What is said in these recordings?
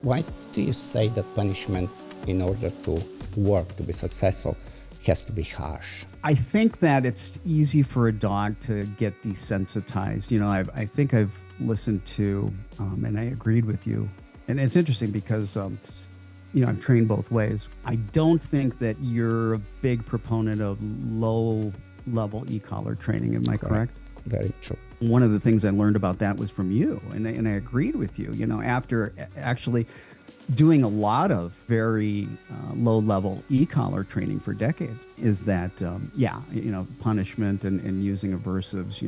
Why do you say that punishment, in order to work, to be successful, has to be harsh? I think that it's easy for a dog to get desensitized. I think I've listened to, and I agreed with you. And it's interesting because, I've trained both ways. I don't think that you're a big proponent of low level e-collar training. Am I correct? Very true. One of the things I learned about that was from you, and I agreed with you. After actually doing a lot of very low-level e-collar training for decades, is that punishment and using aversives,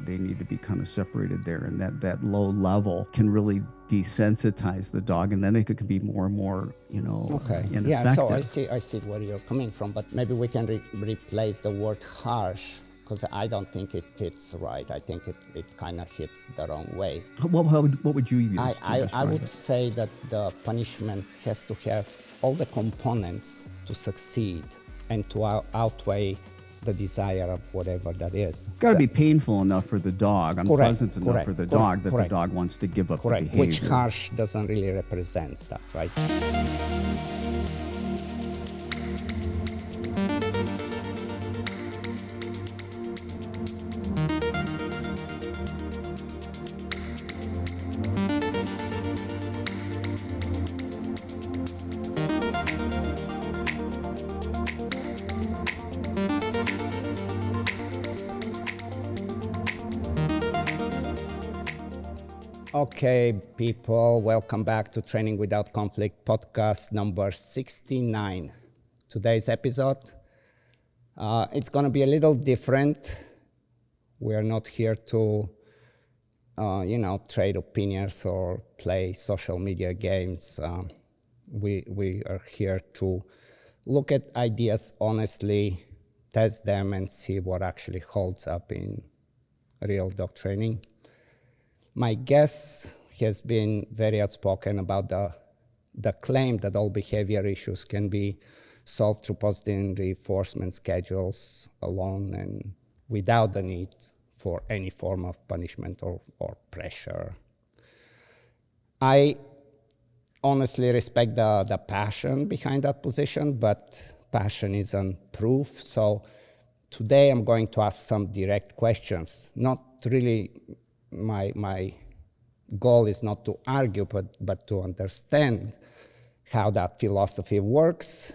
they need to be kind of separated there, and that low level can really desensitize the dog, and then it could be more and more ineffective. Yeah, so I see where you're coming from, but maybe we can replace the word harsh, because I don't think it fits right. I think it kind of hits the wrong way. What would you use? I would say that the punishment has to have all the components to succeed and to outweigh the desire of whatever that is. It's got to be painful enough for the dog, unpleasant enough for the dog, that the dog wants to give up the behavior. Which harsh doesn't really represent that, right? Okay, people, welcome back to Training Without Conflict podcast number 69. Today's episode, it's going to be a little different. We are not here to, trade opinions or play social media games. We are here to look at ideas honestly, test them, and see what actually holds up in real dog training. My guest has been very outspoken about the claim that all behavior issues can be solved through positive reinforcement schedules alone and without the need for any form of punishment or pressure. I honestly respect the passion behind that position, but passion isn't proof. So today I'm going to ask some direct questions, not really. My goal is not to argue, but to understand how that philosophy works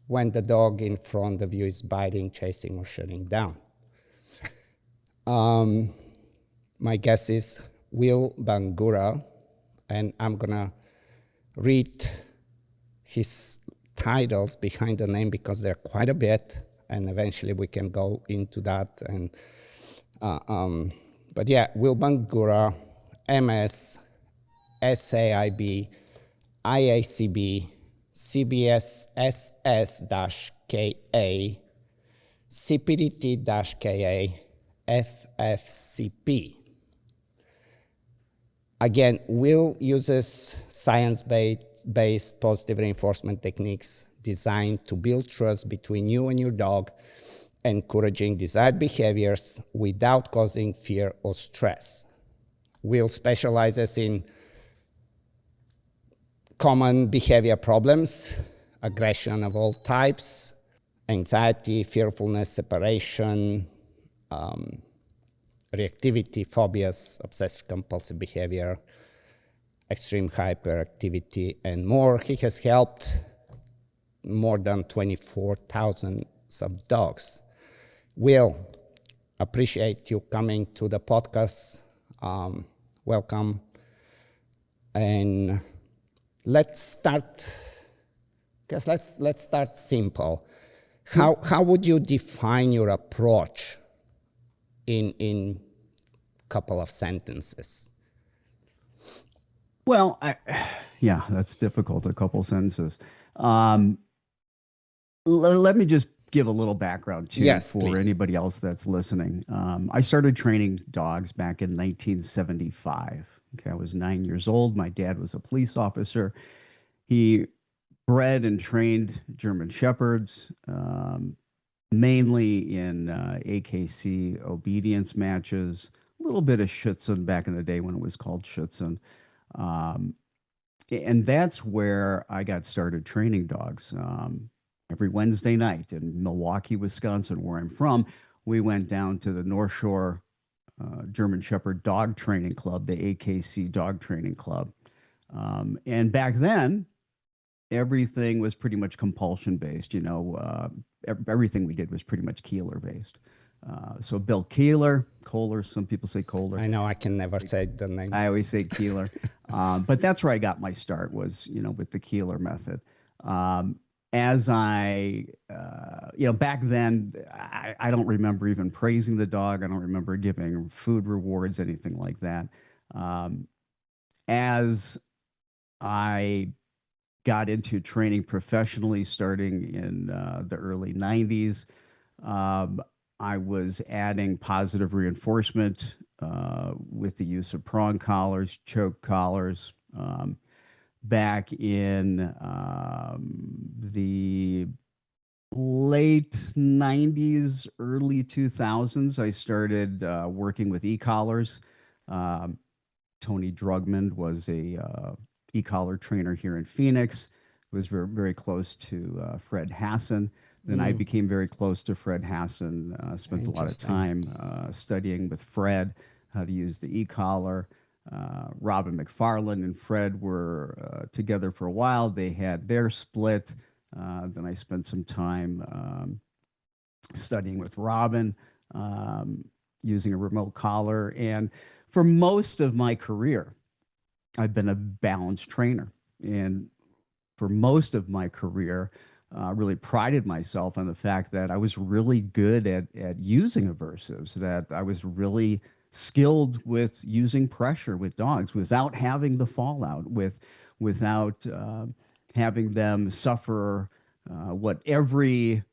when the dog in front of you is biting, chasing, or shutting down. My guess is Will Bangura, and I'm gonna read his titles behind the name because they're quite a bit, and eventually we can go into that. But yeah, Will Bangura, MS, SAIB, IACB, CBS-SS-KA, CPDT-KA, FFCP. Again, Will uses science-based positive reinforcement techniques designed to build trust between you and your dog, encouraging desired behaviors without causing fear or stress. Will specializes in common behavior problems, aggression of all types, anxiety, fearfulness, separation, reactivity, phobias, obsessive-compulsive behavior, extreme hyperactivity, and more. He has helped more than 24,000 of dogs. Will, appreciate you coming to the podcast. Welcome. And let's start simple. How would you define your approach in a couple of sentences? Well, that's difficult, a couple sentences. Let me just give a little background too, for please. Anybody else that's listening. I started training dogs back in 1975. Okay, I was 9 years old. My dad was a police officer. He bred and trained German Shepherds, mainly in AKC obedience matches, a little bit of Schutzhund back in the day when it was called Schutzhund. And that's where I got started training dogs. Every Wednesday night in Milwaukee, Wisconsin, where I'm from, we went down to the North Shore German Shepherd Dog Training Club, the AKC Dog Training Club. And back then, everything was pretty much compulsion based. Everything we did was pretty much Keeler based. So Bill Kohler, some people say Kohler. I know I can never say the name. I always say Keeler. But that's where I got my start was, with the Keeler method. As back then, I don't remember even praising the dog. I don't remember giving food rewards, anything like that. As I got into training professionally starting in the early 90s, I was adding positive reinforcement with the use of prong collars, choke collars. Back in the late 90s, early 2000s, I started working with e-collars. Tony Drugman was a e-collar trainer here in Phoenix. Was very, very close to Fred Hassan. Then I became very close to Fred Hassan. Spent a lot of time studying with Fred how to use the e-collar. Robin McFarland and Fred were together for a while. They had their split. Then I spent some time studying with Robin, using a remote collar. And for most of my career, I've been a balanced trainer. And for most of my career, really prided myself on the fact that I was really good at using aversives, that I was really skilled with using pressure with dogs without having the fallout, without having them suffer what every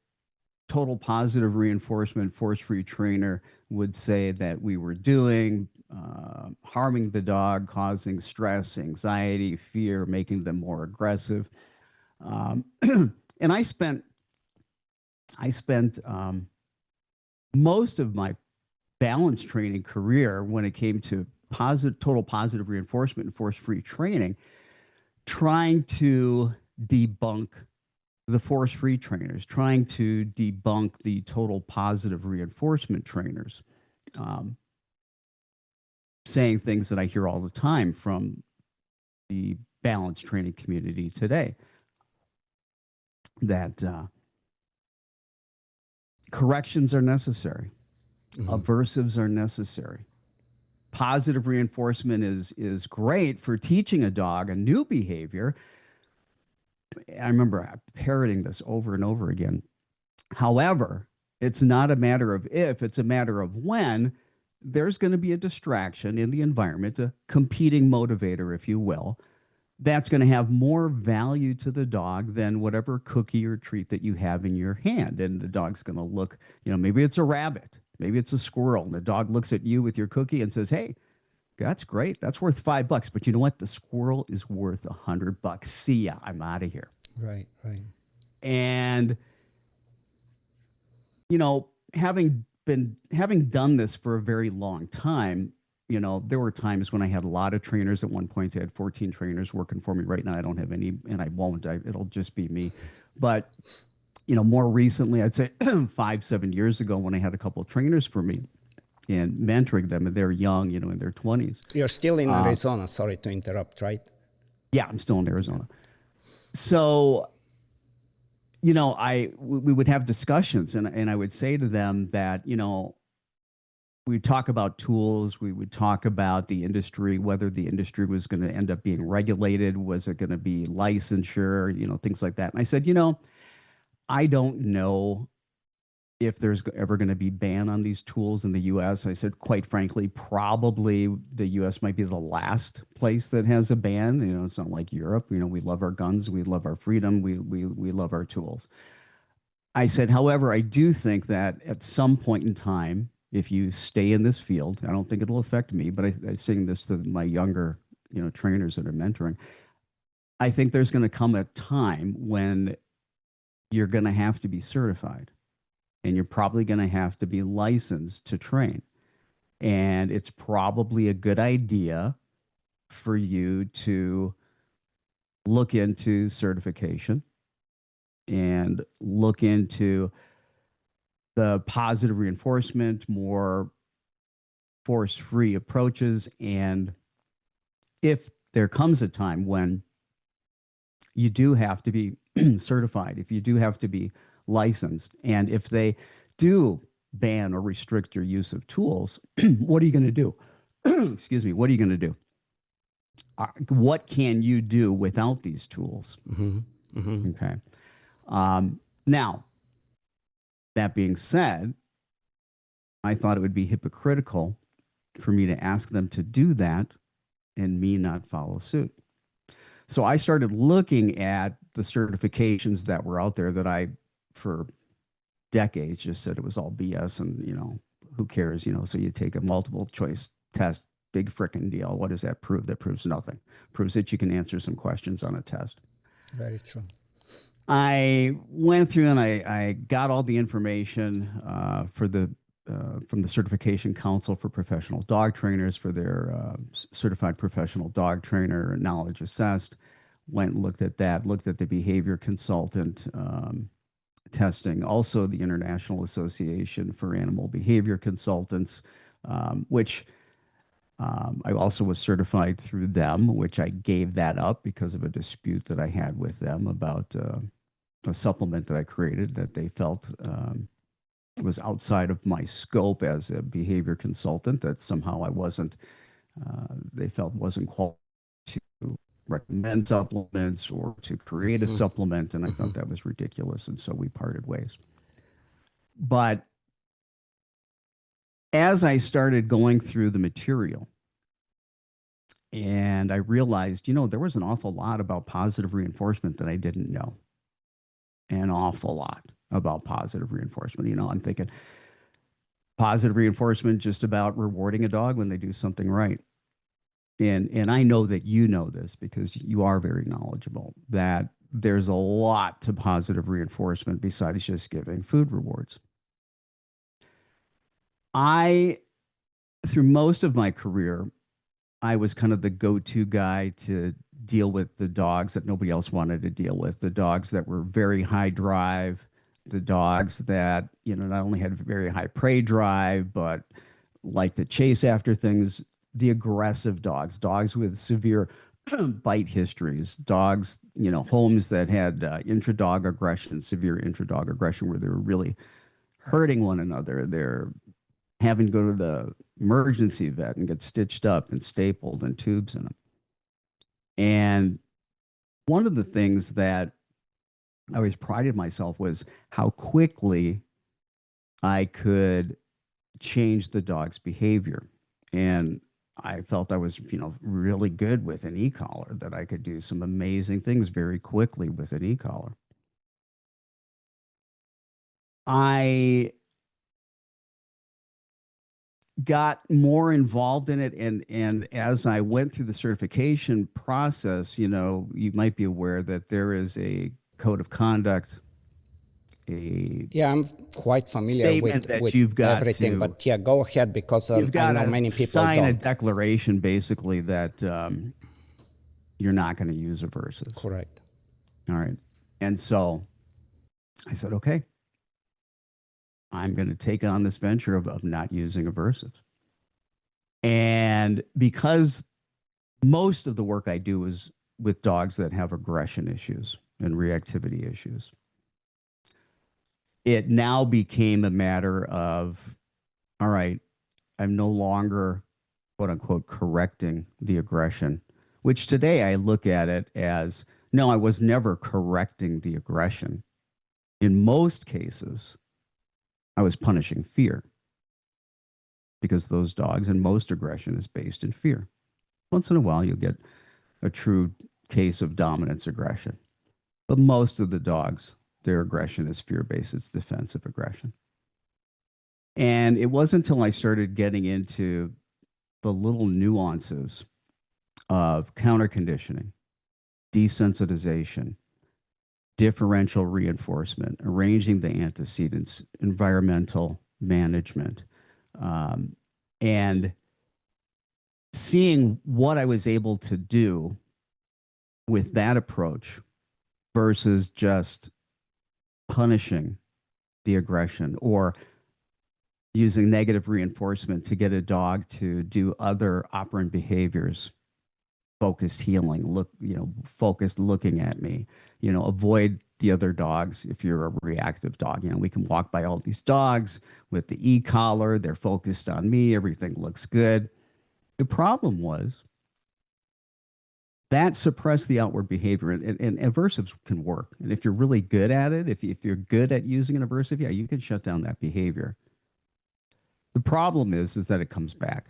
total positive reinforcement force-free trainer would say that we were doing, harming the dog, causing stress, anxiety, fear, making them more aggressive. And I spent most of my balance training career when it came to total positive reinforcement and force-free training, trying to debunk the force-free trainers, trying to debunk the total positive reinforcement trainers, saying things that I hear all the time from the balance training community today, that corrections are necessary. Aversives are necessary. Positive reinforcement is great for teaching a dog a new behavior. I remember parroting this over and over again. However, it's not a matter of if, it's a matter of when there's going to be a distraction in the environment, a competing motivator, if you will, that's going to have more value to the dog than whatever cookie or treat that you have in your hand. And the dog's going to look, maybe it's a rabbit, maybe it's a squirrel, and the dog looks at you with your cookie and says, "Hey, that's great. That's worth $5. But you know what? The squirrel is worth $100. See ya. I'm out of here." Right, right. And, having done this for a very long time, there were times when I had a lot of trainers. At one point, I had 14 trainers working for me. Right now, I don't have any, and I won't. It'll just be me. But, more recently, I'd say 5-7 years ago, when I had a couple of trainers for me and mentoring them, and they're young, in their 20s. You're still in Arizona. Sorry to interrupt, right? Yeah, I'm still in Arizona. So, we would have discussions, and I would say to them that, we'd talk about tools. We would talk about the industry, whether the industry was going to end up being regulated. Was it going to be licensure, things like that. And I said, I don't know if there's ever going to be ban on these tools in the U.S. I said, quite frankly, probably the U.S. might be the last place that has a ban. It's not like Europe. We love our guns. We love our freedom. We love our tools. I said, however, I do think that at some point in time, if you stay in this field, I don't think it'll affect me, but I sing this to my younger, trainers that are mentoring. I think there's going to come a time when you're going to have to be certified, and you're probably going to have to be licensed to train. And it's probably a good idea for you to look into certification and look into the positive reinforcement, more force-free approaches. And if there comes a time when you do have to be certified, if you do have to be licensed, and if they do ban or restrict your use of tools, what are you going to do? Excuse me, what are you going to do? What can you do without these tools? Mm-hmm. Mm-hmm. Okay. Now, that being said, I thought it would be hypocritical for me to ask them to do that and me not follow suit. So I started looking at the certifications that were out there that I, for decades, just said it was all BS and, who cares, so you take a multiple choice test, big frickin' deal. What does that prove? That proves nothing. Proves that you can answer some questions on a test. Very true. I went through and I got all the information from the Certification Council for Professional Dog Trainers for their certified professional dog trainer knowledge assessed. Went and looked at that, looked at the behavior consultant testing, also the International Association for Animal Behavior Consultants, which I also was certified through them, which I gave that up because of a dispute that I had with them about a supplement that I created that they felt was outside of my scope as a behavior consultant, that somehow I wasn't, they felt wasn't qualified to recommend supplements or to create a supplement. And I thought that was ridiculous. And so we parted ways. But as I started going through the material, and I realized, there was an awful lot about positive reinforcement that I didn't know. An awful lot about positive reinforcement. I'm thinking positive reinforcement just about rewarding a dog when they do something right. And I know that you know this because you are very knowledgeable, that there's a lot to positive reinforcement besides just giving food rewards. Through most of my career, I was kind of the go-to guy to deal with the dogs that nobody else wanted to deal with, the dogs that were very high drive, the dogs that, not only had very high prey drive, but like to chase after things, the aggressive dogs, dogs with severe bite histories, dogs, homes that had intra-dog aggression, severe intra-dog aggression, where they were really hurting one another. They're having to go to the emergency vet and get stitched up and stapled and tubes in them. And one of the things that I always prided myself was how quickly I could change the dog's behavior. And I felt I was, really good with an e-collar, that I could do some amazing things very quickly with an e-collar. I got more involved in it, and as I went through the certification process, you might be aware that there is a code of conduct, Yeah, I'm quite familiar statement that with you've got everything, to, but yeah, go ahead, because you've I got know to many people sign a don't. declaration basically that you're not going to use aversives. Correct. All right. And so I said, okay, I'm going to take on this venture of not using aversives. And because most of the work I do is with dogs that have aggression issues and reactivity issues, it now became a matter of, all right, I'm no longer, quote unquote, correcting the aggression, which today I look at it as, no, I was never correcting the aggression. In most cases, I was punishing fear, because those dogs, and most aggression is based in fear. Once in a while, you'll get a true case of dominance aggression. But most of the dogs, their aggression is fear-based. It's defensive aggression. And it wasn't until I started getting into the little nuances of counter conditioning, desensitization, differential reinforcement, arranging the antecedents, environmental management, and seeing what I was able to do with that approach versus just punishing the aggression or using negative reinforcement to get a dog to do other operant behaviors, focused healing, focused looking at me, avoid the other dogs. If you're a reactive dog, we can walk by all these dogs with the e-collar, they're focused on me, everything looks good. The problem was that suppressed the outward behavior, and aversives can work. And if you're really good at it, if you're good at using an aversive, yeah, you can shut down that behavior. The problem is that it comes back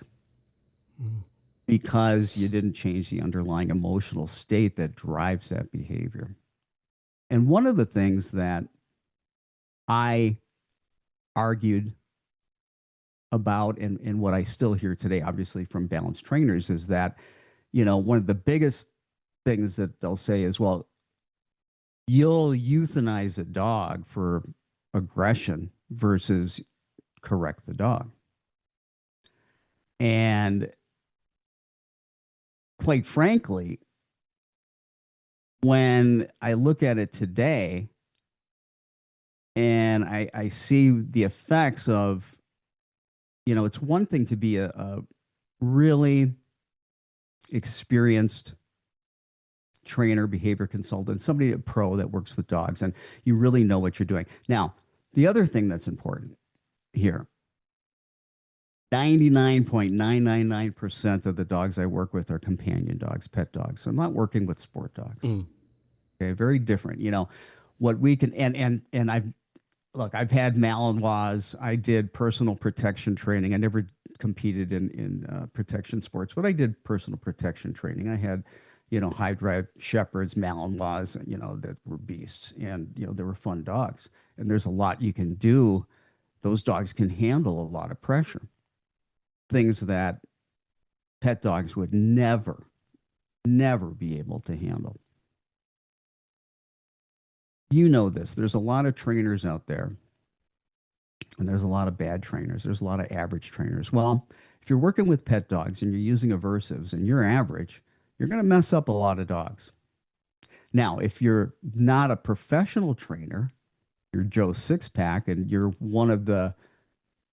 because you didn't change the underlying emotional state that drives that behavior. And one of the things that I argued about, and what I still hear today, obviously from balanced trainers, is that, one of the biggest things that they'll say is, well, you'll euthanize a dog for aggression versus correct the dog. And quite frankly, when I look at it today and I see the effects of, it's one thing to be a really experienced trainer, behavior consultant, somebody, a pro that works with dogs, and you really know what you're doing. Now, the other thing that's important here, 99.999% of the dogs I work with are companion dogs, pet dogs. So I'm not working with sport dogs. Okay, very different. What we can, and I've had Malinois. I did personal protection training. I never competed in protection sports, but I did personal protection training. I had, high drive shepherds, Malinois, that were beasts, and they were fun dogs. And there's a lot you can do. Those dogs can handle a lot of pressure, things that pet dogs would never be able to handle. This. There's a lot of trainers out there, and there's a lot of bad trainers. There's a lot of average trainers. Well, if you're working with pet dogs and you're using aversives and you're average, you're going to mess up a lot of dogs. Now, if you're not a professional trainer, you're Joe Sixpack, and you're one of the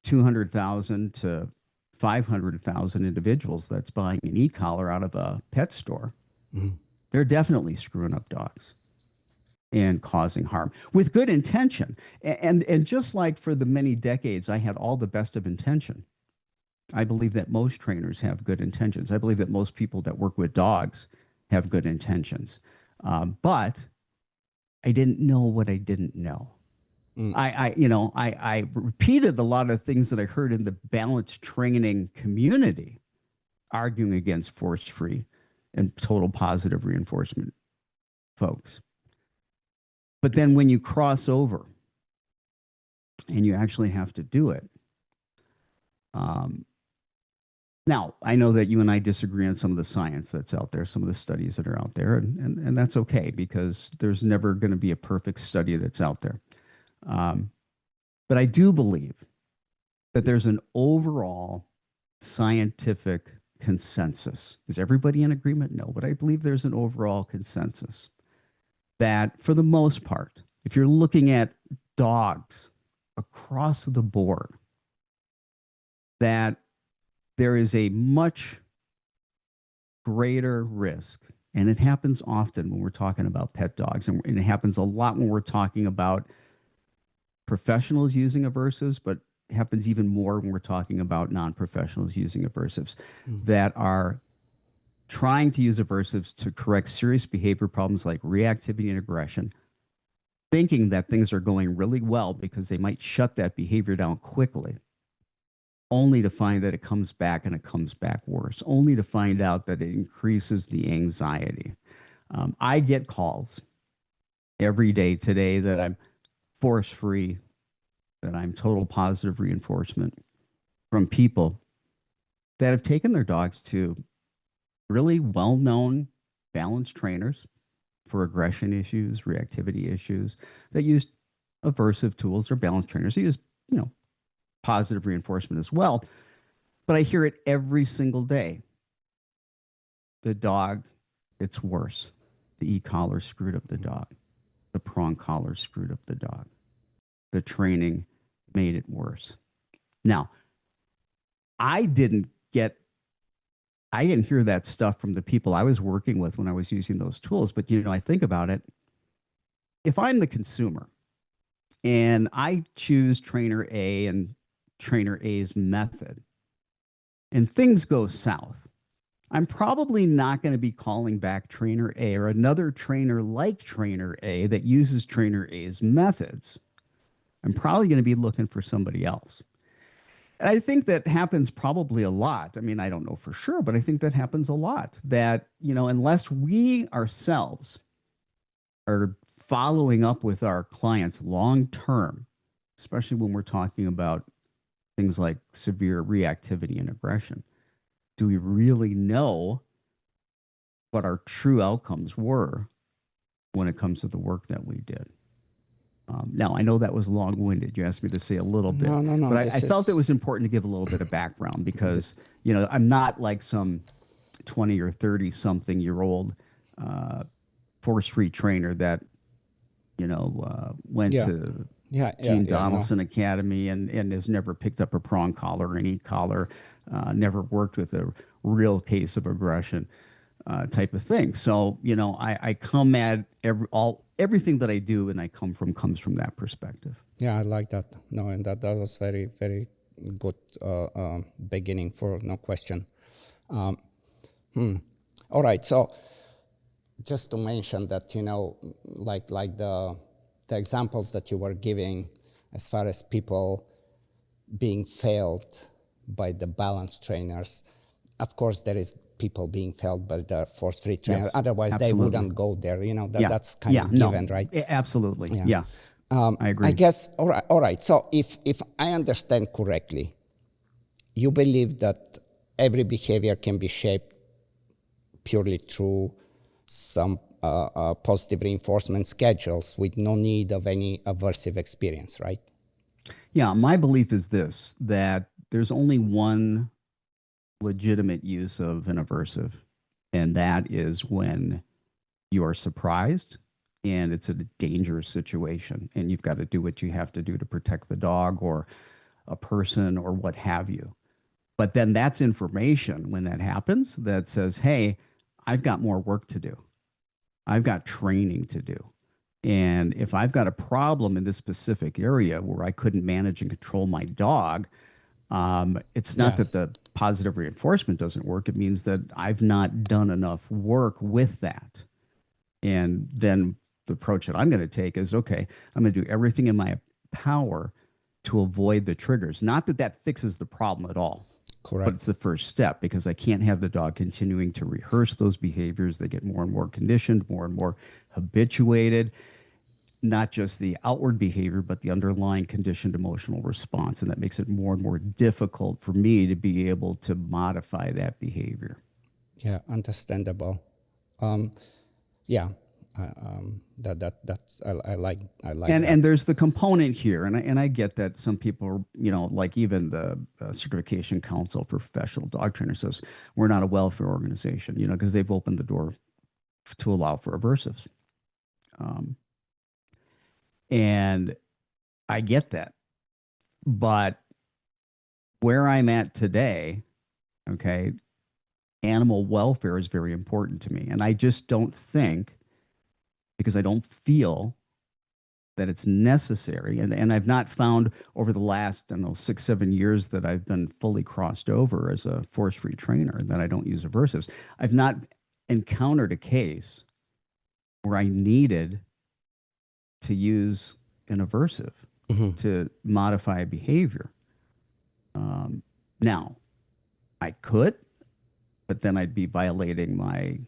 200,000 to 500,000 individuals that's buying an e-collar out of a pet store, they're definitely screwing up dogs and causing harm with good intention. And just like for the many decades, I had all the best of intention. I believe that most trainers have good intentions. I believe that most people that work with dogs have good intentions. But I didn't know what I didn't know. I repeated a lot of things that I heard in the balanced training community, arguing against force-free and total positive reinforcement folks. But then when you cross over and you actually have to do it, now, I know that you and I disagree on some of the science that's out there, some of the studies that are out there, and that's okay, because there's never going to be a perfect study that's out there. But I do believe that there's an overall scientific consensus. Is everybody in agreement? No, but I believe there's an overall consensus that, for the most part, if you're looking at dogs across the board, that there is a much greater risk, and it happens often when we're talking about pet dogs, and it happens a lot when we're talking about professionals using aversives, but it happens even more when we're talking about non-professionals using aversives that are trying to use aversives to correct serious behavior problems like reactivity and aggression, thinking that things are going really well because they might shut that behavior down quickly, only to find that it comes back, and it comes back worse, only to find out that it increases the anxiety. I get calls every day today that I'm force-free, that I'm total positive reinforcement, from people that have taken their dogs to really well-known balanced trainers for aggression issues, reactivity issues, that use aversive tools. They're balanced trainers. They use, positive reinforcement as well. But I hear it every single day. The dog, it's worse. The e-collar screwed up the dog. The prong collar screwed up the dog. The training made it worse. Now, I didn't hear that stuff from the people I was working with when I was using those tools. But, I think about it. If I'm the consumer and I choose trainer A and trainer A's method and things go south, I'm probably not going to be calling back trainer A or another trainer like trainer A that uses trainer A's methods. I'm probably going to be looking for somebody else. And I think that happens probably a lot. I mean, I don't know for sure, but I think that happens a lot. That, unless we ourselves are following up with our clients long term, especially when we're talking about things like severe reactivity and aggression, do we really know what our true outcomes were when it comes to the work that we did? Now, I know that was long-winded. You asked me to say a little bit. No. But I felt it was important to give a little bit of background because, I'm not like some 20 or 30-something-year-old force-free trainer that, went to Gene Donaldson Academy and has never picked up a prong collar or any collar, never worked with a real case of aggression type of thing. So, I come at everything that I do and comes from that perspective. Yeah, I like that. No, and that was very, very good beginning for no question. All right, so just to mention that, like the examples that you were giving as far as people being failed by the balance trainers, of course, there is people being failed by the force-free trainer. Yes, otherwise, absolutely. They wouldn't go there. That's kind of given, right? Absolutely. Yeah. I agree. I guess, all right. So if I understand correctly, you believe that every behavior can be shaped purely through some positive reinforcement schedules with no need of any aversive experience, right? Yeah, my belief is this, that there's only one legitimate use of an aversive, and that is when you are surprised and it's a dangerous situation and you've got to do what you have to do to protect the dog or a person or what have you. But then that's information when that happens that says, hey, I've got more work to do. I've got training to do. And if I've got a problem in this specific area where I couldn't manage and control my dog, it's not that the positive reinforcement doesn't work. It means that I've not done enough work with that. And then the approach that I'm going to take is, okay, I'm going to do everything in my power to avoid the triggers. Not that that fixes the problem at all. Correct. But it's the first step, because I can't have the dog continuing to rehearse those behaviors. They get more and more conditioned, more and more habituated, not just the outward behavior, but the underlying conditioned emotional response. And that makes it more and more difficult for me to be able to modify that behavior. Yeah, understandable. That's I like and that. And there's the component here, and I get that some people, like even the Certification Council for Professional Dog Trainers says we're not a welfare organization, because they've opened the door to allow for aversives. And I get that, but where I'm at today, okay, animal welfare is very important to me, and I just don't think, because I don't feel that it's necessary. And I've not found over the last, 6-7 years that I've been fully crossed over as a force-free trainer that I don't use aversives. I've not encountered a case where I needed to use an aversive to modify a behavior. Now, I could, but then I'd be violating my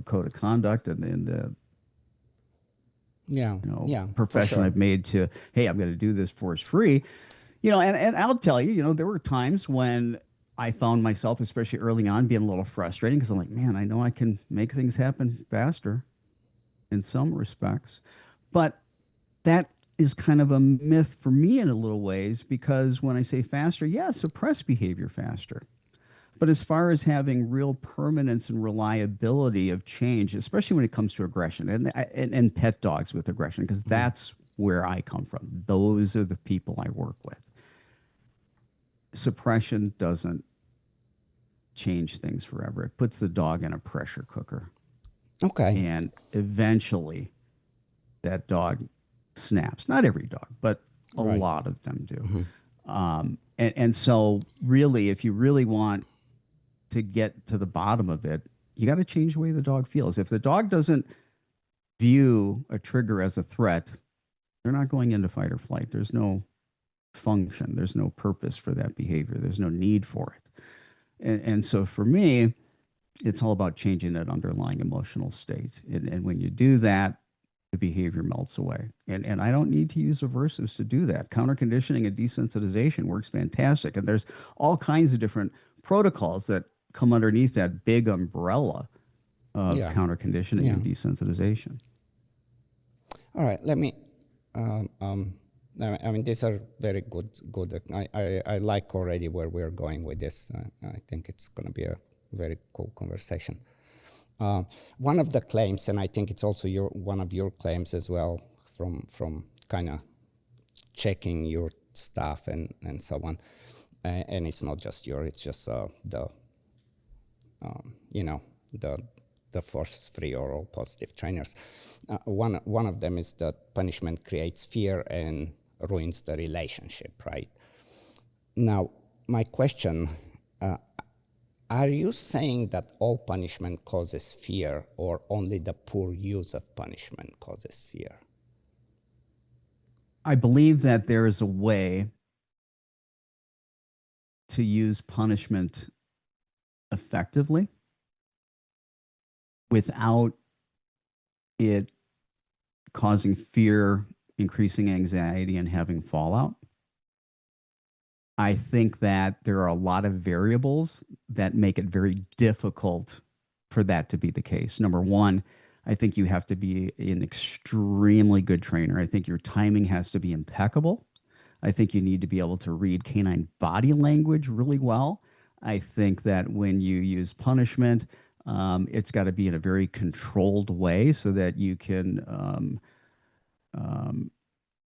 code of conduct and the profession sure. I've made to, hey, I'm going to do this force free, and I'll tell you, there were times when I found myself, especially early on, being a little frustrating, because I'm like, man, I know I can make things happen faster in some respects, but that is kind of a myth for me in a little ways, because when I say faster, suppress behavior faster. But as far as having real permanence and reliability of change, especially when it comes to aggression and pet dogs with aggression, because that's where I come from. Those are the people I work with. Suppression doesn't change things forever. It puts the dog in a pressure cooker. Okay. And eventually that dog snaps. Not every dog, but a Right. lot of them do. And so really, if you really want to get to the bottom of it, you got to change the way the dog feels. If the dog doesn't view a trigger as a threat, they're not going into fight or flight. There's no function. There's no purpose for that behavior. There's no need for it. And so for me, it's all about changing that underlying emotional state. And when you do that, the behavior melts away. And I don't need to use aversives to do that. Counter conditioning and desensitization works fantastic. And there's all kinds of different protocols that come underneath that big umbrella of counter conditioning and desensitization. All right, let me. I mean, these are very good. I like already where we're going with this. I think it's going to be a very cool conversation. One of the claims, and I think it's also one of your claims as well, from kind of checking your stuff and so on, and it's not just it's just the force-free or all positive trainers. One of them is that punishment creates fear and ruins the relationship, right? Now, my question, are you saying that all punishment causes fear, or only the poor use of punishment causes fear? I believe that there is a way to use punishment effectively without it causing fear, increasing anxiety, and having fallout. I think that there are a lot of variables that make it very difficult for that to be the case. Number one, I think you have to be an extremely good trainer. I think your timing has to be impeccable. I think you need to be able to read canine body language really well. I think that when you use punishment, it's got to be in a very controlled way so that you can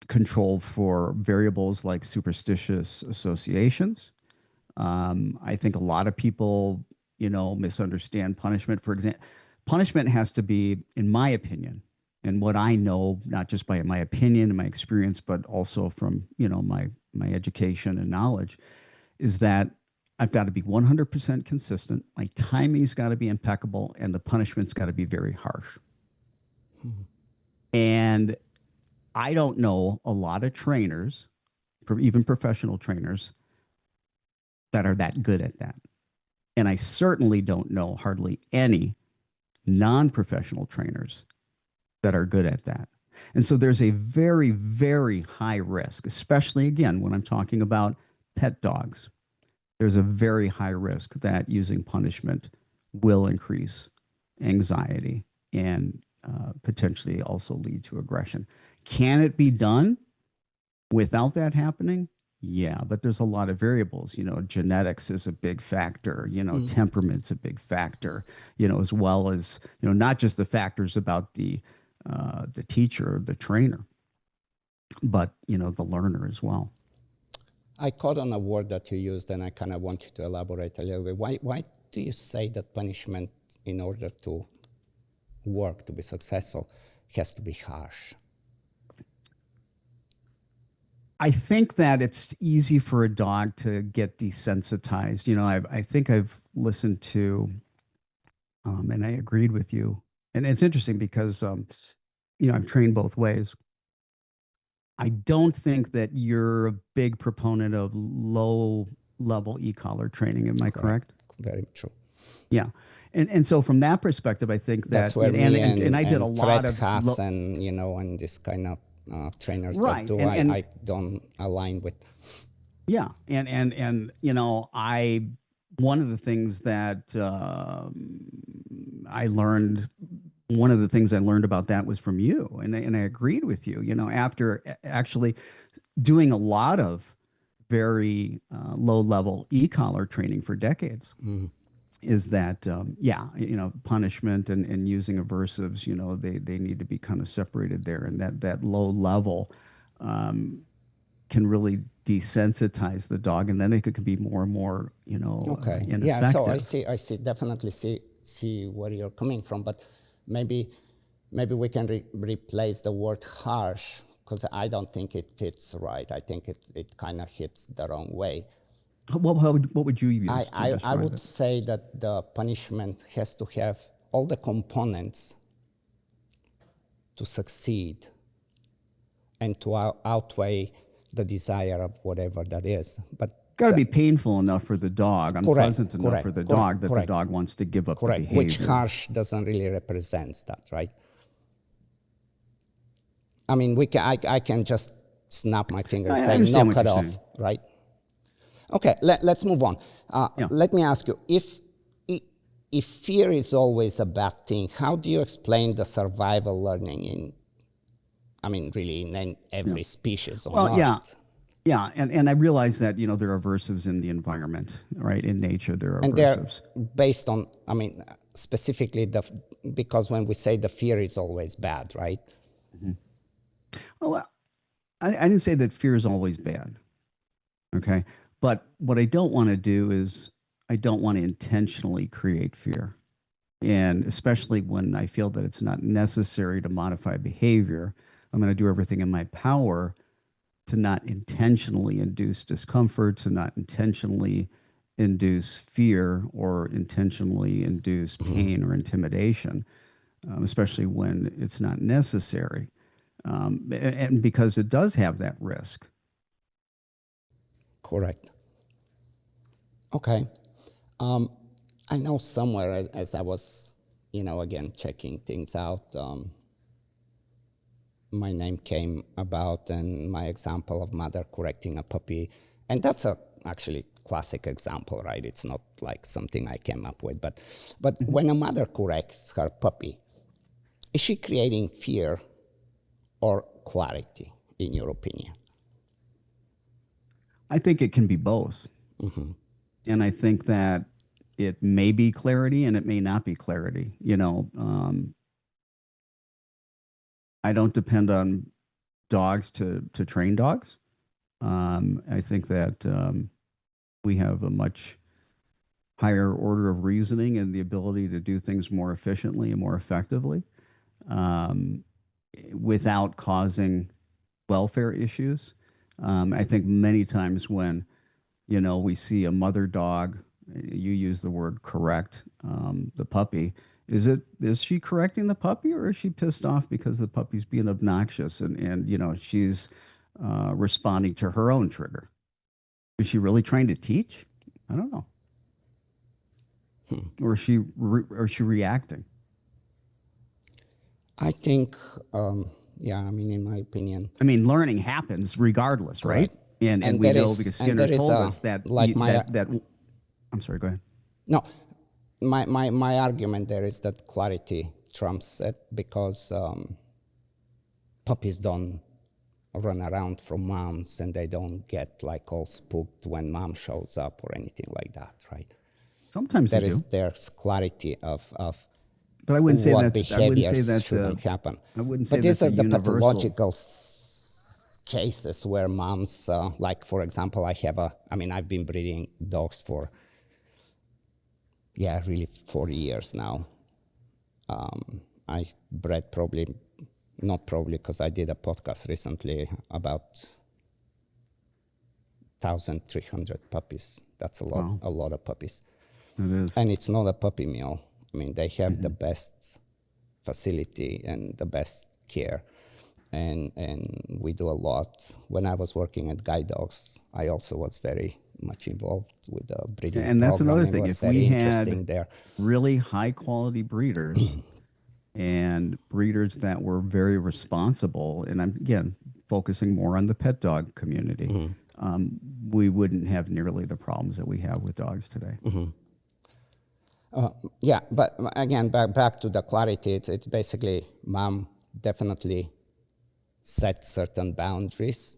control for variables like superstitious associations. I think a lot of people, misunderstand punishment. For example, punishment has to be, in my opinion, and what I know, not just by my opinion and my experience, but also from, my education and knowledge, is that I've got to be 100% consistent. My timing's got to be impeccable, and the punishment's got to be very harsh. And I don't know a lot of trainers, even professional trainers, that are that good at that. And I certainly don't know hardly any non-professional trainers that are good at that. And so there's a very, very high risk, especially again, when I'm talking about pet dogs, there's a very high risk that using punishment will increase anxiety and potentially also lead to aggression. Can it be done without that happening? Yeah, but there's a lot of variables. Genetics is a big factor. Temperament's a big factor. As well as not just the factors about the teacher, the trainer, but the learner as well. I caught on a word that you used, and I kind of want you to elaborate a little bit. Why do you say that punishment, in order to work, to be successful, has to be harsh? I think that it's easy for a dog to get desensitized. I think I've listened to, and I agreed with you. And it's interesting because, I've trained both ways. I don't think that you're a big proponent of low level e-collar training. Am I correct? Very true. Yeah. And so from that perspective, I think that, that's where and I did a lot Fred of Haas and this kind of trainers right. that do I don't align with. Yeah. And one of the things that I learned, one of the things I learned about that was from you. And I agreed with you, after actually doing a lot of very low-level e-collar training for decades is that, punishment and using aversives, they need to be kind of separated there. And that low level can really desensitize the dog, and then it could be more and more, Okay. ineffective. Yeah. So I see. Definitely see where you're coming from, but maybe we can replace the word harsh, because I don't think it fits right. I think it kind of hits the wrong way. What would you use to I describe would it? say that the punishment has to have all the components to succeed and to outweigh the desire of whatever that is. But Got to be painful enough for the dog, unpleasant enough for the dog that the dog wants to give up the behavior. Which harsh doesn't really represent that, right? I mean, I can just snap my finger and say, knock it off, right? Okay, let's move on. Let me ask you, if fear is always a bad thing, how do you explain the survival learning really in every species or not? Yeah, and I realize that, there are aversives in the environment, right? In nature, there are And aversives. they're based on, specifically because when we say the fear is always bad, right? Well, I didn't say that fear is always bad, okay? But what I don't want to do is I don't want to intentionally create fear. And especially when I feel that it's not necessary to modify behavior, I'm going to do everything in my power to not intentionally induce discomfort, to not intentionally induce fear or intentionally induce pain or intimidation, especially when it's not necessary. And because it does have that risk. Correct. Okay. I know somewhere as I was, again, checking things out, my name came about and my example of mother correcting a puppy. And that's a actually classic example, right? It's not like something I came up with. But when a mother corrects her puppy, is she creating fear or clarity, in your opinion? I think it can be both. And I think that it may be clarity and it may not be clarity. I don't depend on dogs to train dogs. I think that we have a much higher order of reasoning and the ability to do things more efficiently and more effectively without causing welfare issues. I think many times when, we see a mother dog, you use the word correct, the puppy, is she correcting the puppy, or is she pissed off because the puppy's being obnoxious and she's responding to her own trigger? Is she really trying to teach? I don't know. Or is she reacting? I think, in my opinion. Learning happens regardless, right? And we know because Skinner told us that, I'm sorry, go ahead. No, my argument there is that clarity trumps it, because puppies don't run around from moms and they don't get like all spooked when mom shows up or anything like that, right? Sometimes they do. There's clarity of but I wouldn't say what that's behaviors shouldn't happen. I wouldn't say but that's these are the universal. pathological cases where moms, like for example, I've been breeding dogs for, really 40 years now. I bred not probably, because I did a podcast recently about 1,300 puppies. That's a lot, Wow. a lot of puppies. It is. And it's not a puppy mill. They have the best facility and the best care. And we do a lot. When I was working at Guide Dogs, I also was very much involved with the breeding program. And that's another thing. If we had really high quality breeders and breeders that were very responsible, and I'm again focusing more on the pet dog community, we wouldn't have nearly the problems that we have with dogs today. But again, back to the clarity, it's basically mom definitely sets certain boundaries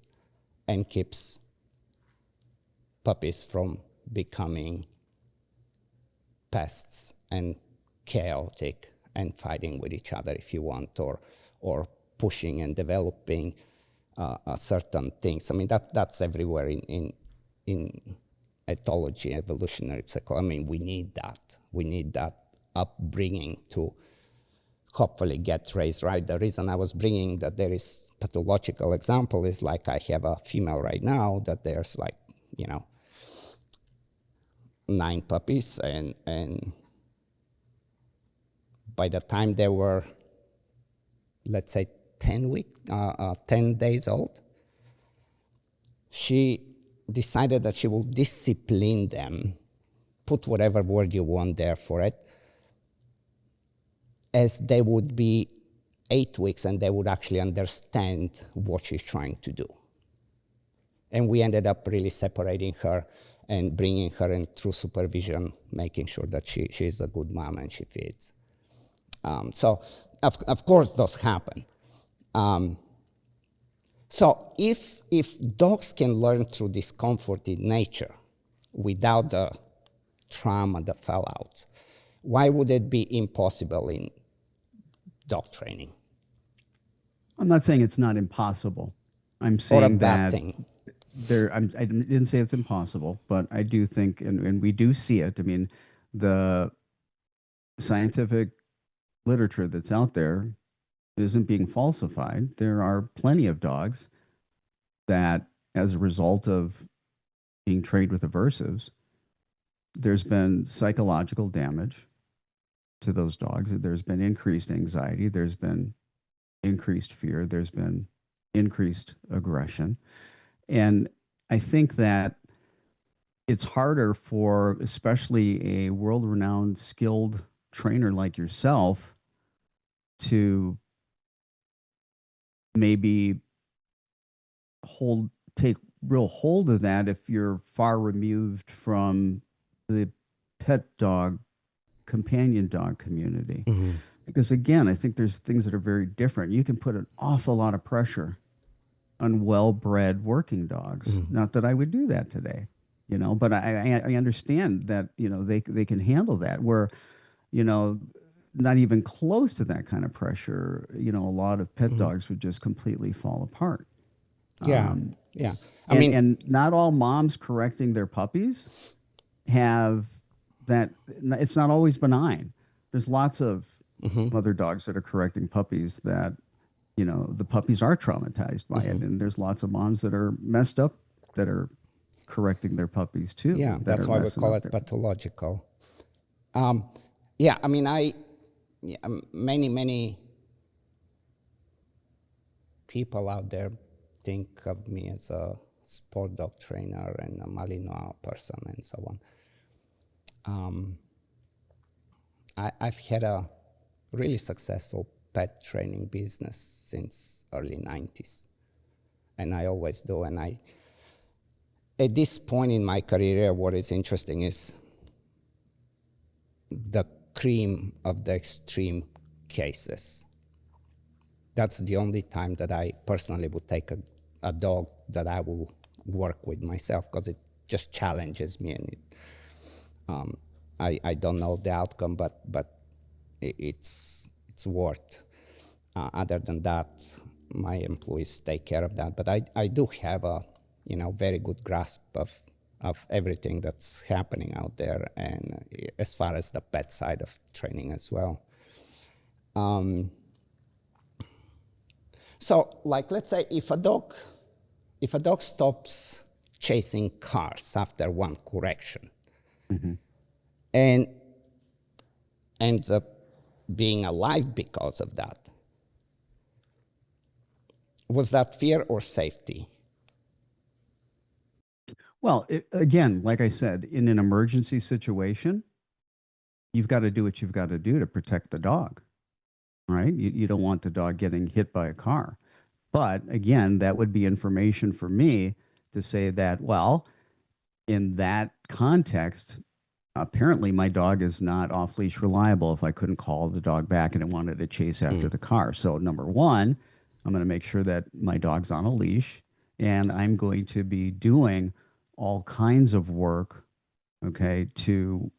and keeps puppies from becoming pests and chaotic and fighting with each other, if you want, or pushing and developing certain things. I mean, that's everywhere in ethology, evolutionary psychology. I mean, we need that. We need that upbringing to hopefully get raised right. The reason I was bringing that there is pathological example is like I have a female right now that there's like, 9 puppies, and by the time they were, let's say, 10 days old, she decided that she will discipline them, put whatever word you want there for it, as they would be 8 weeks and they would actually understand what she's trying to do. And we ended up really separating her and bringing her in through supervision, making sure that she's a good mom and she feeds. So, of course, those happen. So if dogs can learn through discomfort in nature without the trauma, the fallouts, why would it be impossible in dog training? I'm not saying it's not impossible. I'm Or a saying bad that thing? I didn't say it's impossible, but I do think, and we do see it. I mean, the scientific literature that's out there isn't being falsified. There are plenty of dogs that, as a result of being trained with aversives, there's been psychological damage to those dogs. There's been increased anxiety. There's been increased fear. There's been increased aggression. And I think that it's harder for, especially a world-renowned, skilled trainer like yourself, to maybe take real hold of that if you're far removed from the pet dog, companion dog community. Mm-hmm. Because again, I think there's things that are very different. You can put an awful lot of pressure on well-bred working dogs. Mm-hmm. Not that I would do that today, but I understand that, they can handle that, where, not even close to that kind of pressure, a lot of pet dogs would just completely fall apart. Yeah, yeah. And not all moms correcting their puppies have that. It's not always benign. There's lots of mother dogs that are correcting puppies that, the puppies are traumatized by it. And there's lots of moms that are messed up that are correcting their puppies too. Yeah, that's why we call it pathological. Yeah, I mean, many people out there think of me as a sport dog trainer and a Malinois person and so on. I've had a really successful pet training business since early 90s, and I always do. And at this point in my career, what is interesting is the cream of the extreme cases. That's the only time that I personally would take a dog that I will work with myself, because it just challenges me, and I don't know the outcome, but it's worth. Other than that, my employees take care of that. But I do have a very good grasp of everything that's happening out there, and as far as the pet side of training as well. So, like, let's say if a dog stops chasing cars after one correction and ends up being alive because of that, was that fear or safety? Well, again, like I said, in an emergency situation, you've got to do what you've got to do to protect the dog, right? You don't want the dog getting hit by a car. But again, that would be information for me to say that, well, in that context, apparently my dog is not off-leash reliable if I couldn't call the dog back and it wanted to chase after the car. So number one, I'm going to make sure that my dog's on a leash, and I'm going to be doing all kinds of work, okay, to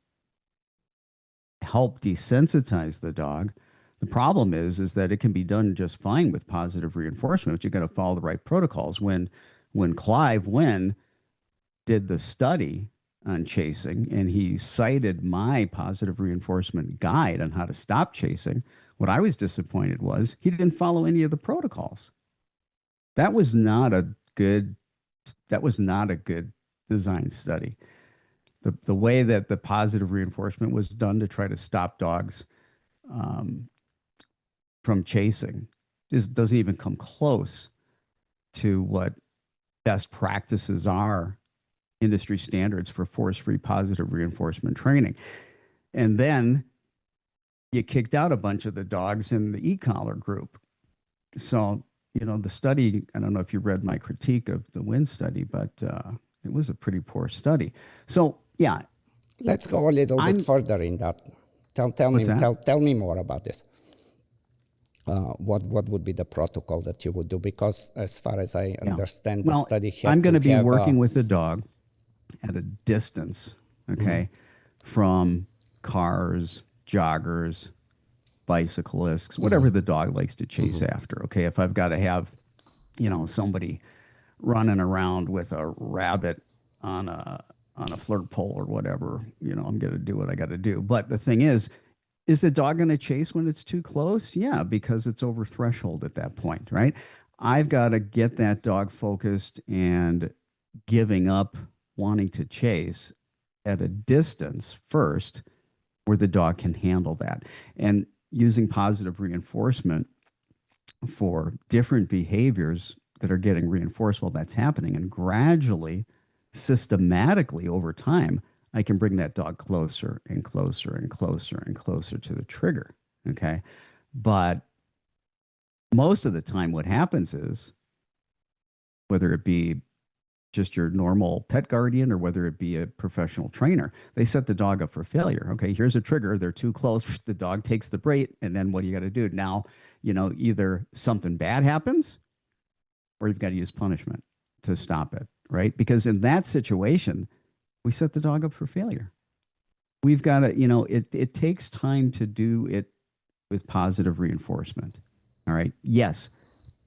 help desensitize the dog. The problem is that it can be done just fine with positive reinforcement, but you got to follow the right protocols. When Clive Wynne did the study on chasing and he cited my positive reinforcement guide on how to stop chasing, what I was disappointed was he didn't follow any of the protocols. That was not a good design study. The way that the positive reinforcement was done to try to stop dogs from chasing doesn't even come close to what best practices are, industry standards for force-free positive reinforcement training. And then you kicked out a bunch of the dogs in the e-collar group. So, the study, I don't know if you read my critique of the Wynne study, but it was a pretty poor study. So, yeah. Let's go a little bit further in that. Tell me more about this. What would be the protocol that you would do? Because as far as I understand, the study had I'm going to be working with the dog at a distance, okay, from cars, joggers, bicyclists, whatever the dog likes to chase after. Okay, if I've got to have, somebody running around with a rabbit on a flirt pole or whatever, I'm going to do what I got to do. But the thing is the dog going to chase when it's too close? Yeah, because it's over threshold at that point, right? I've got to get that dog focused and giving up wanting to chase at a distance first where the dog can handle that. And using positive reinforcement for different behaviors that are getting reinforced while that's happening, and gradually, systematically over time, I can bring that dog closer and closer and closer and closer to the trigger. Okay. But most of the time, what happens is, whether it be just your normal pet guardian or whether it be a professional trainer, they set the dog up for failure. Okay, here's a trigger. They're too close. The dog takes the bait. And then what do you got to do? Now, either something bad happens or you've got to use punishment to stop it, right? Because in that situation, we set the dog up for failure. We've got to, it takes time to do it with positive reinforcement. All right. Yes.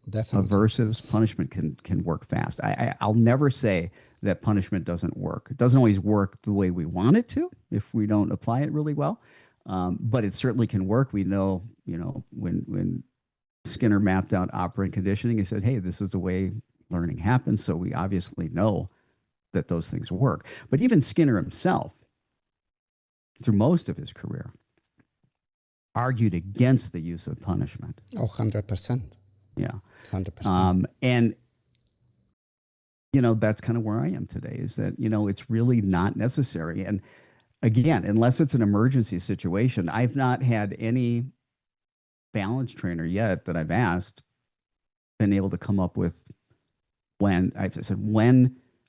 Definitely. Aversives, punishment can work fast. I'll never say that punishment doesn't work. It doesn't always work the way we want it to if we don't apply it really well. But it certainly can work. We know, when Skinner mapped out operant conditioning, he said, hey, this is the way learning happens. So we obviously know that those things work. But even Skinner himself, through most of his career, argued against the use of punishment. Oh, 100%. Yeah. 100%. And, that's kind of where I am today, is that, it's really not necessary. And again, unless it's an emergency situation, I've not had any balance trainer yet that I've asked been able to come up with when,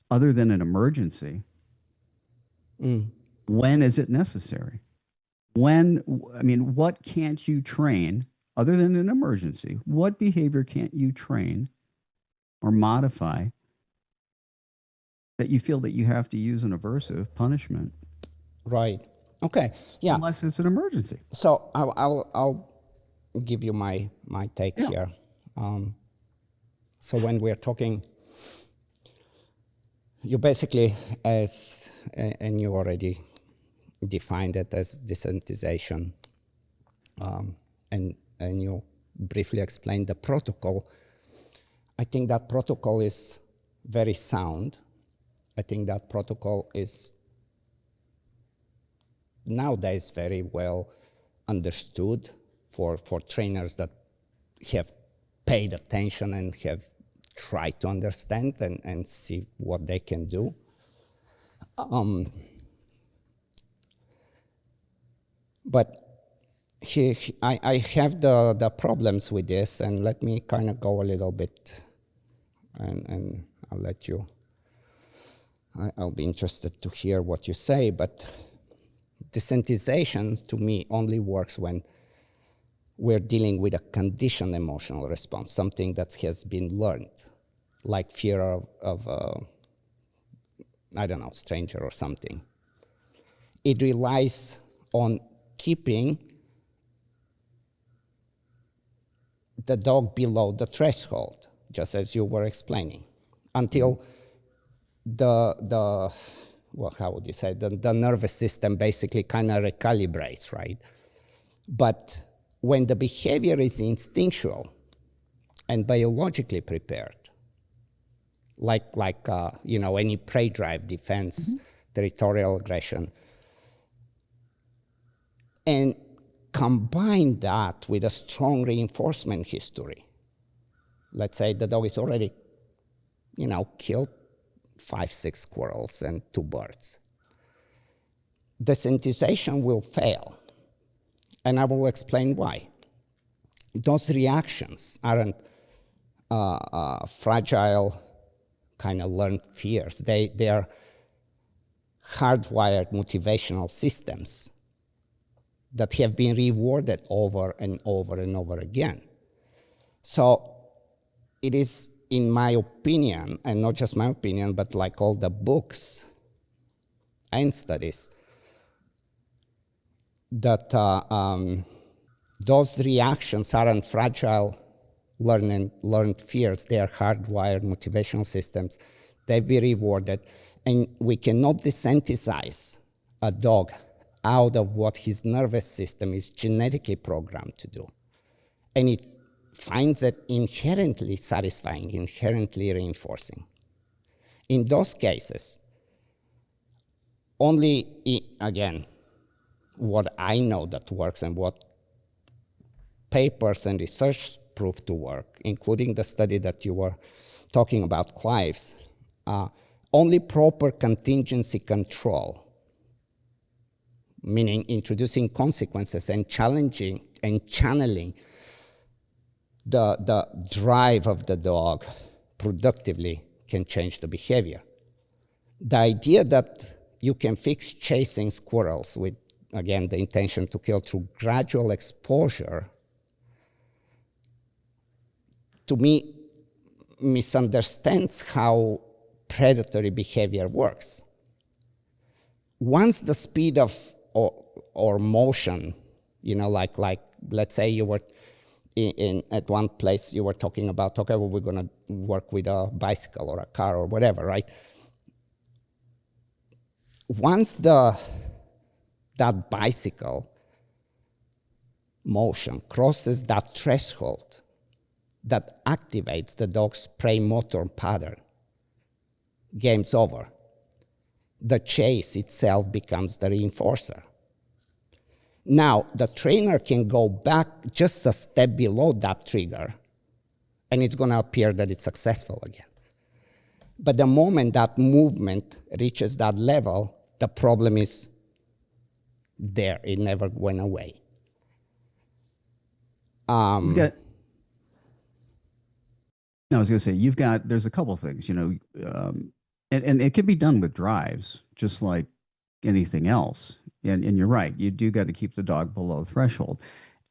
other than an emergency, when is it necessary? What can't you train other than an emergency? What behavior can't you train or modify that you feel that you have to use an aversive punishment? Right. Okay. Yeah. Unless it's an emergency. So I'll give you my take here. So when we're talking, you basically, and you already defined it as desensitization, and you briefly explained the protocol. I think that protocol is very sound. I think that protocol is nowadays very well understood for trainers that have paid attention and have tried to understand and see what they can do. But I have the problems with this, and let me kind of go a little bit, and I'll let you, I'll be interested to hear what you say, but desensitization to me only works when we're dealing with a conditioned emotional response, something that has been learned, like fear of I don't know, stranger or something. It relies on keeping the dog below the threshold, just as you were explaining, until well, how would you say, the nervous system basically kind of recalibrates, right? But when the behavior is instinctual and biologically prepared, like any prey drive, defense, territorial aggression, and combine that with a strong reinforcement history. Let's say the dog is already, killed 5-6 squirrels and 2 birds. Desensitization will fail, and I will explain why. Those reactions aren't fragile, kind of learned fears. They are hardwired motivational systems that have been rewarded over and over and over again. So it is, in my opinion, and not just my opinion, but like all the books and studies, that those reactions aren't fragile learned fears. They are hardwired motivational systems. They've been rewarded, and we cannot desensitize a dog out of what his nervous system is genetically programmed to do. And it finds it inherently satisfying, inherently reinforcing. In those cases, only, again, what I know that works and what papers and research prove to work, including the study that you were talking about, Clive's, only proper contingency control, meaning introducing consequences and challenging and channeling the drive of the dog productively, can change the behavior. The idea that you can fix chasing squirrels with, again, the intention to kill through gradual exposure, to me, misunderstands how predatory behavior works. Once the speed of or motion, like let's say you were at one place, you were talking about, okay, well, we're going to work with a bicycle or a car or whatever, right? Once that bicycle motion crosses that threshold that activates the dog's prey motor pattern, game's over. The chase itself becomes the reinforcer. Now, the trainer can go back just a step below that trigger, and it's going to appear that it's successful again. But the moment that movement reaches that level, the problem is there. It never went away. I was going to say, there's a couple things, and it can be done with drives, just like anything else. And you're right, you do got to keep the dog below threshold.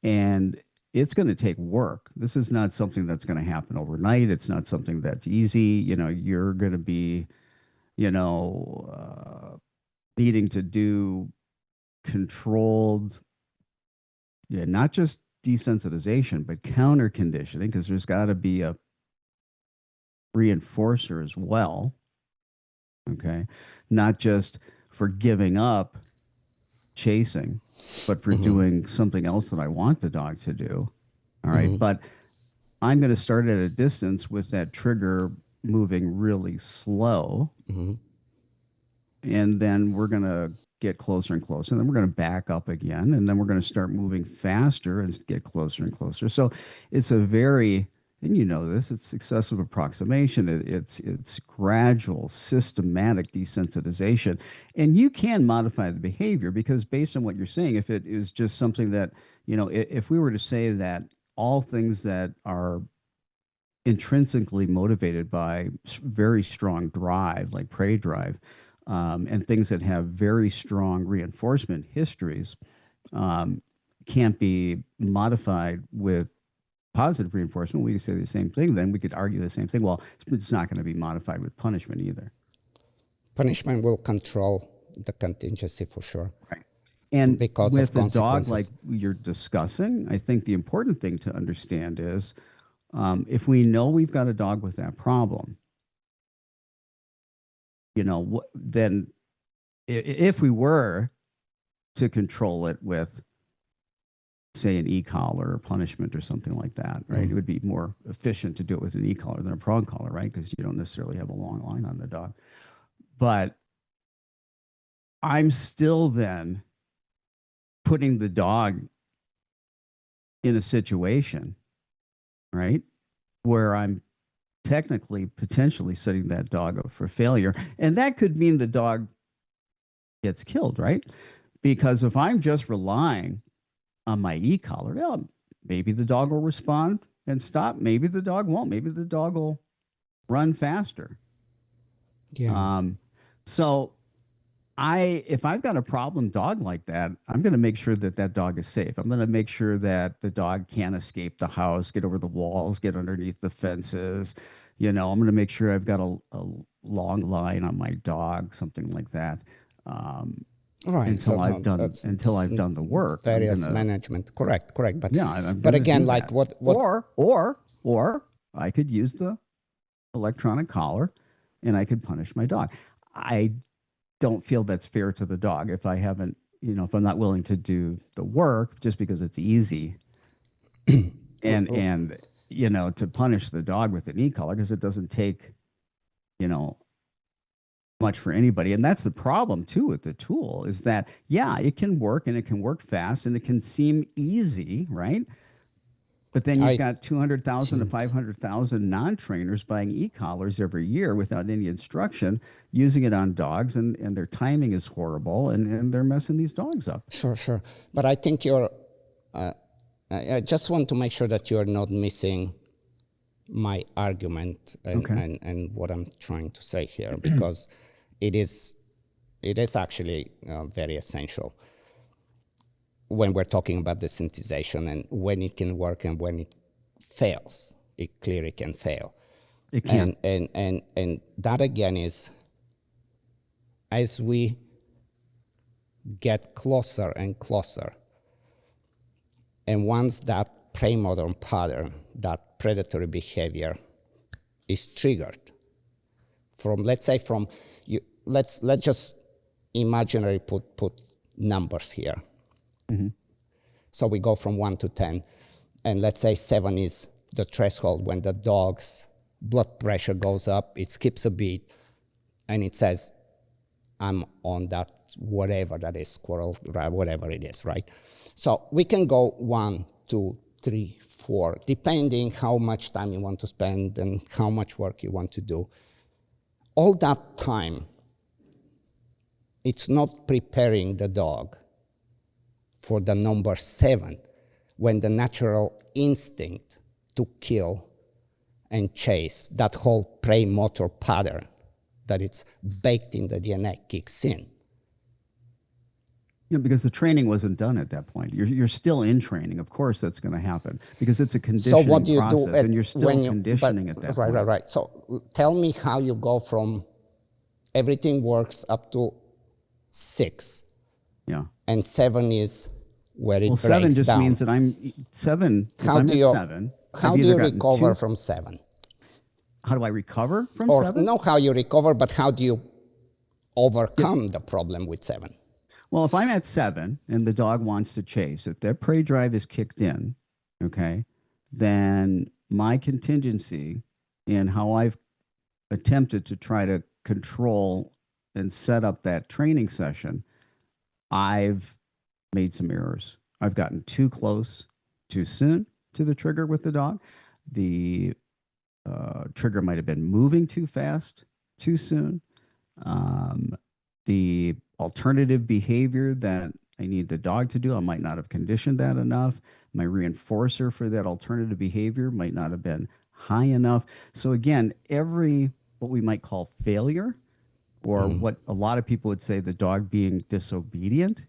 And it's going to take work. This is not something that's going to happen overnight. It's not something that's easy. You're going to be, needing to do controlled, not just desensitization, but counter conditioning, because there's got to be a reinforcer as well. Okay. Not just for giving up chasing, but for doing something else that I want the dog to do. All right. But I'm going to start at a distance with that trigger moving really slow. And then we're going to get closer and closer. And then we're going to back up again. And then we're going to start moving faster and get closer and closer. So it's a very, and it's excessive approximation. It's gradual, systematic desensitization. And you can modify the behavior, because based on what you're saying, if it is just something that, if we were to say that all things that are intrinsically motivated by very strong drive, like prey drive, and things that have very strong reinforcement histories, can't be modified with positive reinforcement, we could say the same thing. Then we could argue the same thing. Well, it's not going to be modified with punishment either. Punishment will control the contingency for sure. Right. And because with of a dog like consequences. you're discussing, I think the important thing to understand is if we know we've got a dog with that problem, then if we were to control it with, say, an e-collar or punishment or something like that, right? It would be more efficient to do it with an e-collar than a prong collar, right? Because you don't necessarily have a long line on the dog. But I'm still then putting the dog in a situation, right, where I'm technically potentially setting that dog up for failure. And that could mean the dog gets killed, right? Because if I'm just relying on my e-collar, well, maybe the dog will respond and stop. Maybe the dog won't. Maybe the dog will run faster. Yeah. So if I've got a problem dog like that, I'm going to make sure that that dog is safe. I'm going to make sure that the dog can't escape the house, get over the walls, get underneath the fences. I'm going to make sure I've got a long line on my dog, something like that. Right. Until So I've done the work. Various management. Correct. But yeah, I'm but again, do like that. what Or I could use the electronic collar, and I could punish my dog. I don't feel that's fair to the dog if I haven't, if I'm not willing to do the work just because it's easy, and to punish the dog with an e-collar because it doesn't take, much for anybody. And that's the problem too with the tool is that, yeah, it can work and it can work fast and it can seem easy, right? But then you've got 200,000 to 500,000 non-trainers buying e-collars every year without any instruction, using it on dogs, and their timing is horrible, and they're messing these dogs up. Sure. But I think I just want to make sure that you're not missing my argument and what I'm trying to say here, because it is actually very essential when we're talking about desensitization and when it can work and when it fails. It clearly can fail. It can. And that again is, as we get closer and closer, and once that premotor pattern, that predatory behavior is triggered, let's just imaginary put numbers here. Mm-hmm. So we go from 1 to 10, and let's say 7 is the threshold when the dog's blood pressure goes up, it skips a beat, and it says, I'm on that whatever that is, squirrel, whatever it is, right? So we can go 1, 2, 3, 4, depending how much time you want to spend and how much work you want to do. All that time, it's not preparing the dog for the number 7, when the natural instinct to kill and chase, that whole premotor pattern that it's baked in the DNA kicks in. Yeah, because the training wasn't done at that point. You're still in training. Of course, that's going to happen because it's a conditioning process, and you're still conditioning at that point. Right. So tell me how you go from everything works up to 6. Yeah. And 7 is where it breaks 7 just down. means that I'm 7. How do you recover 2, from 7? How do I recover from 7? Not how you recover, but how do you overcome the problem with 7? Well, if I'm at 7 and the dog wants to chase, if that prey drive is kicked in, okay, then my contingency in how I've attempted to try to control and set up that training session, I've made some errors. I've gotten too close too soon to the trigger with the dog. The trigger might have been moving too fast too soon. The alternative behavior that I need the dog to do, I might not have conditioned that enough. My reinforcer for that alternative behavior might not have been high enough. So again, every what we might call failure, or what a lot of people would say the dog being disobedient,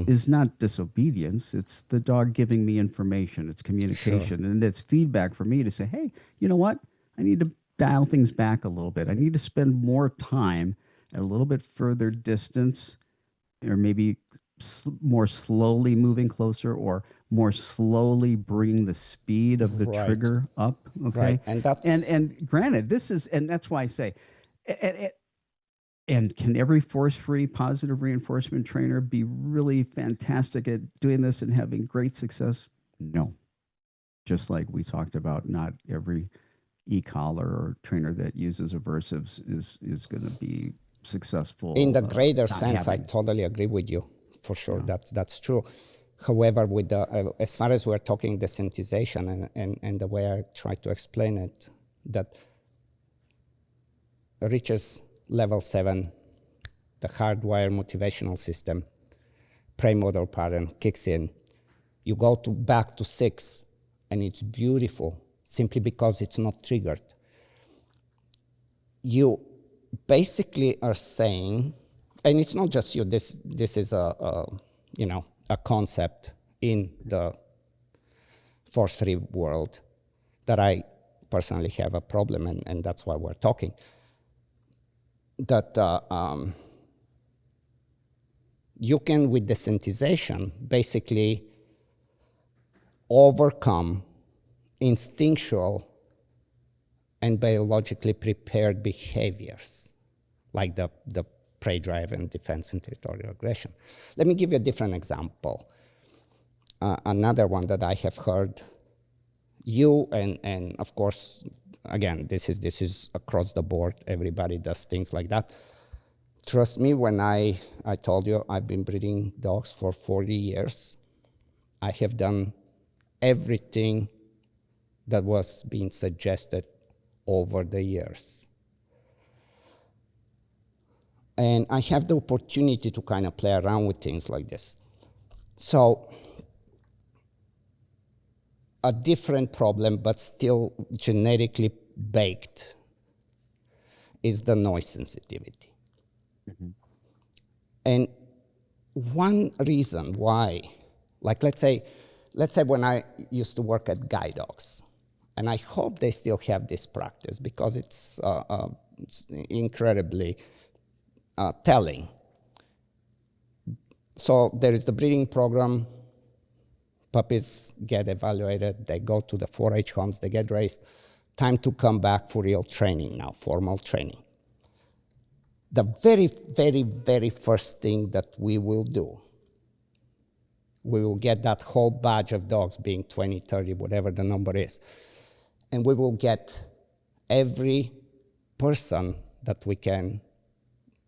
is not disobedience. It's the dog giving me information. It's communication. And it's feedback for me to say, hey, you know what? I need to dial things back a little bit. I need to spend more time at a little bit further distance, or maybe more slowly moving closer, or more slowly bringing the speed of the Right, trigger up. right. Okay. And And granted, and that's why I say, and can every force-free positive reinforcement trainer be really fantastic at doing this and having great success? No. Just like we talked about, not every e-collar or trainer that uses aversives is going to be in successful. the greater Not sense, I having, totally agree with you. For sure, yeah. that's true. However, with the as far as we're talking desensitization and the way I try to explain it, that reaches level 7, the hardwire motivational system, premotor pattern kicks in. You go back to 6, and it's beautiful simply because it's not triggered. You basically are saying, and it's not just you. This is a concept in the force-free world that I personally have a problem, and that's why we're talking. That you can, with desensitization, basically overcome instinctual and biologically prepared behaviors, like the prey drive and defense and territorial aggression. Let me give you a different example. Another one that I have heard you and of course, again, this is across the board. Everybody does things like that. Trust me when I told you I've been breeding dogs for 40 years. I have done everything that was being suggested over the years. And I have the opportunity to kind of play around with things like this. So a different problem, but still genetically baked, is the noise sensitivity. Mm-hmm. And one reason why, like let's say when I used to work at guide dogs, and I hope they still have this practice because it's incredibly telling. So there is the breeding program, puppies get evaluated, they go to the 4-H homes, they get raised, time to come back for real training now, formal training. The very, very, very first thing that we will do, we will get that whole batch of dogs, being 20, 30, whatever the number is, and we will get every person that we can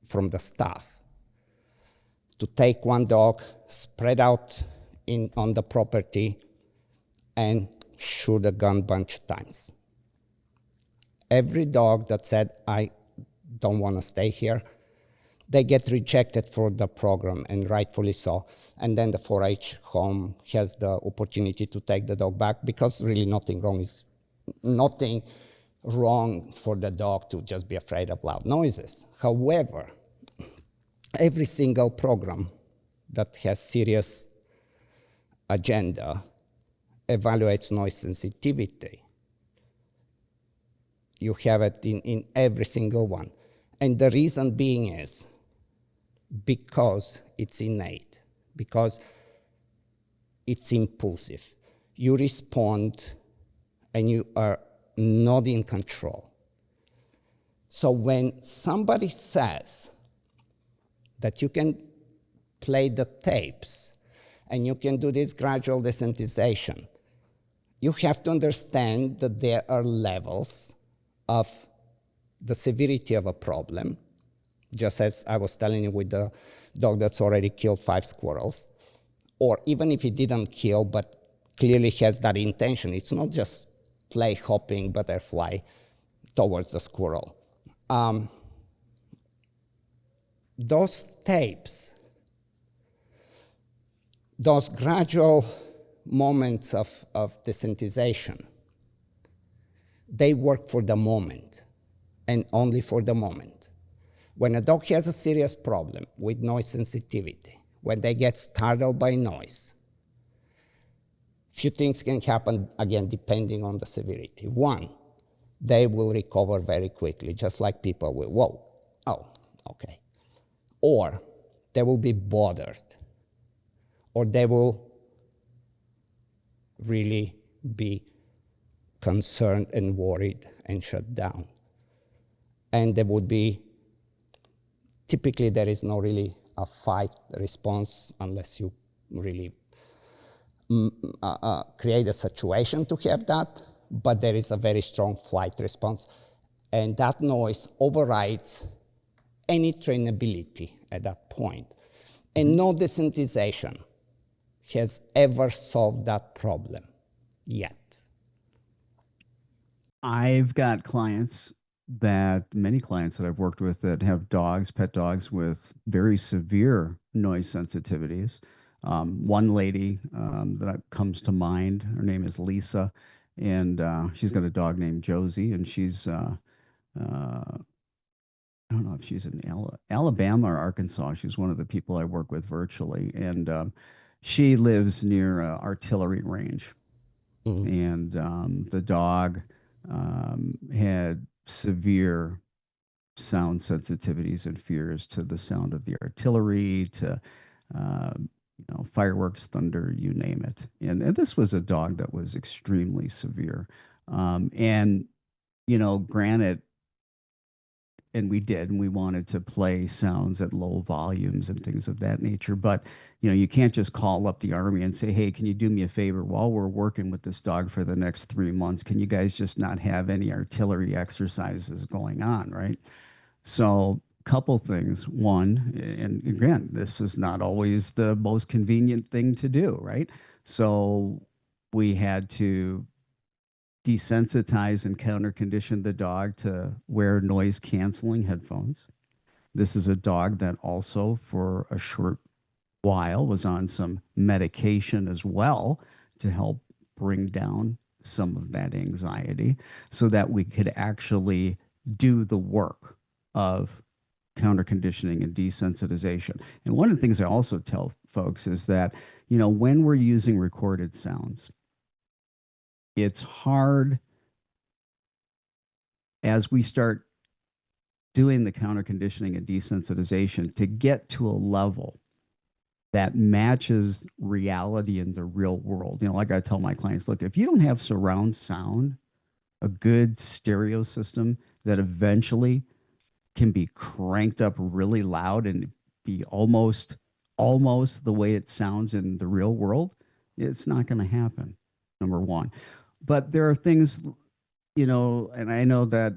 from the staff to take one dog, spread out on the property, and shoot a gun bunch of times. Every dog that said, I don't want to stay here, they get rejected for the program, and rightfully so. And then the 4-H home has the opportunity to take the dog back, because really nothing wrong for the dog to just be afraid of loud noises. However, every single program that has serious agenda evaluates noise sensitivity. You have it in every single one. And the reason being is because it's innate, because it's impulsive. You respond and you are not in control. So when somebody says that you can play the tapes and you can do this gradual desensitization, you have to understand that there are levels of the severity of a problem, just as I was telling you with the dog that's already killed 5 squirrels, or even if he didn't kill but clearly has that intention. It's not just play hopping butterfly towards the squirrel. Those tapes, those gradual moments of desensitization, they work for the moment and only for the moment. When a dog has a serious problem with noise sensitivity, when they get startled by noise, few things can happen, again, depending on the severity. One, they will recover very quickly, just like people will. Whoa, oh, Okay. Or they will be bothered, or they will really be concerned and worried and shut down. And there would be, typically there is no really a fight response unless you really create a situation to have that, but there is a very strong flight response. And that noise overrides any trainability at that point. And no desensitization has ever solved that problem yet. I've got many clients that I've worked with that have dogs, pet dogs with very severe noise sensitivities. One lady that comes to mind, her name is Lisa, and she's got a dog named Josie, and she's, I don't know if she's in Alabama or Arkansas. She's one of the people I work with virtually, and she lives near an artillery range. And the dog had severe sound sensitivities and fears to the sound of the artillery, to fireworks, thunder, you name it. And this was a dog that was extremely severe. And granted, and we did, and we wanted to play sounds at low volumes and things of that nature. But, you can't just call up the army and say, hey, can you do me a favor while we're working with this dog for the next 3 months? Can you guys just not have any artillery exercises going on, right? So, couple things. One, and again, this is not always the most convenient thing to do, right? So we had to desensitize and counter condition the dog to wear noise canceling headphones. This is a dog that also, for a short while, was on some medication as well to help bring down some of that anxiety so that we could actually do the work of counter conditioning and desensitization. And one of the things I also tell folks is that, when we're using recorded sounds, it's hard as we start doing the counter conditioning and desensitization to get to a level that matches reality in the real world. Like I tell my clients, look, if you don't have surround sound, a good stereo system that eventually can be cranked up really loud and be almost the way it sounds in the real world, it's not going to happen, number one. But there are things, and I know that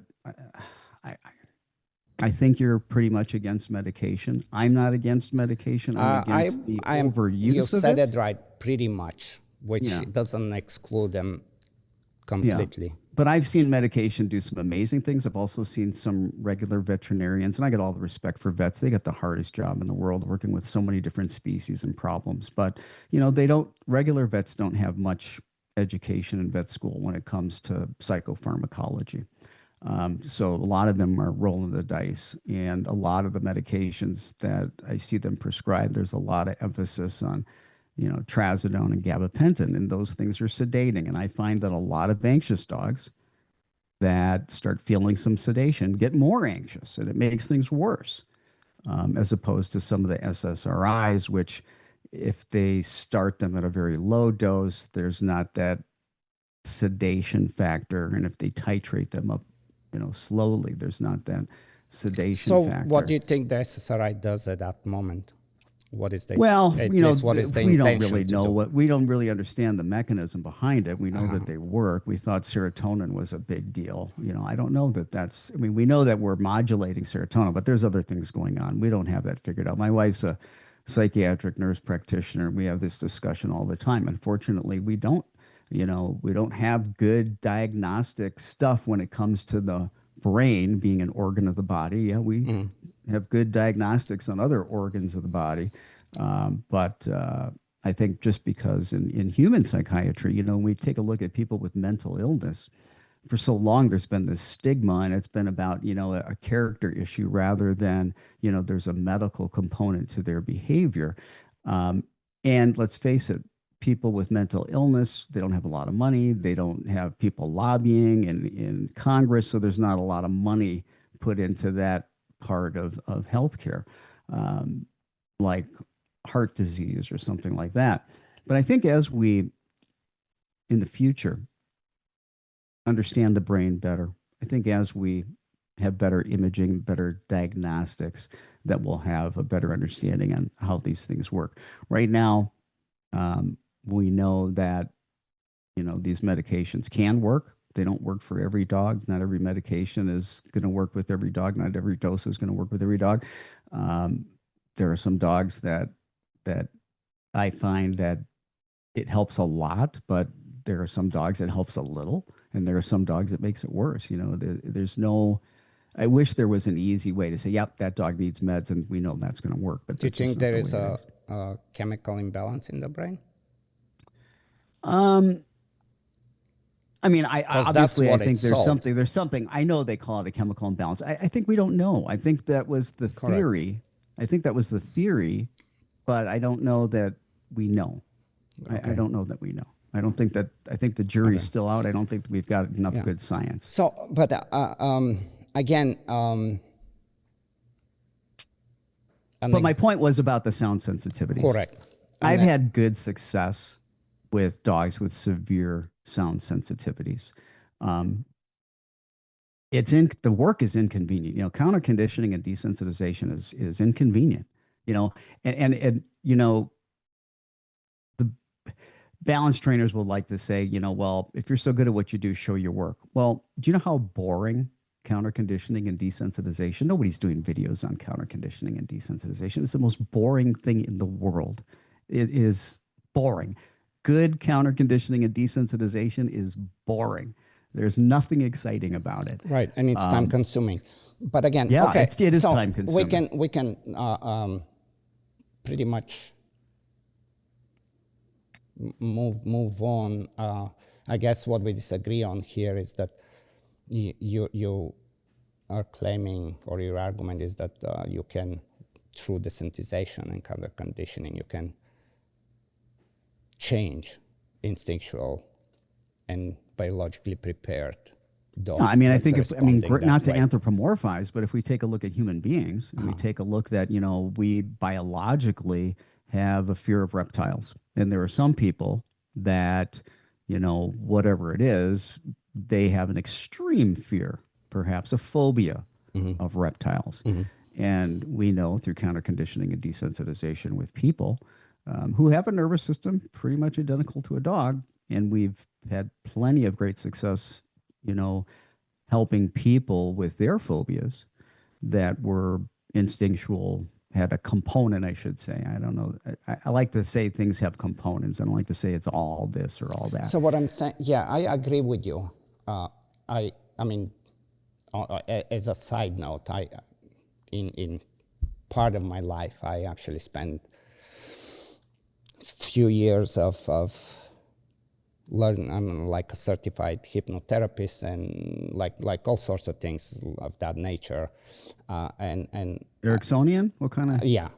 I think you're pretty much against medication. I'm not against medication. I'm against the overuse you of said it. it right, pretty much, which doesn't exclude them completely. Yeah. But I've seen medication do some amazing things. I've also seen some regular veterinarians, and I get all the respect for vets. They got the hardest job in the world working with so many different species and problems. But, regular vets don't have much education in vet school when it comes to psychopharmacology. So a lot of them are rolling the dice, and a lot of the medications that I see them prescribe, there's a lot of emphasis on, trazodone and gabapentin, and those things are sedating. And I find that a lot of anxious dogs that start feeling some sedation get more anxious, and it makes things worse, as opposed to some of the SSRIs, which if they start them at a very low dose, there's not that sedation factor. And if they titrate them up, slowly, there's not that sedation factor. So what do you think the SSRI does at that moment? What is the we don't really know we don't really understand the mechanism behind it. We know that they work. We thought serotonin was a big deal. I don't know that we know that we're modulating serotonin, but there's other things going on. We don't have that figured out. My wife's a psychiatric nurse practitioner. We have this discussion all the time. Unfortunately, we don't have good diagnostic stuff when it comes to the brain being an organ of the body. Yeah, we have good diagnostics on other organs of the body. But I think just because in human psychiatry, we take a look at people with mental illness, for so long there's been this stigma, and it's been about, a character issue rather than, there's a medical component to their behavior. And let's face it, people with mental illness, they don't have a lot of money. They don't have people lobbying in Congress. So there's not a lot of money put into that part of healthcare, like heart disease or something like that. But I think as we, in the future, understand the brain better, I think as we have better imaging, better diagnostics, that we'll have a better understanding on how these things work. Right now, we know that, these medications can work. They don't work for every dog. Not every medication is going to work with every dog. Not every dose is going to work with every dog. There are some dogs that I find that it helps a lot, but there are some dogs that helps a little, and there are some dogs that makes it worse. There's no. I wish there was an easy way to say, "Yep, that dog needs meds," and we know that's going to work. But Do you that's just think not there the is way it is. a chemical imbalance in the brain? I mean, I Because that's obviously I what it's think there's sold. something. There's something. I know they call it a chemical imbalance. I think we don't know. I think that was the Correct. theory. I think that was the theory, but I don't know that we know. I Okay. don't know that we know. I don't think that. I think the jury's Okay. still out. I don't think that we've got enough Yeah. good science. So, but again, But my point was about the sound sensitivities. correct. I've And had good success with dogs with severe sound sensitivities. Um, the work is inconvenient. Counter conditioning and desensitization is inconvenient. And the balance trainers will like to say, well, if you're so good at what you do, show your work. Well, do you know how boring counter conditioning and desensitization? Nobody's doing videos on counter conditioning and desensitization. It's the most boring thing in the world. It is boring. Good counter conditioning and desensitization is boring. There's nothing exciting about it. right, and it's time consuming. But again, Yeah, okay, it is so time consuming. we can pretty much move on. I guess what we disagree on here is that you are claiming, or your argument is that you can, through desensitization and counter conditioning, you can change instinctual and biologically prepared No, dog I mean, I that's think responding not that to way. anthropomorphize, but if we take a look at human beings and we take a look that, we biologically have a fear of reptiles. And there are some people that, whatever it is, they have an extreme fear, perhaps a phobia of reptiles. And we know through counter conditioning and desensitization with people who have a nervous system pretty much identical to a dog. And we've had plenty of great success, helping people with their phobias that were instinctual, had a component, I should say. I don't know. I like to say things have components. I don't like to say it's all this or all that. So what I'm saying, yeah, I agree with you. I mean, as a side note, in part of my life, I actually spent few years of learn. I'm like a certified hypnotherapist and like all sorts of things of that nature, and Ericksonian? What kind of? yeah,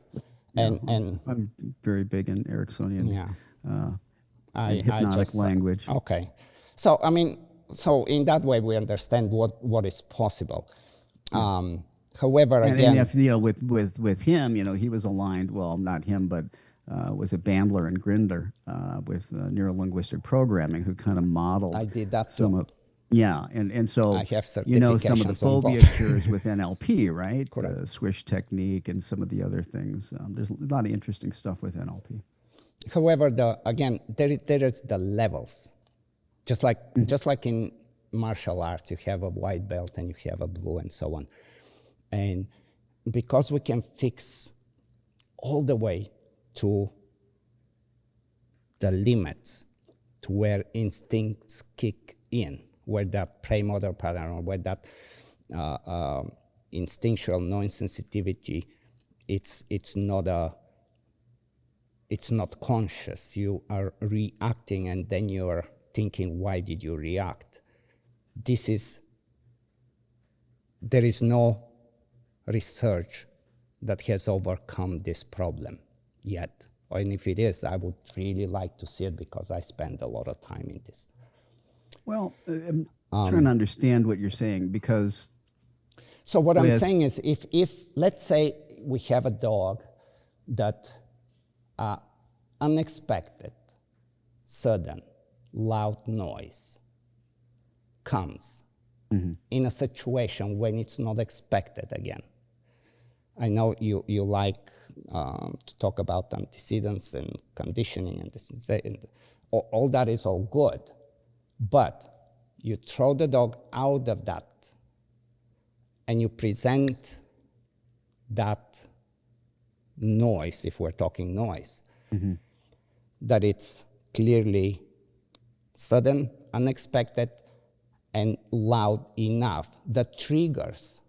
Yeah, and I'm very big in Ericksonian yeah, and I hypnotic just language. okay. So I mean, so in that way we understand what is possible. However, And again, if with him, he was aligned. Well, not him, but was it Bandler and Grinder with neuro-linguistic programming, who kind of modeled I did that some too. of, yeah, and I so have some of the certifications on phobia both. cures with NLP, right? Correct. The swish technique and some of the other things. There's a lot of interesting stuff with NLP. However, there is the levels. Just like in martial arts, you have a white belt and you have a blue and so on. And because we can fix all the way to the limits, to where instincts kick in, where that premotor pattern, or where that instinctual non-sensitivity, it's not conscious. You are reacting, and then you're thinking, why did you react? There is no research that has overcome this problem yet. And if it is, I would really like to see it, because I spend a lot of time in this. Well, I'm trying to understand what you're saying, because So what I'm with, saying is, if let's say we have a dog that unexpected, sudden, loud noise comes in a situation when it's not expected again. I know you like to talk about antecedents and conditioning and this and all that is all good, but you throw the dog out of that and you present that noise, if we're talking noise, that it's clearly sudden, unexpected, and loud enough that triggers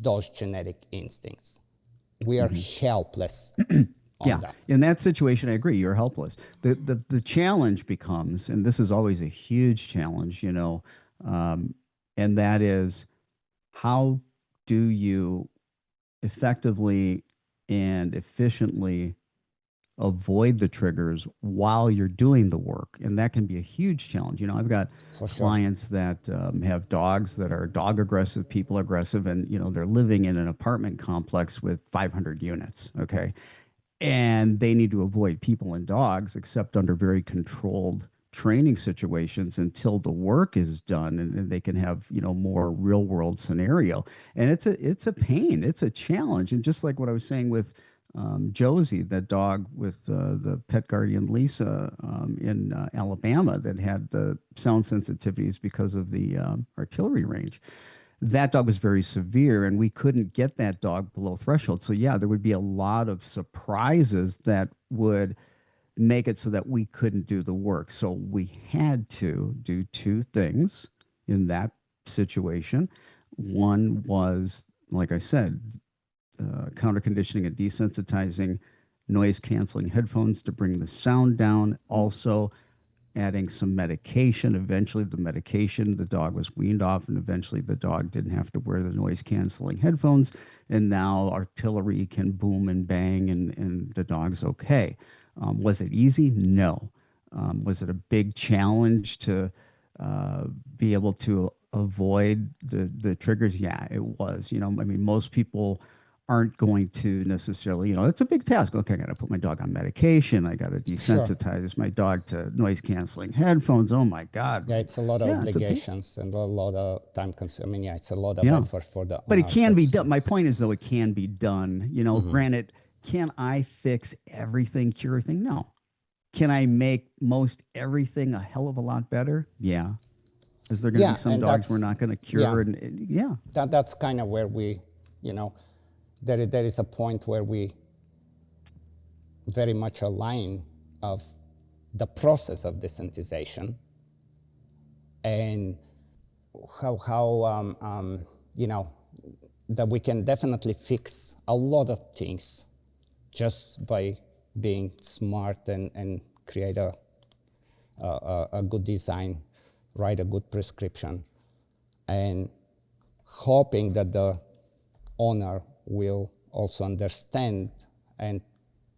those genetic instincts. We are helpless on that. In that situation, I agree. You're helpless. The challenge becomes, and this is always a huge challenge, and that is, how do you effectively and efficiently avoid the triggers while you're doing the work? And that can be a huge challenge. I've got clients that have dogs that are dog aggressive, people aggressive, and they're living in an apartment complex with 500 units. Okay. And they need to avoid people and dogs except under very controlled training situations until the work is done, and they can have more real world scenario. And it's a pain, it's a challenge. And just like what I was saying with Josie, that dog with the pet guardian Lisa in Alabama that had the sound sensitivities because of the artillery range. That dog was very severe, and we couldn't get that dog below threshold. So yeah, there would be a lot of surprises that would make it so that we couldn't do the work. So we had to do two things in that situation. One was, like I said, counter conditioning and desensitizing noise canceling headphones to bring the sound down. Also adding some medication. Eventually the medication, the dog was weaned off, and eventually the dog didn't have to wear the noise canceling headphones. And now artillery can boom and bang, and the dog's okay. Was it easy? No. Was it a big challenge to be able to avoid the triggers? Yeah, it was. Most people aren't going to necessarily, it's a big task. Okay, I got to put my dog on medication. I got to desensitize my dog to noise canceling headphones. Oh my God. Yeah, it's a lot of obligations and a lot of time consuming. Yeah, it's a lot of effort for the. But it can be done. My point is, though, it can be done. Granted, can I fix everything, cure everything? No. Can I make most everything a hell of a lot better? Yeah. Is there going to be some dogs we're not going to cure? That's kind of where we, there is a point where we very much align of the process of desensitization and how that we can definitely fix a lot of things just by being smart and create a good design, write a good prescription, and hoping that the owner will also understand and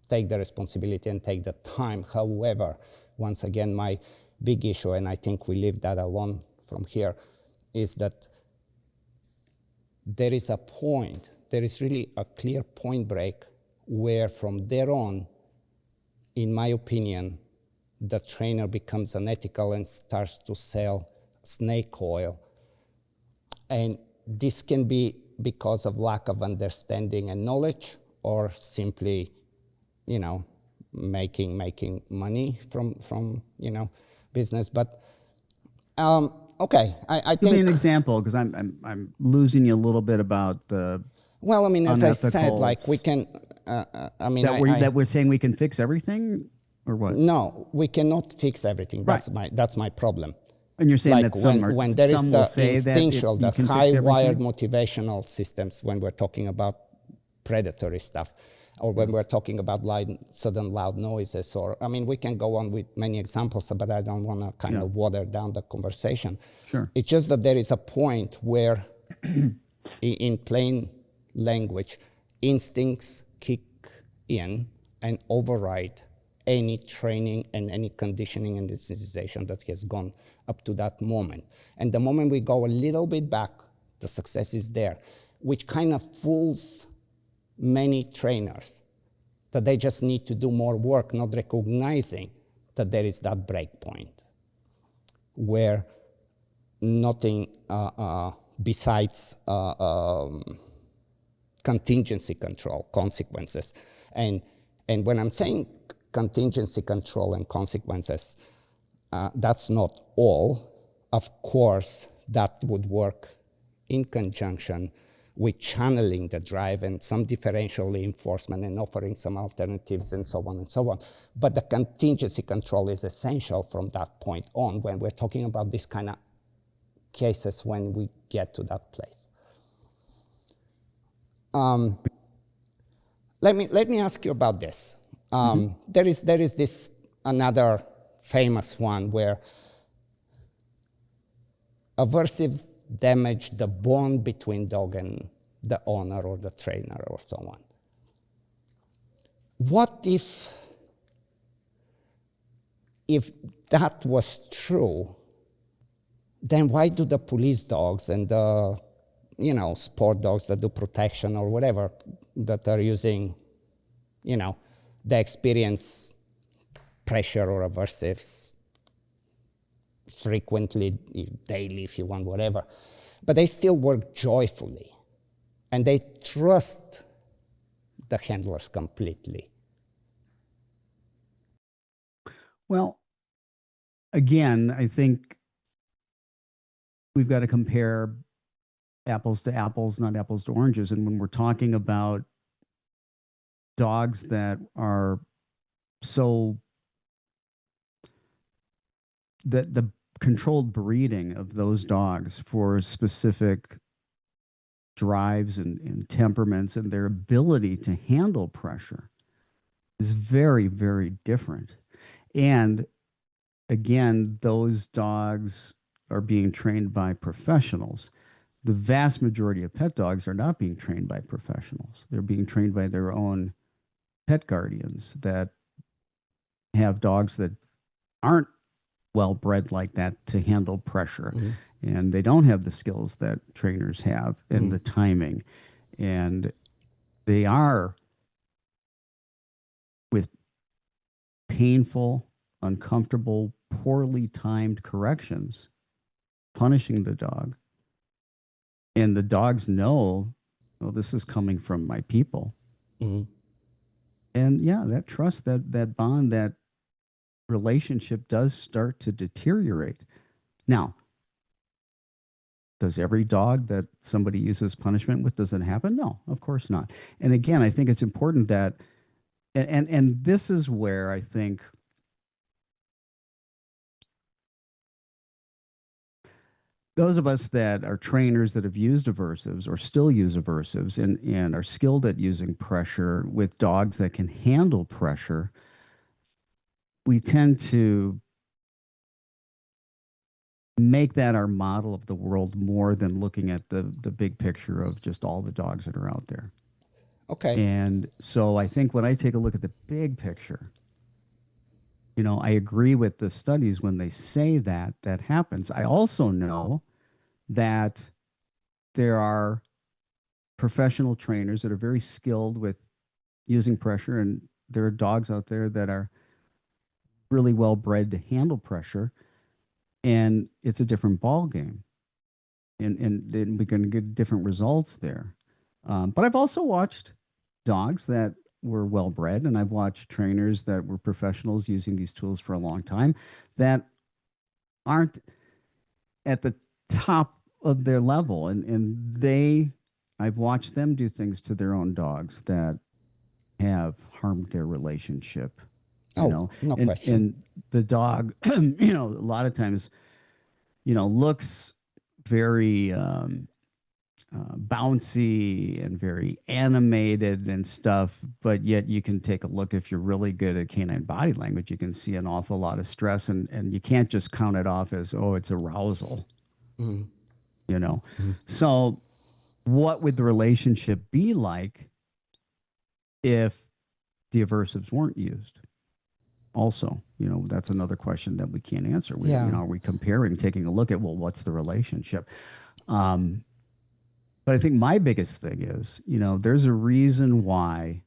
take the responsibility and take the time. However, once again, my big issue, and I think we leave that alone from here, is that there is a point, there is really a clear point break where from there on, in my opinion, the trainer becomes unethical and starts to sell snake oil. And this can be because of lack of understanding and knowledge, or simply, making money from business. But okay, I think. Give me an example, because I'm losing you a little bit about the. Well, as I said, like we can. That we're saying we can fix everything, or what? No, we cannot fix everything. Right. That's my problem. And you're saying like that when there is the instinctual, the high-wired everything? motivational systems, when we're talking about predatory stuff, or when we're talking about sudden loud noises, or we can go on with many examples, but I don't want to kind of water down the conversation. Sure. It's just that there is a point where, in plain language, instincts kick in and override any training and any conditioning and desensitization that has gone up to that moment. And the moment we go a little bit back, the success is there. which kind of fools many trainers, that they just need to do more work, not recognizing that there is that break point where nothing besides contingency control, consequences. And when I'm saying contingency control and consequences, that's not all. Of course, that would work in conjunction with channeling the drive and some differential reinforcement and offering some alternatives and so on and so on. But the contingency control is essential from that point on when we're talking about this kind of cases when we get to that place. Let me ask you about this. There is this another famous one where aversives damage the bond between dog and the owner or the trainer or so on. What if that was true, then why do the police dogs and the sport dogs that do protection or whatever that are using, they experience pressure or aversives frequently, daily if you want, whatever, but they still work joyfully and they trust the handlers completely? Well, again, I think we've got to compare apples to apples, not apples to oranges. And when we're talking about dogs that are so that the controlled breeding of those dogs for specific drives and temperaments and their ability to handle pressure is very, very different. And again, those dogs are being trained by professionals. The vast majority of pet dogs are not being trained by professionals. They're being trained by their own pet guardians that have dogs that aren't well bred like that to handle pressure. And they don't have the skills that trainers have and the timing. And they are, with painful, uncomfortable, poorly timed corrections, punishing the dog. And the dogs know, oh, this is coming from my people. And yeah, that trust, that bond, that relationship does start to deteriorate. Now, does every dog that somebody uses punishment with, does it happen? No, of course not. And again, I think it's important that, and this is where I think those of us that are trainers that have used aversives or still use aversives and are skilled at using pressure with dogs that can handle pressure, we tend to make that our model of the world more than looking at the big picture of just all the dogs that are out there. Okay. And so I think when I take a look at the big picture, I agree with the studies when they say that happens. I also know that there are professional trainers that are very skilled with using pressure, and there are dogs out there that are really well bred to handle pressure, and it's a different ball game, and then we're going to get different results there. But I've also watched dogs that were well bred, and I've watched trainers that were professionals using these tools for a long time that aren't at the top of their level, and I've watched them do things to their own dogs that have harmed their relationship. No question. And the dog, a lot of times, looks very bouncy and very animated and stuff, but yet you can take a look. If you're really good at canine body language, you can see an awful lot of stress, and you can't just count it off as, oh, it's arousal. So what would the relationship be like if the aversives weren't used? Also, that's another question that we can't answer. Are we comparing, taking a look at, well, what's the relationship? But I think my biggest thing is, there's a reason why,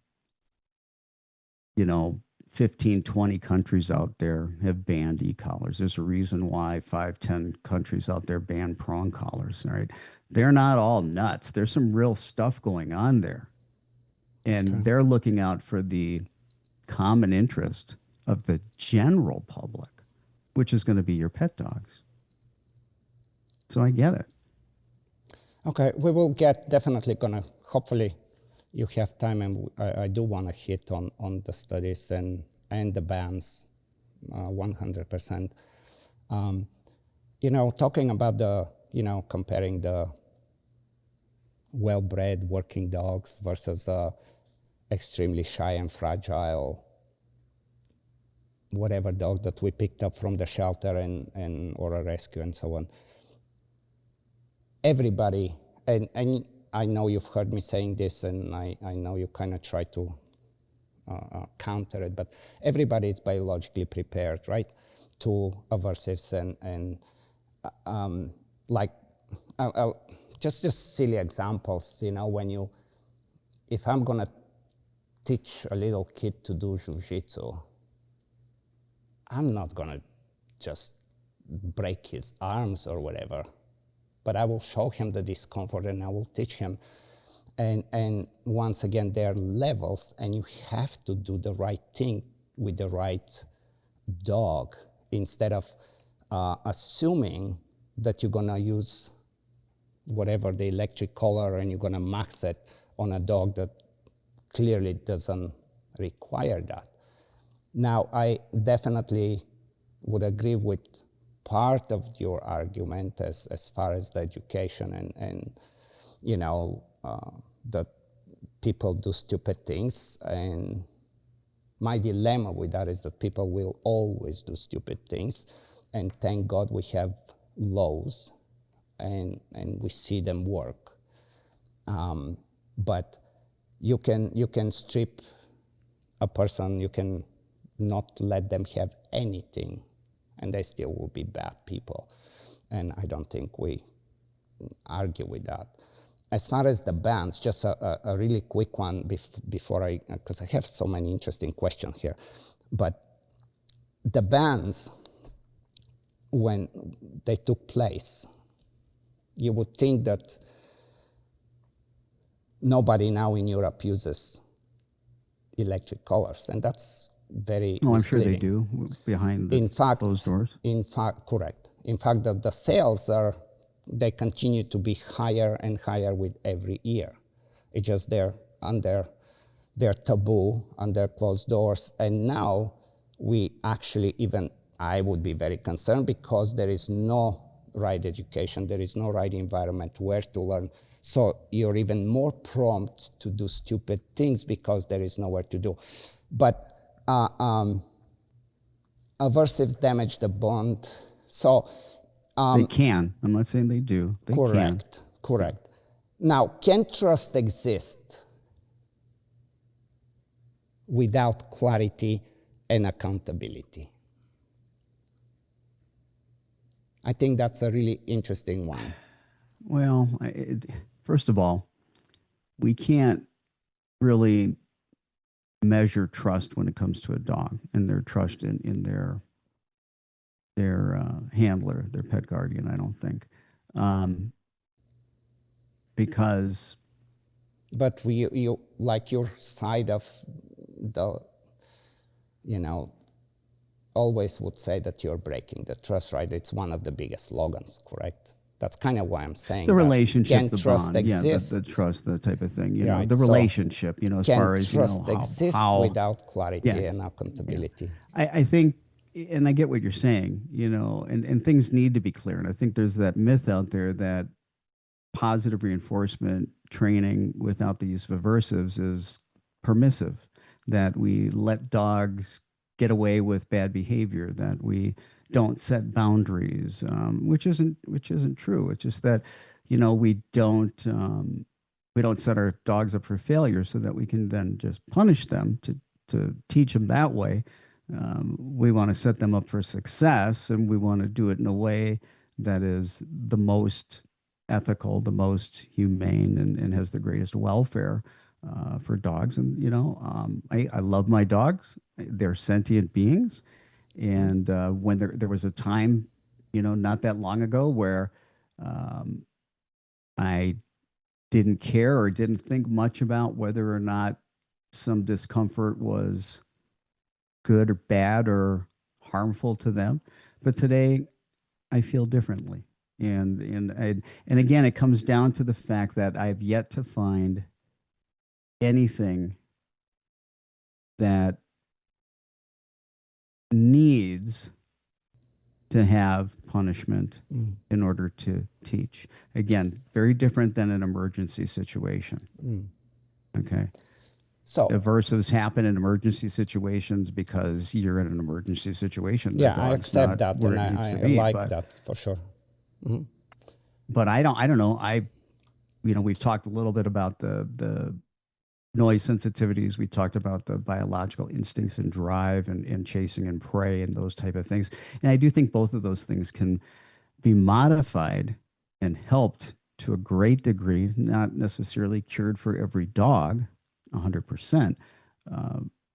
15, 20 countries out there have banned e-collars. There's a reason why 5, 10 countries out there ban prong collars, right? They're not all nuts. There's some real stuff going on there. And Okay. they're looking out for the common interest of the general public, which is going to be your pet dogs. So I get it. Okay, we will get definitely gonna, hopefully you have time, and I do want to hit on the studies and the bans 100%. Talking about comparing the well-bred working dogs versus extremely shy and fragile whatever dog that we picked up from the shelter or a rescue and so on. Everybody, and I know you've heard me saying this, and I know you kind of try to counter it, but everybody is biologically prepared, right, to aversives and like, just silly examples, if I'm gonna teach a little kid to do jujitsu, I'm not gonna just break his arms or whatever, but I will show him the discomfort and I will teach him. And once again, there are levels, and you have to do the right thing with the right dog instead of assuming that you're gonna use whatever the electric collar and you're gonna max it on a dog that clearly doesn't require that. Now, I definitely would agree with part of your argument as far as the education and that people do stupid things. And my dilemma with that is that people will always do stupid things. And thank God we have laws and we see them work. But you can strip a person, you can not let them have anything, and they still will be bad people. And I don't think we argue with that. As far as the bans, just a really quick one before because I have so many interesting questions here. But the bans, when they took place, you would think that nobody now in Europe uses electric collars, and that's very I'm misleading. sure they do behind the closed doors. In fact, correct. In fact, that the sales they continue to be higher and higher with every year. It's just they're taboo, under closed doors. And now we actually I would be very concerned because there is no right education, there is no right environment where to learn. So you're even more prompt to do stupid things because there is nowhere to do. But aversives damage the bond. So they can. I'm not saying they do. They can. Correct. Now, can trust exist without clarity and accountability? I think that's a really interesting one. Well, first of all, we can't really measure trust when it comes to a dog and their trust in their handler, their pet guardian, I don't think. Because... But you like your side of the, always would say that you're breaking the trust, right? It's one of the biggest slogans, correct? That's kind of why I'm saying the relationship, the trust bond, exist? the trust, the type of thing, Right. the relationship, as far as, trust exist how without clarity and accountability? Yeah. I think, and I get what you're saying, and things need to be clear. And I think there's that myth out there that positive reinforcement training without the use of aversives is permissive, that we let dogs get away with bad behavior, that we don't set boundaries, which isn't true. It's just that, we don't set our dogs up for failure so that we can then just punish them to teach them that way. We want to set them up for success, and we want to do it in a way that is the most ethical, the most humane, and has the greatest welfare for dogs. And, I love my dogs. They're sentient beings. And when there was a time, not that long ago where um, I didn't care or didn't think much about whether or not some discomfort was good or bad or harmful to them. But today I feel differently. And again, it comes down to the fact that I've yet to find anything that needs to have punishment in order to teach. Again, very different than an emergency situation. Okay. So Aversives happen in emergency situations because you're in an emergency situation. The yeah, I dog's accept not that, where and it needs I to be. like that for sure. But I don't know. We've talked a little bit about the noise sensitivities. We talked about the biological instincts and drive and chasing and prey and those type of things. And I do think both of those things can be modified and helped to a great degree, not necessarily cured for every dog, 100%,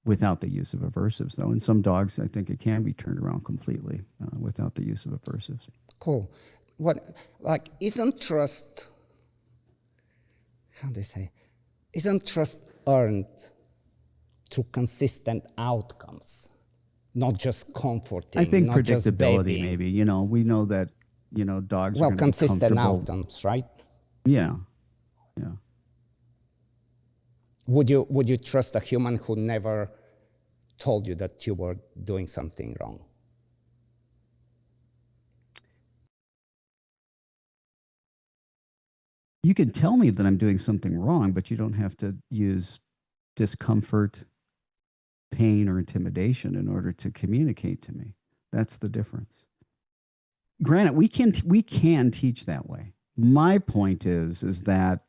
without the use of aversives, though. In some dogs, I think it can be turned around completely without the use of aversives. Cool. Isn't trust, how do they say, isn't trust earned through consistent outcomes, not just comforting, I think not just predictability, babying? maybe. We know that, dogs are Well, going to be consistent comfortable. outcomes, right? Yeah. Yeah. Would you trust a human who never told you that you were doing something wrong? You can tell me that I'm doing something wrong, but you don't have to use discomfort, pain, or intimidation in order to communicate to me. That's the difference. Granted, we can teach that way. My point is that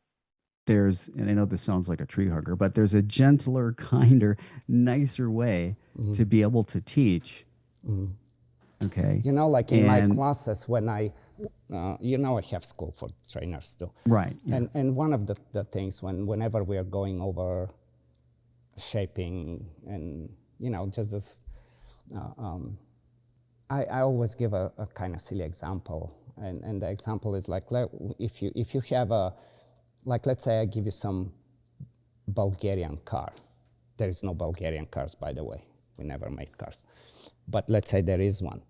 there's, and I know this sounds like a tree hugger, but there's a gentler, kinder, nicer way to be able to teach. Okay. Like in my classes, when I have school for trainers too. Right. Yeah. And one of the things whenever we are going over shaping and, just this, I always give a kind of silly example. And the example is like, if you have let's say I give you some Bulgarian car. There is no Bulgarian cars, by the way. We never made cars. But let's say there is one.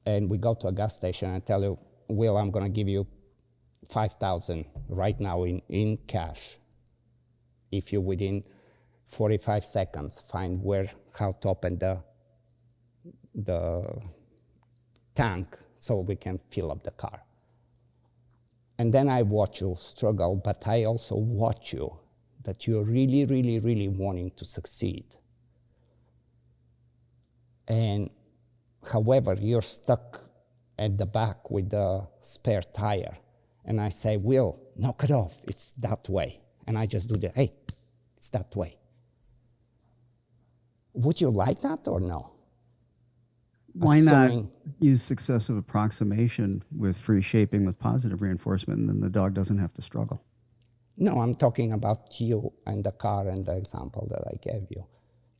And we go to a gas station and tell you, Will, I'm going to give you 5,000 right now in cash if you within 45 seconds find how to open the tank so we can fill up the car. And then I watch you struggle, but I also watch you that you're really, really, really wanting to succeed. And however, you're stuck at the back with the spare tire. And I say, Will, knock it off. It's that way. And I just do hey, it's that way. Would you like that or no? Why not use successive approximation with free shaping with positive reinforcement, and then the dog doesn't have to struggle? No, I'm talking about you and the car and the example that I gave you.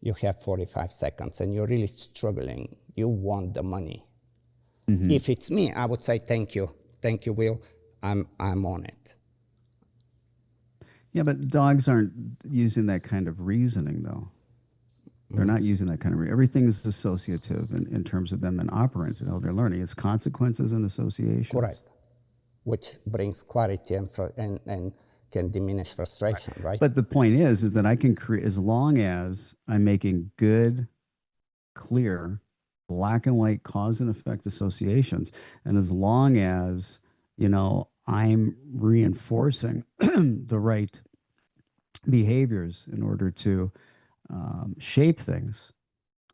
You have 45 seconds and you're really struggling. You want the money. Mm-hmm. If it's me, I would say, thank you, Will. I'm on it. Yeah, but dogs aren't using that kind of reasoning, though. They're not using that kind of everything is associative in terms of them and operant and how they're learning. It's consequences and associations. Correct. Which brings clarity and can diminish frustration, right? But the point is that I can create, as long as I'm making good, clear, black and white cause and effect associations, and as long as, I'm reinforcing the right behaviors in order to shape things,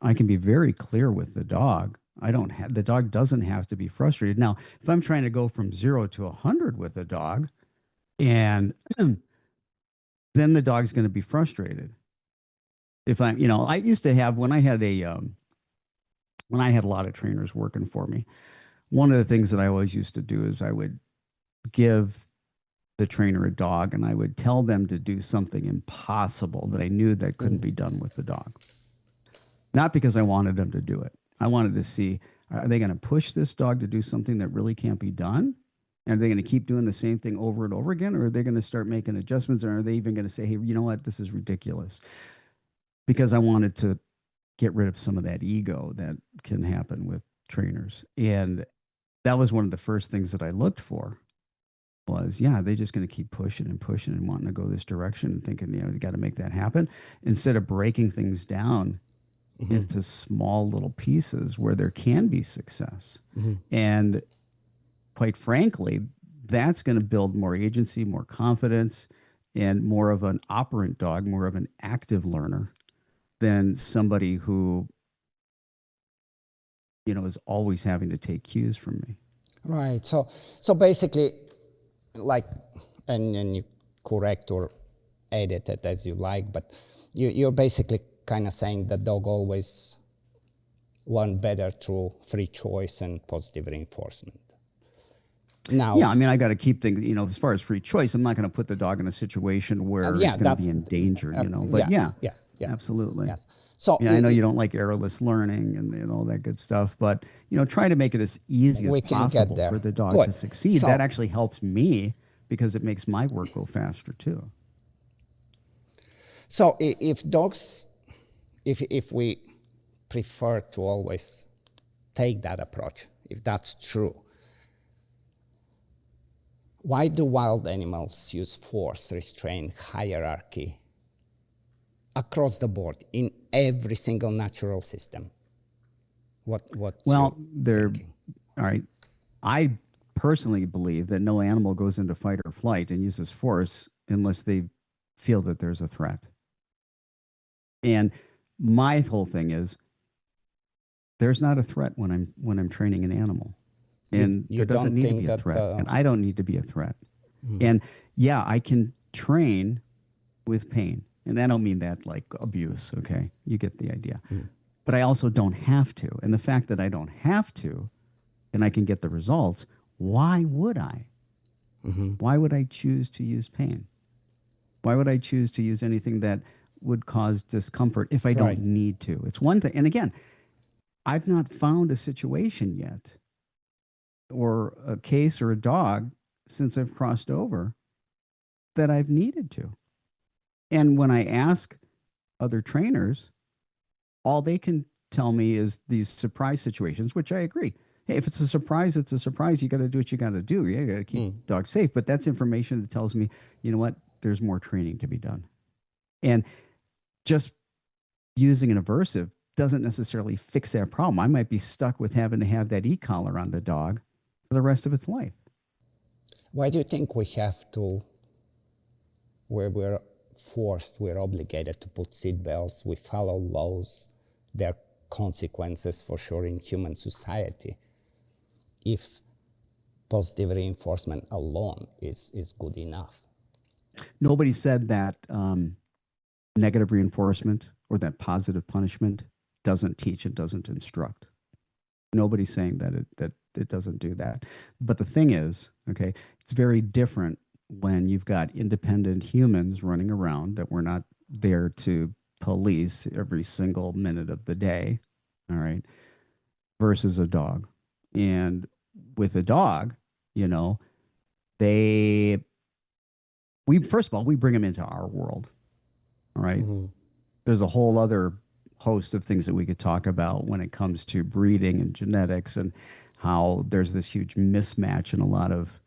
I can be very clear with the dog. The dog doesn't have to be frustrated. Now, if I'm trying to go from 0 to 100 with a dog, and then the dog's going to be frustrated. If I used to have, when I had a lot of trainers working for me, one of the things that I always used to do is I would give the trainer a dog and I would tell them to do something impossible that I knew that couldn't be done with the dog. Not because I wanted them to do it. I wanted to see, are they going to push this dog to do something that really can't be done? And are they going to keep doing the same thing over and over again? Or are they going to start making adjustments? Or are they even going to say, hey, you know what? This is ridiculous. Because I wanted to get rid of some of that ego that can happen with trainers. And that was one of the first things that I looked for was, yeah, they're just going to keep pushing and pushing and wanting to go this direction and thinking, you know, they got to make that happen instead of breaking things down into small little pieces where there can be success. And quite frankly, that's going to build more agency, more confidence, and more of an operant dog, more of an active learner than somebody who, you know, is always having to take cues from me. Right. So basically, like, and you correct or edit it as you like, but you're basically kind of saying the dog always learn better through free choice and positive reinforcement. Now, Yeah, I mean, I got to keep things, you know, as far as free choice, I'm not going to put the dog in a situation where yeah, it's going to that, be in danger, you know, but yes, yeah, yes, absolutely. yes. So Yeah, I know you don't like errorless learning and all that good stuff, but, you know, try to make it as easy as we can get possible there. for the dog Good. to succeed. So, That actually helps me because it makes my work go faster too. so if dogs, if we prefer to always take that approach, if that's true, why do wild animals use force, restraint, hierarchy across the board in every single natural system? What's your Well, they're thinking? all right. I personally believe that no animal goes into fight or flight and uses force unless they feel that there's a threat. And my whole thing is there's not a threat when I'm training an animal. And You there doesn't don't need to think be a that threat. And I don't need to be a threat. And yeah, I can train with pain. And I don't mean that like abuse, okay? You get the idea. But I also don't have to. And the fact that I don't have to and I can get the results, why would I? Why would I choose to use pain? Why would I choose to use anything that would cause discomfort if I don't right? need to? It's one thing. And again, I've not found a situation yet or a case or a dog since I've crossed over that I've needed to. And when I ask other trainers, all they can tell me is these surprise situations, which I agree. Hey, if it's a surprise, it's a surprise. You got to do what you got to do. You got to keep dogs safe. But that's information that tells me, you know what? There's more training to be done. And just using an aversive doesn't necessarily fix that problem. I might be stuck with having to have that e-collar on the dog for the rest of its life. Why do you think we have to, where we're forced, we're obligated to put seat belts, we follow laws, there are consequences for sure in human society, if positive reinforcement alone is good enough? Nobody said that negative reinforcement or that positive punishment doesn't teach and doesn't instruct. Nobody's saying that it doesn't do that. But the thing is, okay, it's very different when you've got independent humans running around that we're not there to police every single minute of the day, all right, versus a dog. And with a dog, you know, they we first of all we bring them into our world, all right? There's a whole other host of things that we could talk about when it comes to breeding and genetics and how there's this huge mismatch in a lot of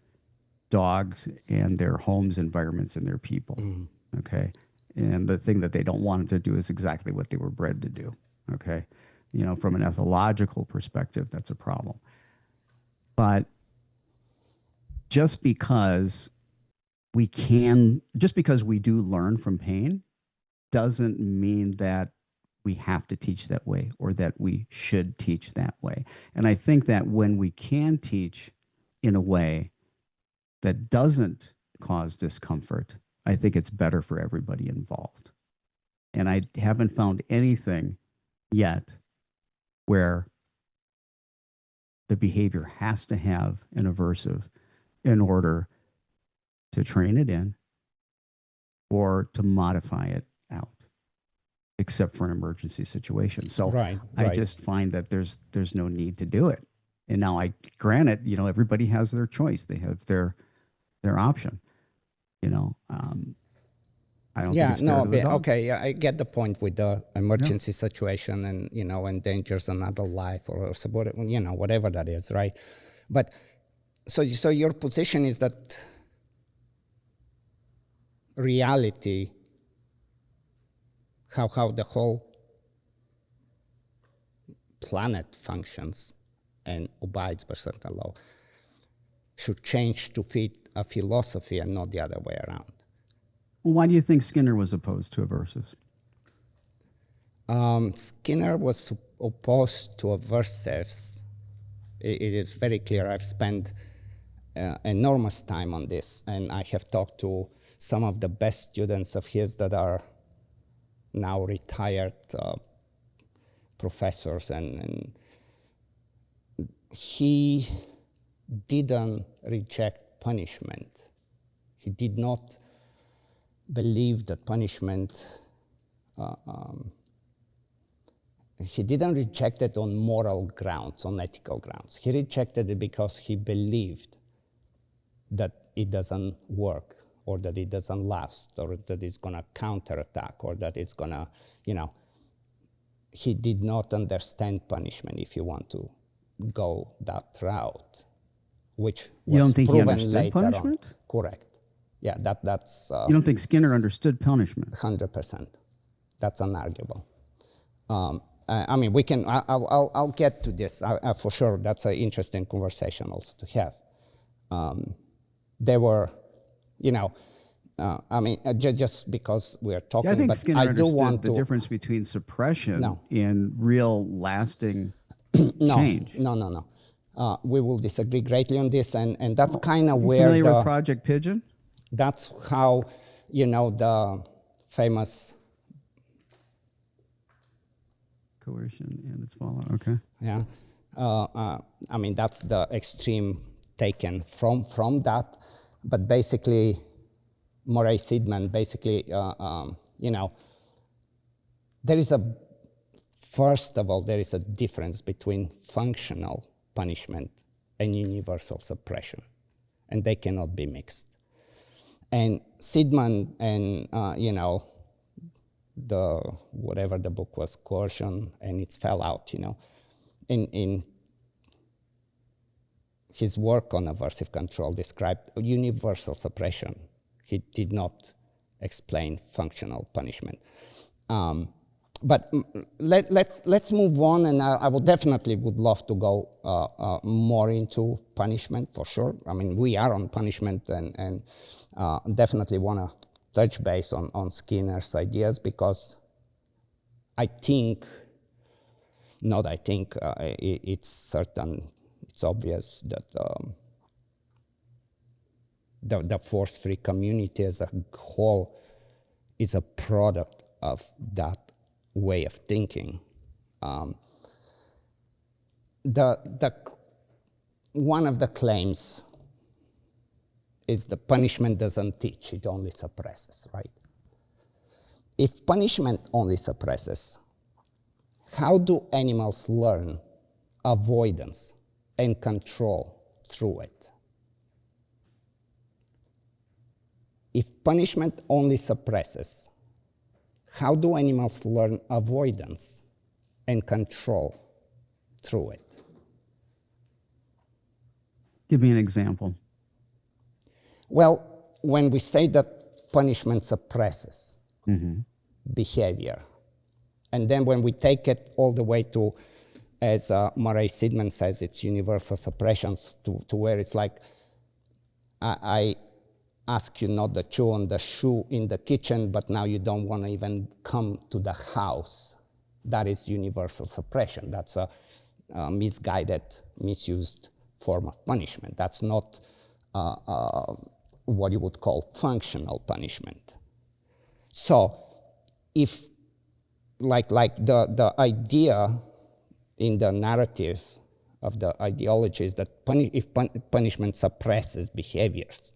dogs and their homes, environments, and their people. Okay. And the thing that they don't want them to do is exactly what they were bred to do. Okay. You know, from an ethological perspective, that's a problem. But just because just because we do learn from pain doesn't mean that we have to teach that way or that we should teach that way. And I think that when we can teach in a way that doesn't cause discomfort, I think it's better for everybody involved. And I haven't found anything yet where the behavior has to have an aversive in order to train it in or to modify it out, except for an emergency situation. So Right, I right. just find that there's no need to do it. And now I grant it, everybody has their choice. They have their option. I don't think Yeah, it's fair no, to the dog. okay, yeah, I get the point with the Yeah. emergency situation and, endangers another life or support, whatever that is, right? But so your position is that reality, how the whole planet functions and abides by certain law, should change to fit a philosophy and not the other way around. Well, why do you think Skinner was opposed to aversives? Skinner was opposed to aversives. It is very clear. I've spent enormous time on this, and I have talked to some of the best students of his that are now retired professors, and he didn't reject punishment. He did not believe that punishment, he didn't reject it on moral grounds, on ethical grounds. He rejected it because he believed that it doesn't work, or that it doesn't last, or that it's going to counterattack, or that it's going to, he did not understand punishment, if you want to go that route, which was You don't think he proven understood later punishment? on. Correct. Yeah, that's You don't think Skinner understood punishment? 100%. That's unarguable. I mean, we can. I'll get to this for sure. That's an interesting conversation also to have. There were, I mean, just because we're talking, Yeah, I think but Skinner I do understood want the to. difference between suppression No. and real lasting No, change. no. We will disagree greatly on this, and that's kind of You where familiar with Project Pigeon? that's how, the famous, Coercion and its fallout. Okay. yeah, I mean, that's the extreme taken from that, but basically, Murray Sidman, basically, there is first of all, there is a difference between functional punishment and universal suppression, and they cannot be mixed. And Sidman and, the whatever the book was, Coercion and its fallout, in his work on aversive control described universal suppression. He did not explain functional punishment. But let's move on, and I would definitely would love to go more into punishment for sure. I mean, we are on punishment, and definitely want to touch base on Skinner's ideas, because I think, not I think, it's certain, it's obvious that the force-free community as a whole is a product of that way of thinking. One of the claims is the punishment doesn't teach, it only suppresses, right? If punishment only suppresses, how do animals learn avoidance and control through it? If punishment only suppresses, how do animals learn avoidance and control through it? Give me an example. Well, when we say that punishment suppresses behavior, and then when we take it all the way to, as Murray Sidman says, it's universal suppressions, to where it's like, I ask you not to chew on the shoe in the kitchen, but now you don't want to even come to the house. That is universal suppression. That's a misguided, misused form of punishment. That's not what you would call functional punishment. So if, like the idea in the narrative of the ideology is that punishment suppresses behaviors.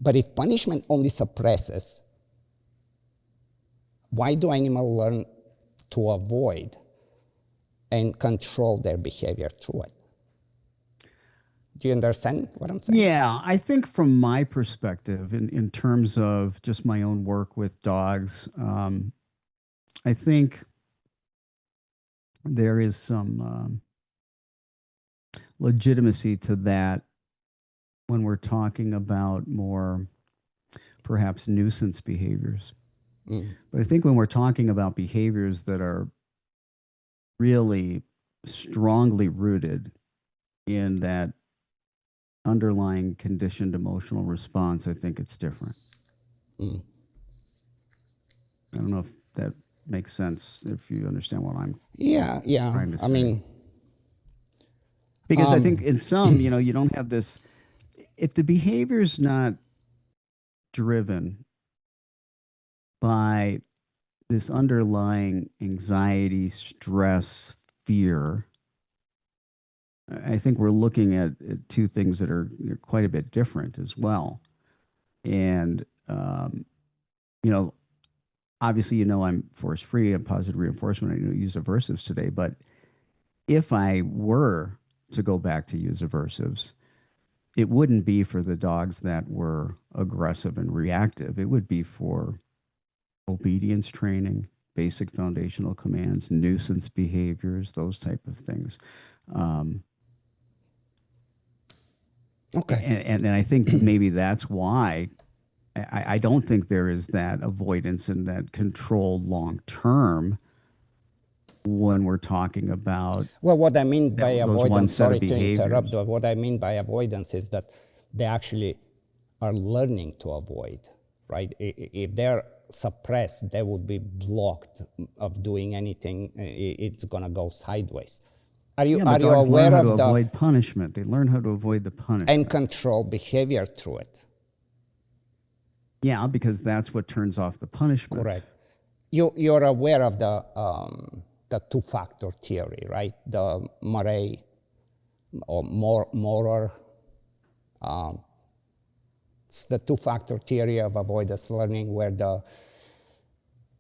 But if punishment only suppresses, why do animals learn to avoid and control their behavior through it? Do you understand what I'm saying? Yeah, I think from my perspective, in terms of just my own work with dogs, I think there is some legitimacy to that when we're talking about more perhaps nuisance behaviors. But I think when we're talking about behaviors that are really strongly rooted in that underlying conditioned emotional response, I think it's different. I don't know if that makes sense, if you understand what I'm trying to say. I mean, because I think in some, you don't have this, if the behavior's not driven by this underlying anxiety, stress, fear, I think we're looking at two things that are quite a bit different as well. And, obviously, I'm force free and positive reinforcement. I use aversives today. But if I were to go back to use aversives, it wouldn't be for the dogs that were aggressive and reactive. It would be for obedience training, basic foundational commands, nuisance behaviors, those type of things. Okay. And I think maybe that's why I don't think there is that avoidance and that control long term when we're talking about. Well, what I mean by avoidance, sorry to interrupt, behaviors. what I mean by avoidance is that they actually are learning to avoid, right? If they're suppressed, they would be blocked of doing anything. It's gonna go sideways. Are you dogs aware learn how of to avoid punishment? They learn how to avoid the punishment and control behavior through it? Yeah, because that's what turns off the punishment. Correct. You're aware of the two-factor theory, right? The Murray or Morer. It's the two-factor theory of avoidance learning, where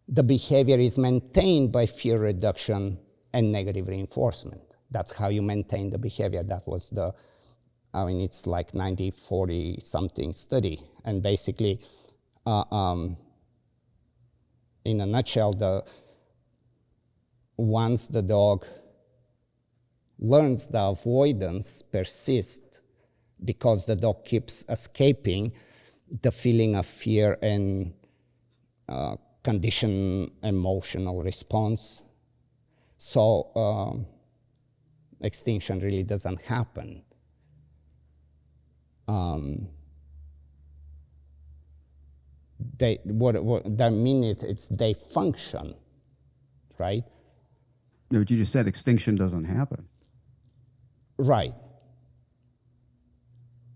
the behavior is maintained by fear reduction and negative reinforcement. That's how you maintain the behavior. That was it's like 90-40 something study. And basically, in a nutshell, once the dog learns the avoidance persists because the dog keeps escaping the feeling of fear and conditioned emotional response. So extinction really doesn't happen. What that means it's they function, right? No, but you just said extinction doesn't happen. Right.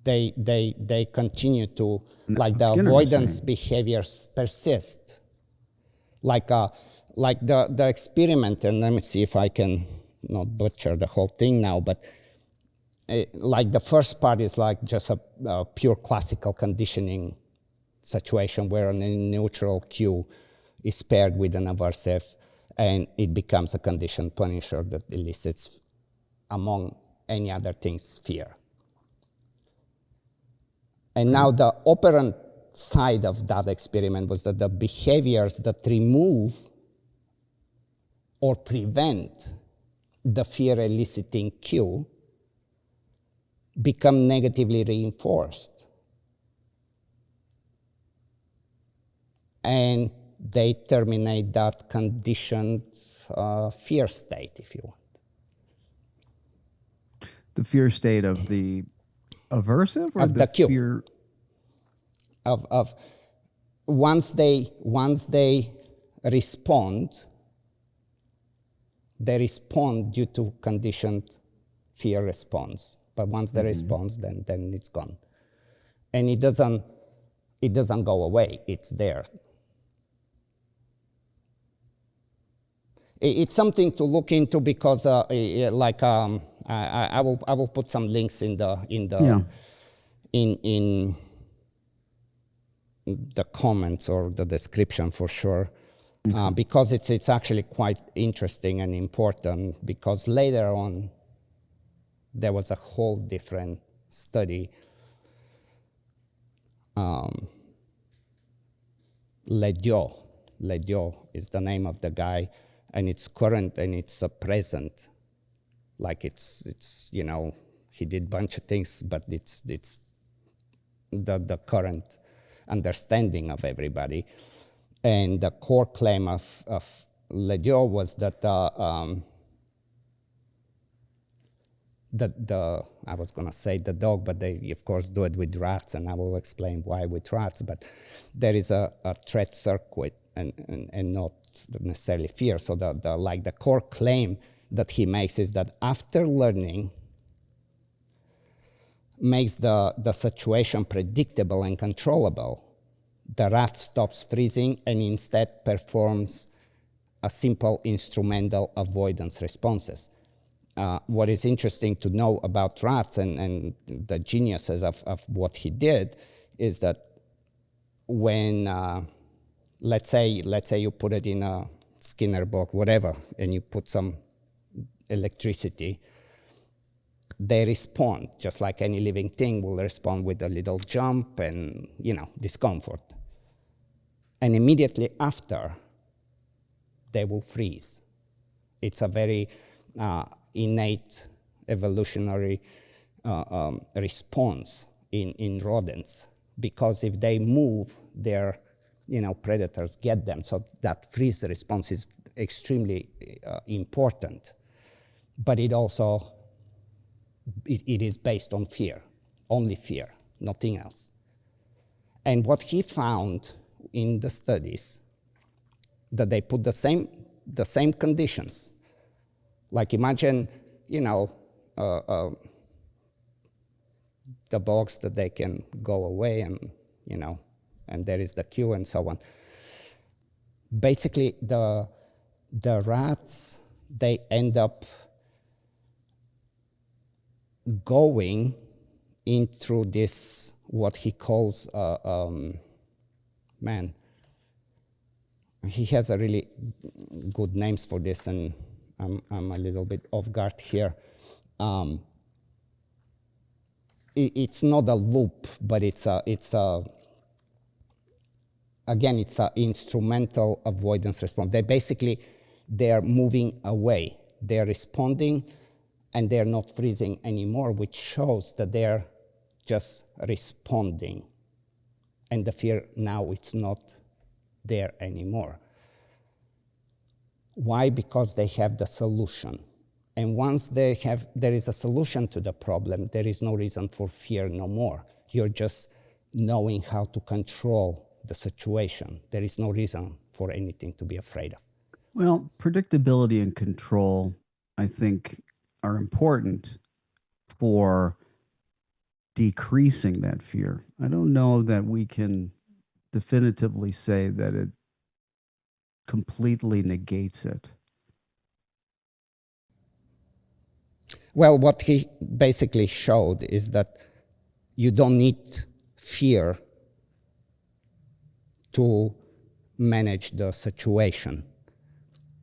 They continue to, like the Skinner avoidance behaviors persist. Like the experiment, and let me see if I can not butcher the whole thing now, but like the first part is like just a pure classical conditioning situation where a neutral cue is paired with an aversive, and it becomes a conditioned punisher that elicits, among any other things, fear. And now the operant side of that experiment was that the behaviors that remove or prevent the fear eliciting cue become negatively reinforced. And they terminate that conditioned fear state, if you want. The fear state of the aversive, or of the cue. fear of once they respond due to conditioned fear response. But once they respond, then it's gone. And it doesn't go away, it's there. It's something to look into because I will put some links in the Yeah. in the comments or the description for sure, because it's actually quite interesting and important, because later on there was a whole different study. Ledio is the name of the guy, and it's current and it's present. Like it's you know, he did a bunch of things, but it's the current understanding of everybody. And the core claim of Ledio was that I was going to say the dog, but they of course do it with rats, and I will explain why with rats. But there is a threat circuit and not necessarily fear. So the core claim that he makes is that after learning makes the situation predictable and controllable, the rat stops freezing and instead performs a simple instrumental avoidance responses. What is interesting to know about rats and the geniuses of what he did is that when, let's say you put it in a Skinner box, whatever, and you put some electricity, they respond just like any living thing will respond with a little jump and, you know, discomfort. And immediately after, they will freeze. It's a very innate evolutionary response in rodents, because if they move, their predators get them. So that freeze response is extremely important. But it also it is based on fear, only fear, nothing else. And what he found in the studies, that they put the same conditions. Like imagine, the box that they can go away and, and there is the queue and so on. Basically, the rats, they end up going in through this, what he calls, he has a really good names for this, and I'm a little bit off guard here. It's not a loop, but it's a instrumental avoidance response. They're moving away. They're responding, and they're not freezing anymore, which shows that they're just responding. And the fear now, it's not there anymore. Why? Because they have the solution. And once there is a solution to the problem, there is no reason for fear no more. You're just knowing how to control the situation. There is no reason for anything to be afraid of. Well, predictability and control, I think, are important for decreasing that fear. I don't know that we can definitively say that it completely negates it. Well, what he basically showed is that you don't need fear to manage the situation,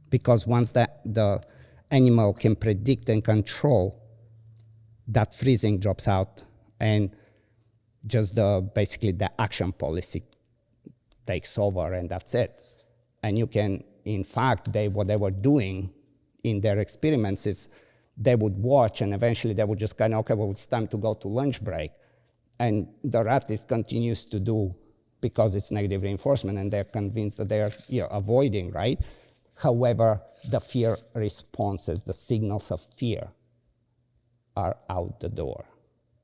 because once the animal can predict and control, that freezing drops out, and just basically the action policy takes over, and that's it. And you can, in fact, what they were doing in their experiments is they would watch, and eventually they would just okay, well, it's time to go to lunch break. And the rat continues to do, because it's negative reinforcement, and they're convinced that they're avoiding, right? However, the fear responses, the signals of fear, are out the door.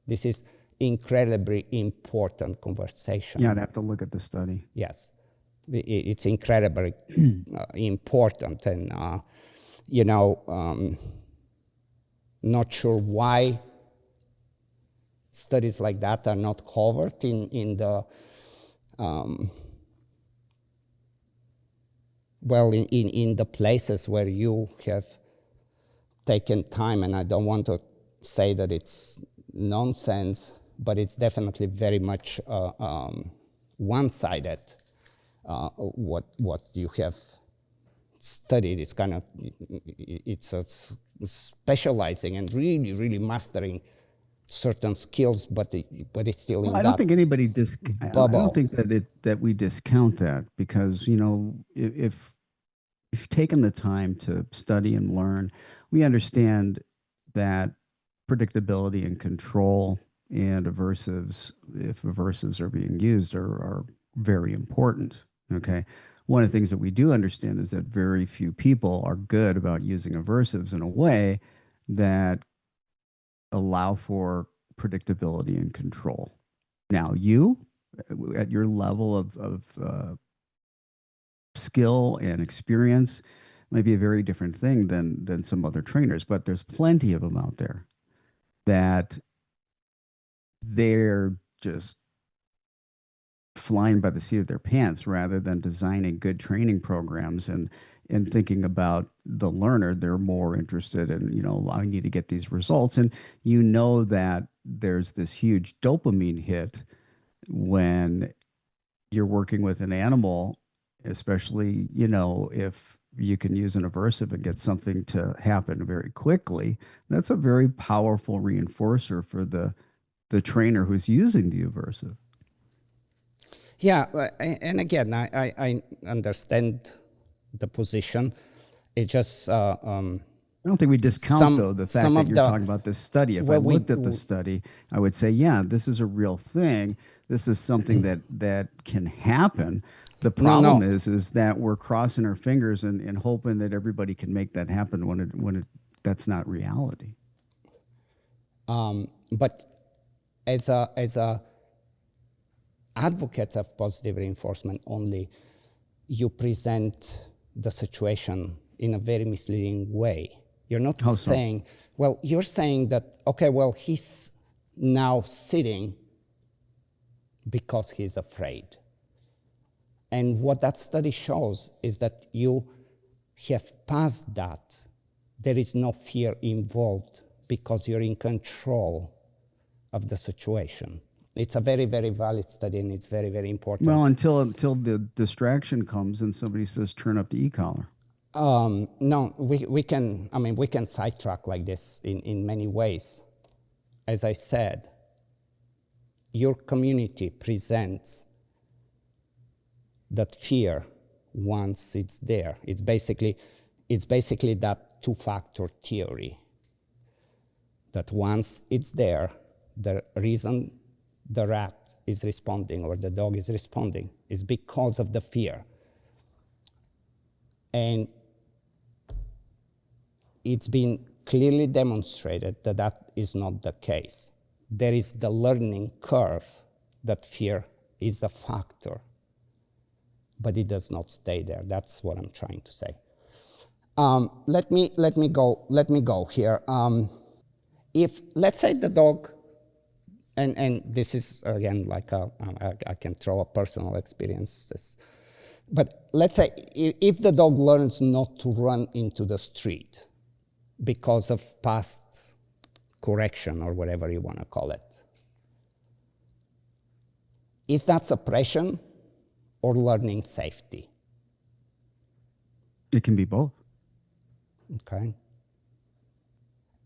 This is incredibly important conversation. Yeah, I'd have to look at the study. Yes, it's incredibly important, and not sure why studies like that are not covered in the in the places where you have taken time, and I don't want to say that it's nonsense, but it's definitely very much one-sided. What you have studied is kind of, it's specializing and really mastering certain skills, but it's still in Well, I don't that think anybody I bubble. don't think that we discount that, because if you've taken the time to study and learn, we understand that predictability and control and aversives, if aversives are being used, are very important. Okay. One of the things that we do understand is that very few people are good about using aversives in a way that allow for predictability and control. Now, you, at your level of skill and experience, might be a very different thing than some other trainers, but there's plenty of them out there that they're just flying by the seat of their pants rather than designing good training programs and thinking about the learner. They're more interested in, I need to get these results. And that there's this huge dopamine hit when you're working with an animal, especially, if you can use an aversive and get something to happen very quickly. That's a very powerful reinforcer for the trainer who's using the aversive. Yeah, and again, I understand the position. It just I don't think we discount, though, the fact some that of you're the talking about this study. If I well, looked at the study, I would say, yeah, this is a real thing. This is something that can happen. The problem is that we're crossing our fingers and hoping that everybody can make that happen when that's not reality. But as a advocate of positive reinforcement only, you present the situation in a very misleading way. You're not How so? saying, well, you're saying that, okay, well, he's now sitting because he's afraid. And what that study shows is that you have passed that. There is no fear involved because you're in control of the situation. It's a very, very valid study, and it's very, very important. Well, until the distraction comes and somebody says, turn up the e-collar. No, we can sidetrack like this in many ways. As I said, your community presents that fear once it's there. It's basically that two-factor theory, that once it's there, the reason the rat is responding or the dog is responding is because of the fear. And it's been clearly demonstrated that that is not the case. There is the learning curve that fear is a factor, but it does not stay there. That's what I'm trying to say. Let me go here. If, let's say, the dog, and this is again like I can throw a personal experience, but let's say if the dog learns not to run into the street because of past correction or whatever you want to call it, is that suppression or learning safety? It can be both. Okay.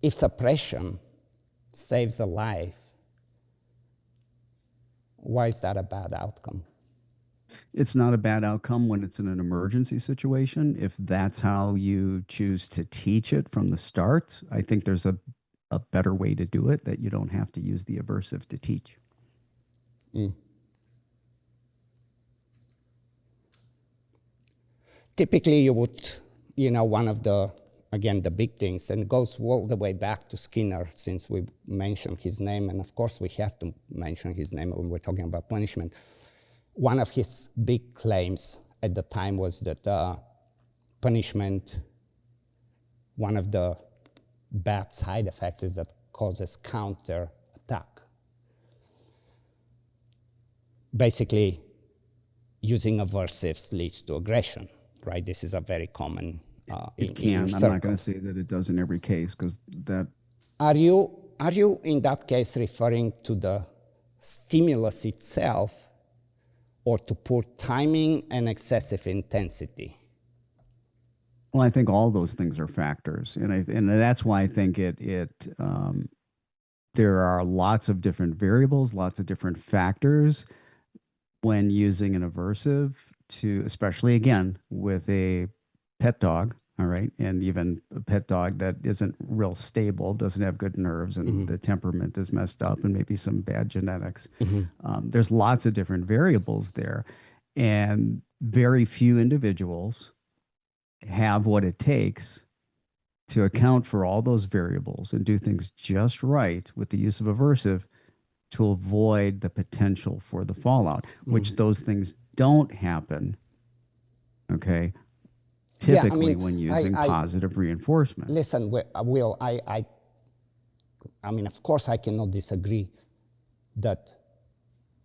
If suppression saves a life, why is that a bad outcome? It's not a bad outcome when it's in an emergency situation. If that's how you choose to teach it from the start, I think there's a better way to do it, that you don't have to use the aversive to teach. Typically, you would, one of the, again, the big things, and it goes all the way back to Skinner, since we mentioned his name, and of course we have to mention his name when we're talking about punishment. One of his big claims at the time was that punishment, one of the bad side effects is that causes counter attack. Basically, using aversives leads to aggression, right? This is a very common It in your can. I'm not going to circles. say that it does in every case, because that, Are you in that case referring to the stimulus itself or to poor timing and excessive intensity? well, I think all those things are factors, and that's why I think there are lots of different variables, lots of different factors when using an aversive to, especially again with a pet dog, all right, and even a pet dog that isn't real stable, doesn't have good nerves, and the temperament is messed up, and maybe some bad genetics. There's lots of different variables there, and very few individuals have what it takes to account for all those variables and do things just right with the use of aversive to avoid the potential for the fallout, which those things don't happen, okay, Yeah, I typically mean, when using positive reinforcement. listen, Will, I mean, of course, I cannot disagree that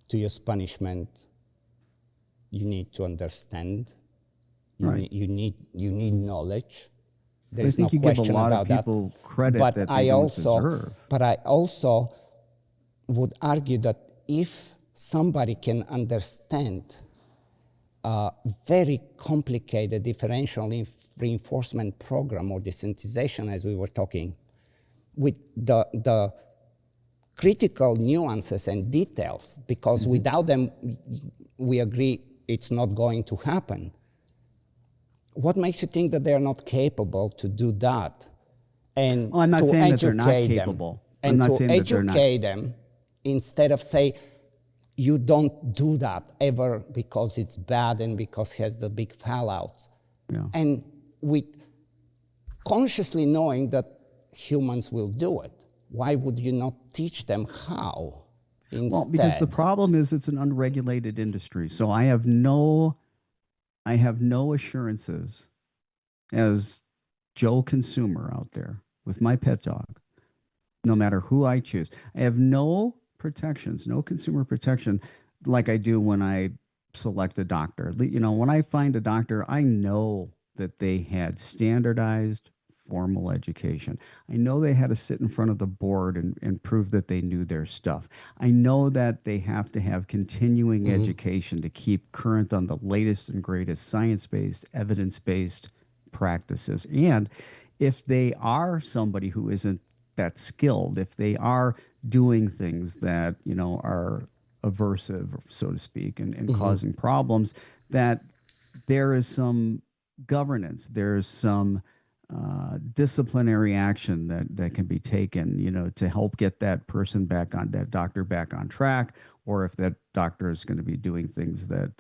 to use punishment, you need to understand, Right. you need knowledge. There But I is no think you give a question lot of about that. people credit But that they I don't also, deserve. but I also would argue that if somebody can understand a very complicated differential reinforcement program or desensitization, as we were talking, with the critical nuances and details, because without them, we agree it's not going to happen. What makes you think that they're not capable to do that? And Well, I'm not to saying that they're not educate them, capable. I'm and not to saying that they're not. educate them instead of say, you don't do that ever because it's bad and because it has the big fallouts. Yeah. And with consciously knowing that humans will do it, why would you not teach them how Well, because the instead? problem is it's an unregulated industry. So I have no assurances as Joe consumer out there with my pet dog, no matter who I choose. I have no protections, no consumer protection like I do when I select a doctor. You know, when I find a doctor, I know that they had standardized formal education. I know they had to sit in front of the board and prove that they knew their stuff. I know that they have to have continuing education to keep current on the latest and greatest science-based, evidence-based practices. And if they are somebody who isn't that skilled, if they are doing things that, you know, are aversive, so to speak, and causing problems, that there is some governance, there's some disciplinary action that can be taken, you know, to help get that person back on, that doctor back on track, or if that doctor is going to be doing things that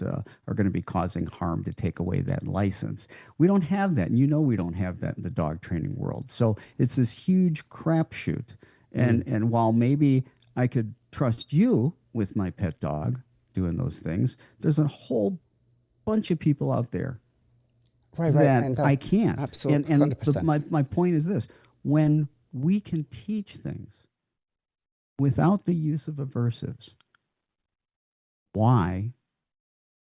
are going to be causing harm, to take away that license. We don't have that, and you know we don't have that in the dog training world. So it's this huge crapshoot. And while maybe I could trust you with my pet dog doing those things, there's a whole bunch of people out there Right, that and I that's can't. absolutely And my 100%. point is this: when we can teach things without the use of aversives, why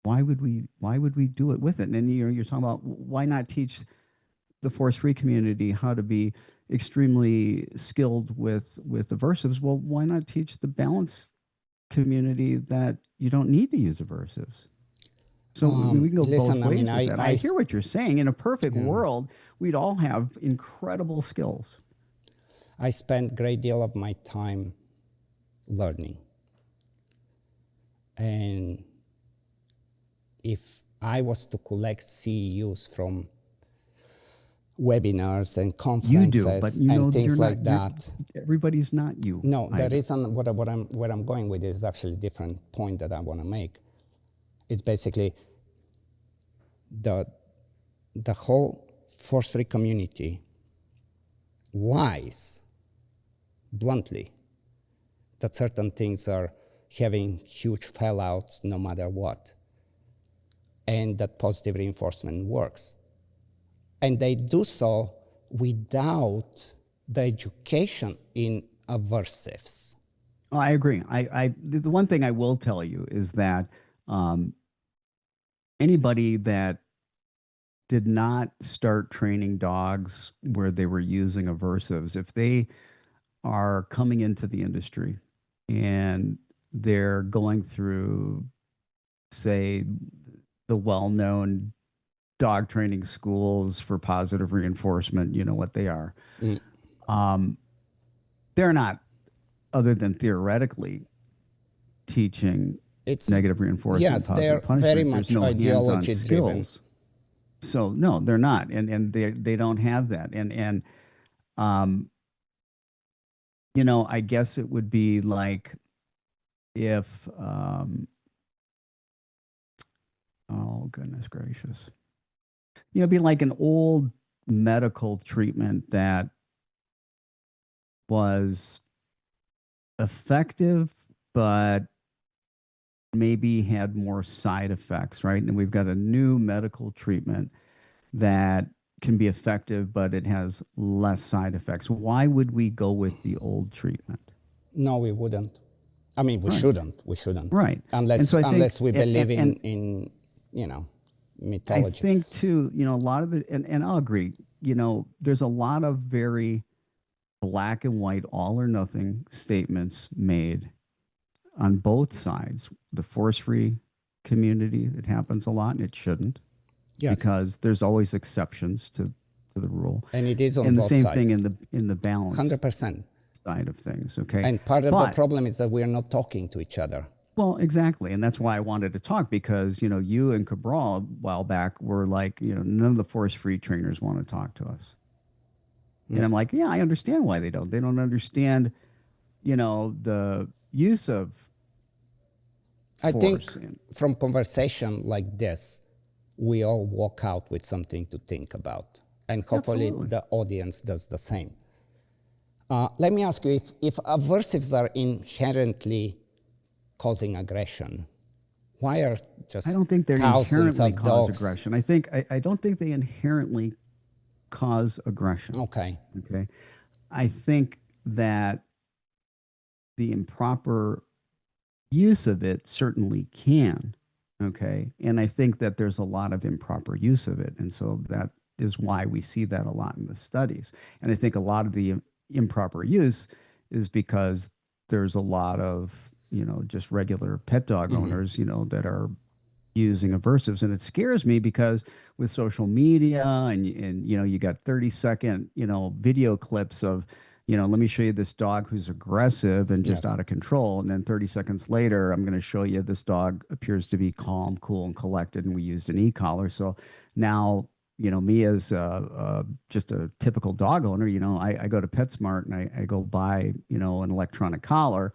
why would we do it with it? And you know, you're talking about why not teach the force free community how to be extremely skilled with aversives? Well, why not teach the balance community that you don't need to use aversives? So I mean, we can go both Listen, I mean, ways with that. I hear what you're saying. In a perfect yeah, world, we'd all have incredible skills. I spent a great deal of my time learning. And if I was to collect CEUs from webinars and You do, but conferences you and know you're things not. like that, Everybody's not you. no, the Either. reason where I'm going with is actually a different point that I want to make. It's basically the the whole force-free community lies bluntly that certain things are having huge fallouts no matter what, and that positive reinforcement works. And they do so without the education in aversives. Oh, I agree. The one thing I will tell you is that um, anybody that did not start training dogs where they were using aversives, if they are coming into the industry and they're going through, say, the well-known dog training schools for positive reinforcement, you know what they are. Mm. They're not, other than theoretically, teaching It's negative reinforcement, yes, they're positive very punishment. There's much no hands-on ideology driven. skills. So no, they're not, and they don't have that. And um, you know, I guess it would be like if oh goodness gracious, you know, it'd be like an old medical treatment that was effective, but maybe had more side effects, right? And we've got a new medical treatment that can be effective, but it has less side effects. Why would we go with the old treatment? No, we wouldn't. I mean, we Right, shouldn't. We shouldn't. right. And Unless so I think, unless we believe and in you know, I mythology. think too, you know, a lot of the, and I'll agree, you know, there's a lot of very black and white, all or nothing statements made on both sides. The force free community, it happens a lot and it shouldn't, Yes. because there's always exceptions to the rule. And it is on And the both same thing sides. in the balance 100%. side of things. Okay. And part of the But problem is that we are not talking to each other. well, exactly. And that's why I wanted to talk, because, you know, you and Cabral a while back were like, you know, none of the force free trainers want to talk to us. And I'm like, yeah, I understand why they don't. They don't understand, you know, the use of I think force. And from conversation like this, we all walk out with something to think about. And hopefully absolutely. the audience does the same. Let me ask you, if aversives are inherently causing aggression, why are just I don't think they thousands inherently of cause dogs? aggression. I don't think they inherently cause aggression. Okay. Okay. I think that the improper use of it certainly can. Okay. And I think that there's a lot of improper use of it. And so that is why we see that a lot in the studies. And I think a lot of the improper use is because there's a lot of, you know, just regular pet dog owners, you know, that are using aversives. And it scares me because with social media and you know, you got 30-second, you know, video clips of, you know, let me show you this dog who's aggressive and just Yes. out of control. And then 30 seconds later, I'm going to show you this dog appears to be calm, cool, and collected. And we used an e-collar. So now, you know, me as just a typical dog owner, you know, I go to PetSmart and I go buy, you know, an electronic collar.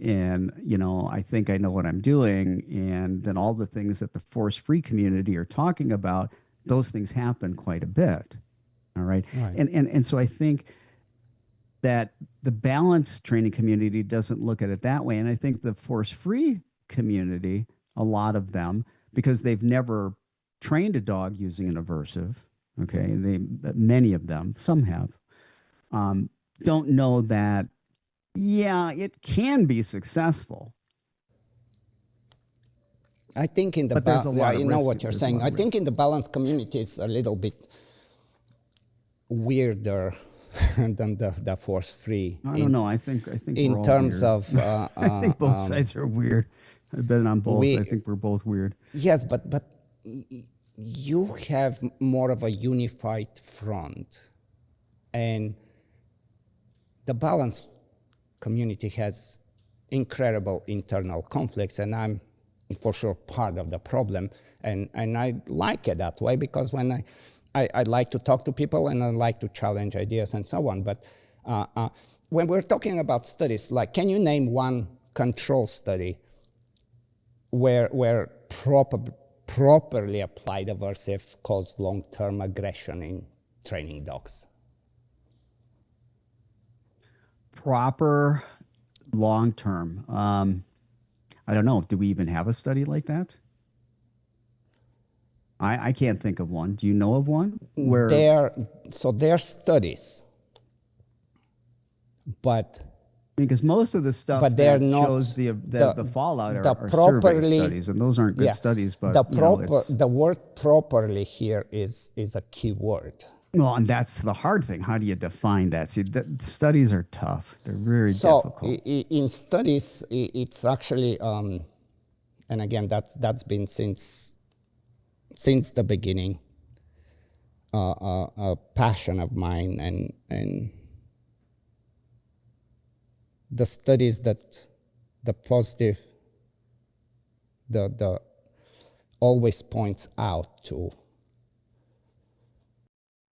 And, you know, I think I know what I'm doing. And then all the things that the force free community are talking about, those things happen quite a bit. All right. Right. And so I think that the balance training community doesn't look at it that way. And I think the force free community, a lot of them, because they've never trained a dog using an aversive, okay, many of them, some have, don't know that, yeah, it can be successful. I think in the But there's a lot yeah, of you know risk. what you're There's a saying. lot I of think risk. in the balance community it's a little bit weirder than the force free I don't know. I think we're in all terms weird. of I think both sides are weird. I've been on both. I we think we're both weird. yes, but you have more of a unified front, and the balance community has incredible internal conflicts, and I'm for sure part of the problem. And I like it that way because when I like to talk to people and I like to challenge ideas and so on. But when we're talking about studies, like, can you name one control study where properly applied aversive caused long-term aggression in training dogs? Proper long term. I don't know. Do we even have a study like that? I can't think of one. Do you know of one where? So there are studies, but Because most of the stuff but they're that not shows the the the fallout the are survey properly. studies, and those aren't good Yeah, studies. But it's the word properly here is a key word. well, and that's the hard thing. How do you define that? See, studies are tough. They're very So difficult. in studies, it's actually, and again, that's been since the beginning, a passion of mine, and the studies that the positive, the always points out to.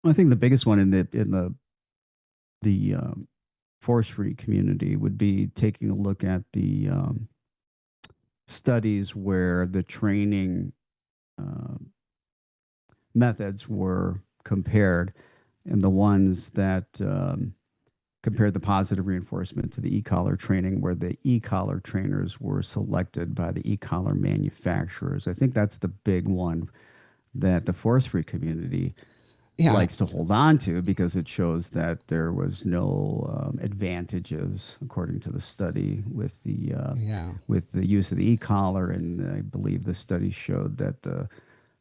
I think the biggest one in the force-free community would be taking a look at the studies where the training uh, methods were compared, and the ones that compared the positive reinforcement to the e-collar training, where the e-collar trainers were selected by the e-collar manufacturers. I think that's the big one that the force-free community Yeah, likes to hold on to, because it shows that there was no advantages according to the study yeah. with the use of the e-collar. And I believe the study showed that the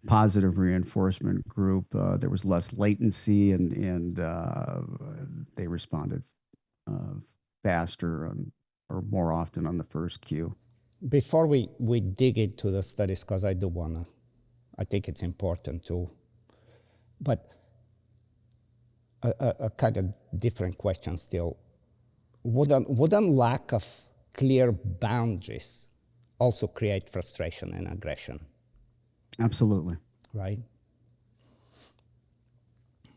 positive reinforcement group, there was less latency, and they responded uh, faster or more often on the first cue. Before we dig into the studies, because I think it's important to, but a kind of different question still. Wouldn't lack of clear boundaries also create frustration and aggression, Absolutely. right? I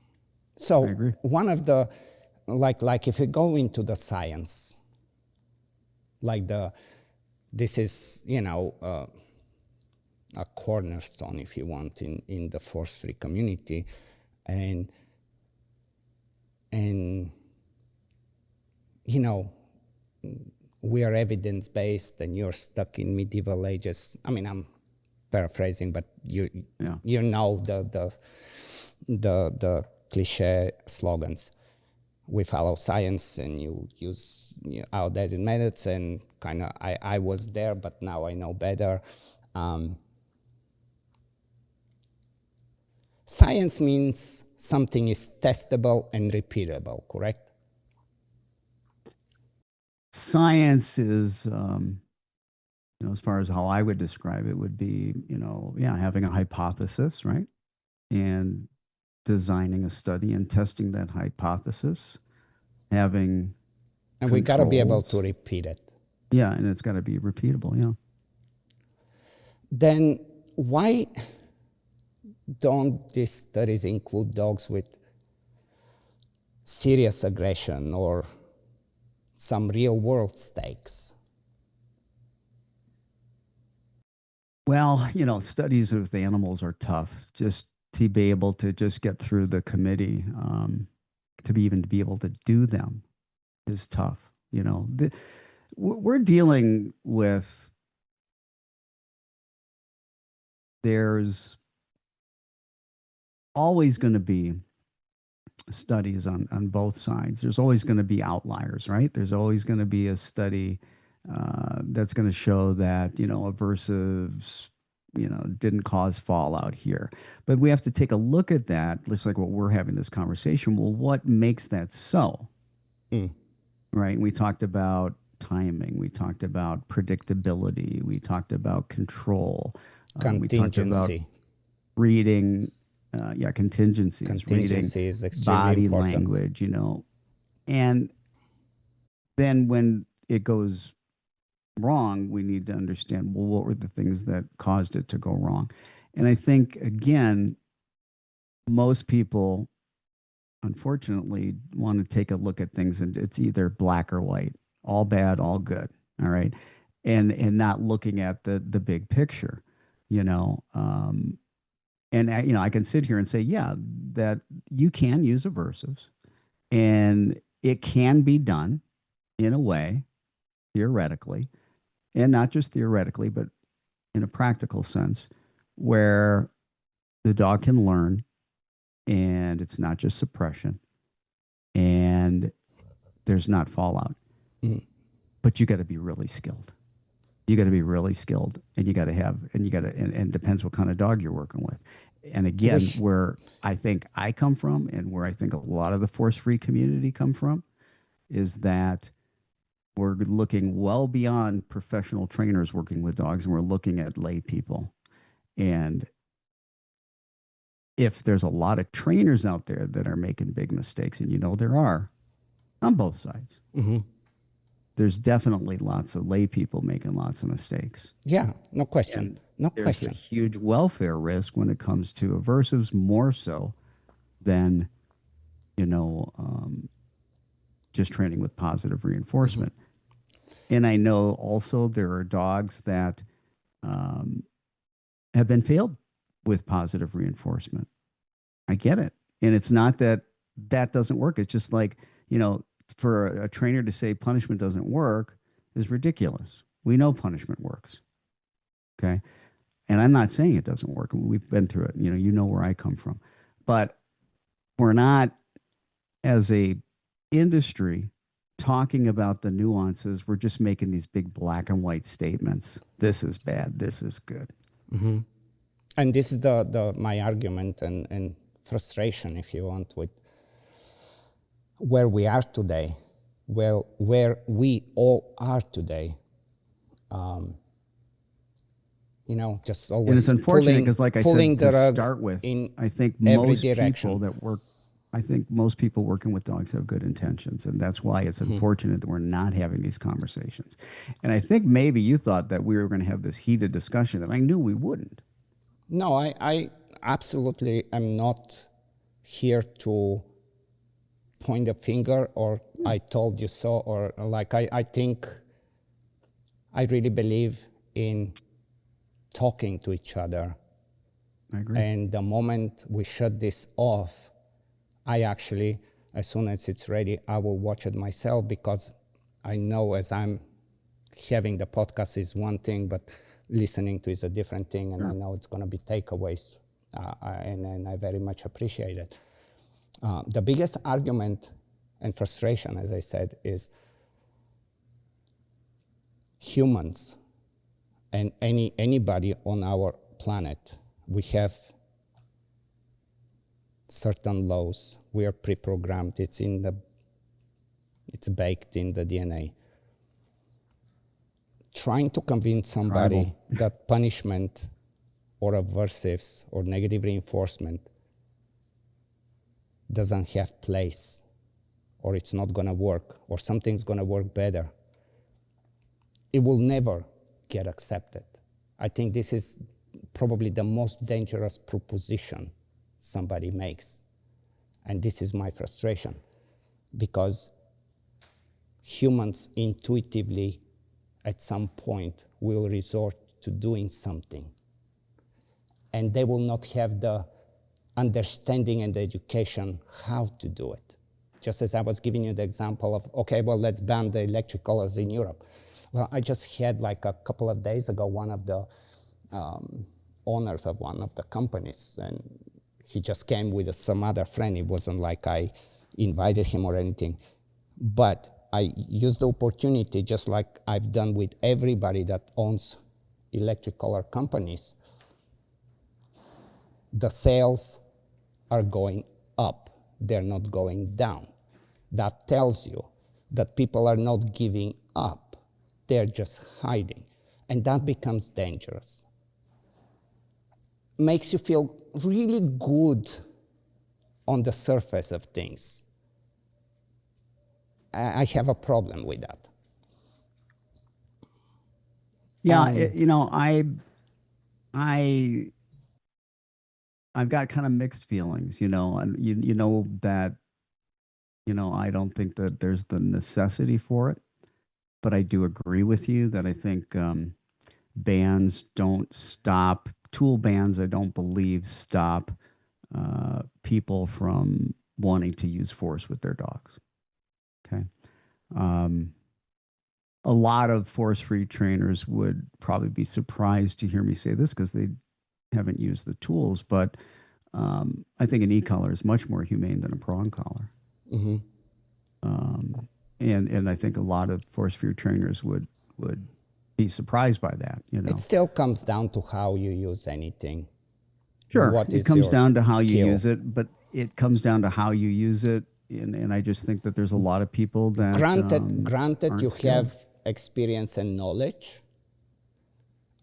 So agree. one of the, like if you go into the science, like this is, a cornerstone, if you want, in the force-free community, and and you know we are evidence-based, and you're stuck in medieval ages. I mean, I'm paraphrasing, but Yeah. you know the cliche slogans. We follow science, and you use outdated methods, and kind of I was there, but now I know better. Um, Science means something is testable and repeatable, correct? Science is, as far as how I would describe it, would be, yeah, having a hypothesis, right? And designing a study and testing that hypothesis, having And we got to be able to controls. repeat it. Yeah, and it's got to be repeatable. Yeah. Then why don't these studies include dogs with serious aggression or some real world stakes? Well, studies with animals are tough. Just to be able to just get through the committee, to be able to do them is tough. We're dealing with, there's always going to be studies on both sides. There's always going to be outliers, right? There's always going to be a study that's going to show that, aversives, didn't cause fallout here. But we have to take a look at that, looks like what we're having this conversation. Well, what makes that so? Mm. Right? And we talked about timing. We talked about predictability. We talked about control. We talked about Contingency. reading, contingencies, reading Contingency is extremely body important. language, and then when it goes wrong, we need to understand, well, what were the things that caused it to go wrong? And I think, again, most people, unfortunately, want to take a look at things and it's either black or white, all bad, all good. All right. And not looking at the big picture, you know. And I can sit here and say, yeah, that you can use aversives, and it can be done in a way, theoretically, and not just theoretically, but in a practical sense, where the dog can learn, and it's not just suppression, and there's not fallout. Mm. but you got to be really skilled. You got to be really skilled, and you got to have, and you got to, and it depends what kind of dog you're working with. And again, We, where I think I come from, and where I think a lot of the force-free community come from, is that we're looking well beyond professional trainers working with dogs, and we're looking at lay people. And if there's a lot of trainers out there that are making big mistakes, and you know there are on both sides, there's definitely lots of lay people making lots of mistakes. yeah, no question, And no there's a question. huge welfare risk when it comes to aversives, more so than, you know, just training with positive reinforcement. And I know also there are dogs that um, have been failed with positive reinforcement. I get it. And it's not that that doesn't work. It's just like, you know, for a trainer to say punishment doesn't work is ridiculous. We know punishment works. Okay. And I'm not saying it doesn't work. We've been through it. You know where I come from. But we're not, as a industry, talking about the nuances. We're just making these big black and white statements. This is bad. This is good. And this is the my argument and frustration, if you want, with where we are today, where we all are today. You know, just And it's always unfortunate because, like I pulling said, the to rug start with, in I think every most people direction. that work, I think most people working with dogs have good intentions. And that's why it's unfortunate that we're not having these conversations. And I think maybe you thought that we were going to have this heated discussion, and I knew we wouldn't. No, I absolutely am not here to point a finger or I told you so, or like I think I really believe in talking to each other. I agree. And the moment we shut this off, I actually, as soon as it's ready, I will watch it myself, because I know as I'm having the podcast is one thing, but listening to is a different thing. And I know it's going to be takeaways. And I very much appreciate it. The biggest argument and frustration, as I said, is humans and anybody on our planet. We have certain laws. We are pre-programmed. It's baked in the DNA. Trying to convince somebody that punishment or aversives or negative reinforcement doesn't have place, or it's not going to work, or something's going to work better, it will never get accepted. I think this is probably the most dangerous proposition somebody makes. And this is my frustration, because humans intuitively at some point will resort to doing something, and they will not have the understanding and the education how to do it. Just as I was giving you the example of, okay, well, let's ban the electric collars in Europe. Well, I just had like a couple of days ago, one of the owners of one of the companies, and he just came with some other friend. It wasn't like I invited him or anything, but I used the opportunity, just like I've done with everybody that owns electric collar companies. The sales are going up, they're not going down. That tells you that people are not giving up, they're just hiding. And that becomes dangerous. Makes you feel really good on the surface of things. I have a problem with that. Yeah, I've got kind of mixed feelings, and you know that, I don't think that there's the necessity for it, but I do agree with you that I think bans don't stop, tool bans, I don't believe stop people from wanting to use force with their dogs. Okay. A lot of force-free trainers would probably be surprised to hear me say this because they haven't used the tools, but I think an e-collar is much more humane than a prong collar. And I think a lot of force-free trainers would be surprised by that, you It know. still comes down to how you use anything. Sure, What it is comes your down to how you skill? use it, but it comes down to how you use it. And I just think that there's a lot of people that Granted, you aren't skilled. have experience and knowledge.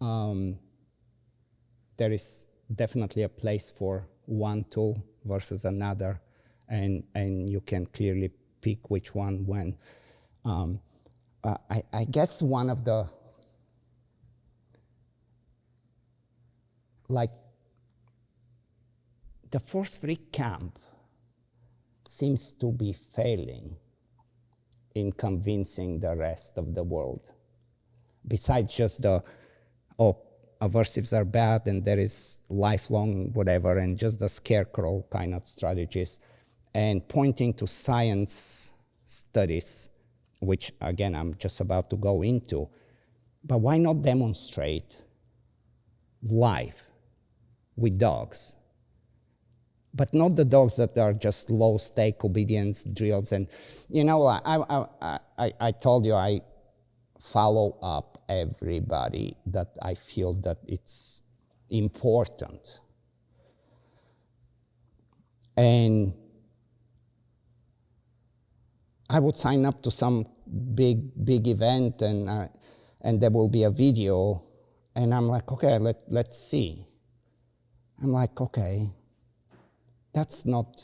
There is definitely a place for one tool versus another, and you can clearly pick which one when. I guess one of the, like, the force-free camp seems to be failing in convincing the rest of the world. Besides just the, oh, aversives are bad and there is lifelong whatever, and just the scarecrow kind of strategies, and pointing to science studies, which again I'm just about to go into. But why not demonstrate live with dogs? But not the dogs that are just low stake obedience drills. And you know, I told you I follow up everybody that I feel that it's important. And I would sign up to some big event, and there will be a video, and I'm like, okay, let's see. I'm like, okay, that's not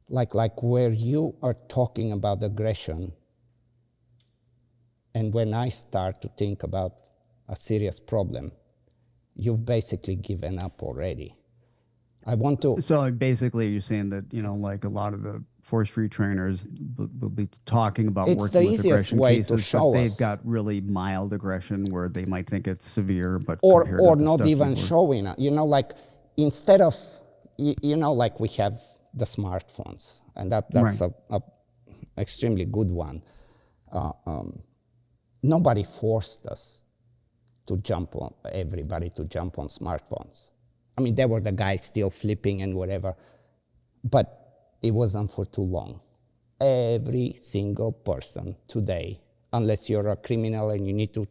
like where you are talking about aggression, and when I start to think about a serious problem, you've basically given up already. I want to. So basically, you're saying that, you know, like a lot of the force-free trainers will be talking about It's the working with easiest aggression way to cases, but show they've us, got really mild aggression where they might think it's severe, but compared to or the not stuff even you were. showing it. You know, like instead of, you know, like we have the smartphones, and that's Right. a extremely good one. Nobody forced us to jump on, everybody to jump on smartphones. I mean, there were the guys still flipping and whatever, but it wasn't for too long. Every single person today, unless you're a criminal and you need to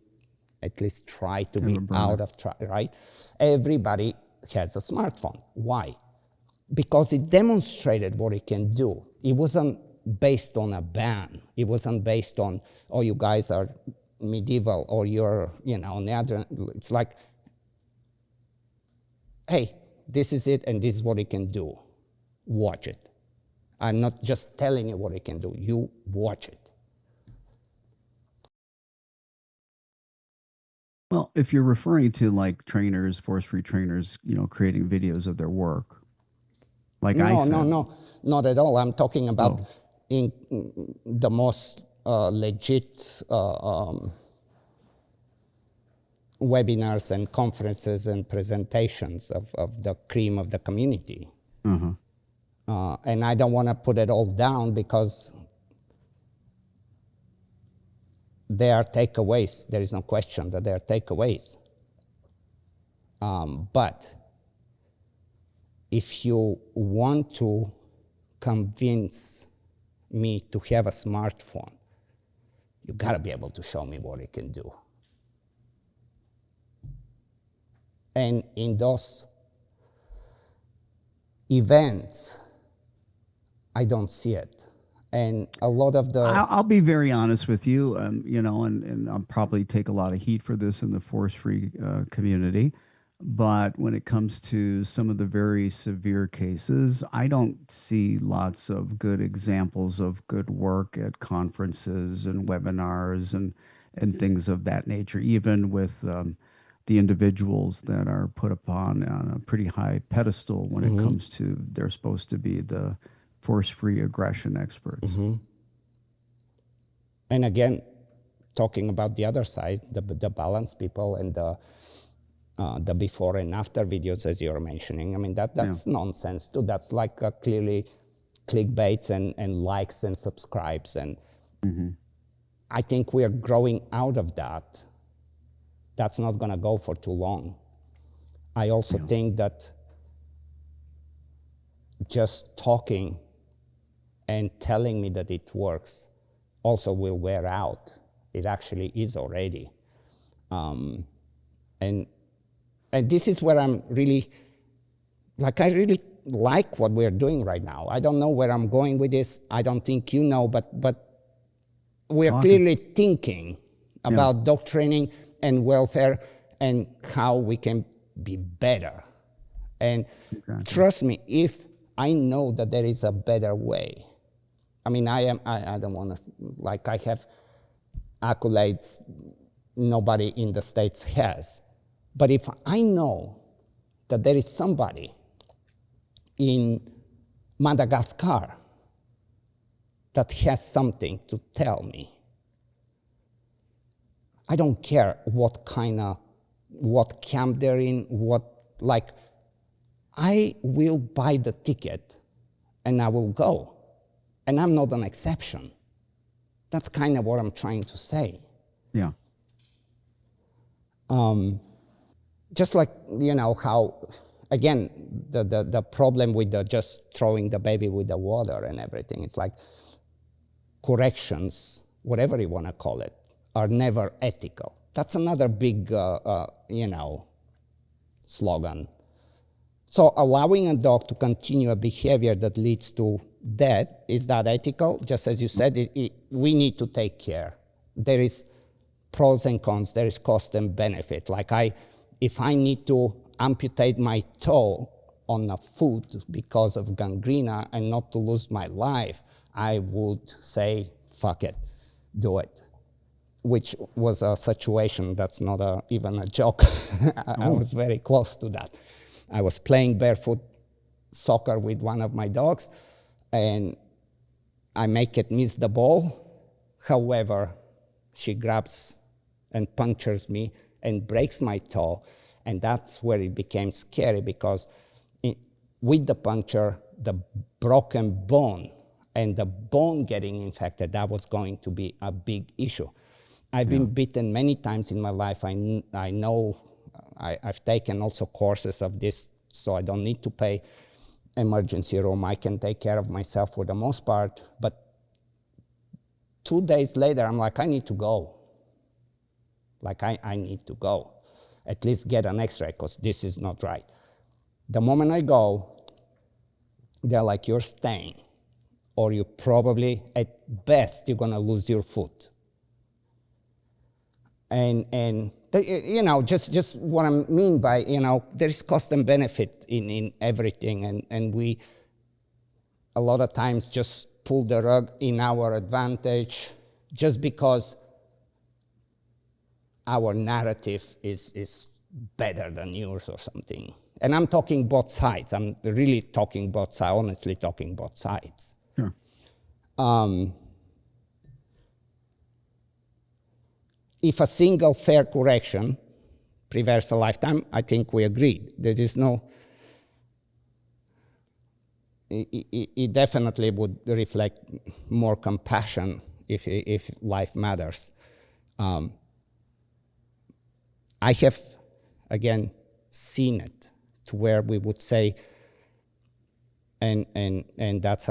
at least try to Have be a out burner. of right? Everybody has a smartphone. Why? Because it demonstrated what it can do. It wasn't based on a ban. It wasn't based on, oh, you guys are medieval, or you're, you know, on the other. It's like, hey, this is it, and this is what it can do. Watch it. I'm not just telling you what it can do. You watch it. Well, if you're referring to like trainers, force-free trainers, you know, creating videos of their work, like I No, no, said, no, not at all. I'm talking about oh, in the most legit webinars and conferences and presentations of the cream of the community. uh-huh. And I don't want to put it all down, because there are takeaways. There is no question that there are takeaways. But if you want to convince me to have a smartphone, you got to be able to show me what it can do. And in those events, I don't see it. And a lot of the, I'll be very honest with you, you know, and I'll probably take a lot of heat for this in the force-free community. But when it comes to some of the very severe cases, I don't see lots of good examples of good work at conferences and webinars and things of that nature, even with the individuals that are put upon on a pretty high pedestal when it comes to they're supposed to be the force-free aggression experts. and again, talking about the other side, the balance people and the before and after videos, as you're mentioning. I mean, that's nonsense too. That's like clearly clickbaits and likes and subscribes. And I think we are growing out of that. That's not going to go for too long. I also Yeah. think that just talking and telling me that it works also will wear out. It actually is already. And this is where I'm really, like, I really like what we're doing right now. I don't know where I'm going with this. I don't think you know, but we're clearly thinking about dog training and welfare and how we can be better. And trust me, if I know that there is a better way, I mean, I don't want to, like, I have accolades nobody in the States has. But if I know that there is somebody in Madagascar that has something to tell me, I don't care what camp they're in, like, I will buy the ticket and I will go. And I'm not an exception. That's kind of what I'm trying to say. Yeah. Just like, you know, how, again, the problem with just throwing the baby with the water and everything, it's like corrections, whatever you want to call it, are never ethical. That's another big, you know, slogan. So allowing a dog to continue a behavior that leads to death, is that ethical? Just as you said, we need to take care. There is pros and cons, there is cost and benefit. Like, if I need to amputate my toe on a foot because of gangrena and not to lose my life, I would say, fuck it, do it. Which was a situation that's not even a joke. I was very close to that. I was playing barefoot soccer with one of my dogs, and I make it miss the ball. However, she grabs and punctures me and breaks my toe, and that's where it became scary, because with the puncture, the broken bone and the bone getting infected, that was going to be a big issue. I've been bitten many times in my life. I know, I've taken also courses of this, so I don't need to pay emergency room. I can take care of myself for the most part. But 2 days later, I'm like, I need to go. Like, I need to go. At least get an x-ray, because this is not right. The moment I go, they're like, you're staying. Or you probably, at best, you're going to lose your foot. And you know, just what I mean by, you know, there is cost and benefit in everything, and we a lot of times just pull the rug in our advantage just because our narrative is better than yours or something. And I'm talking both sides. I'm really talking both sides, honestly talking both sides. Sure. If a single fair correction preserves a lifetime, I think we agreed. There is no, it definitely would reflect more compassion if life matters. I have, again, seen it to where we would say, and that's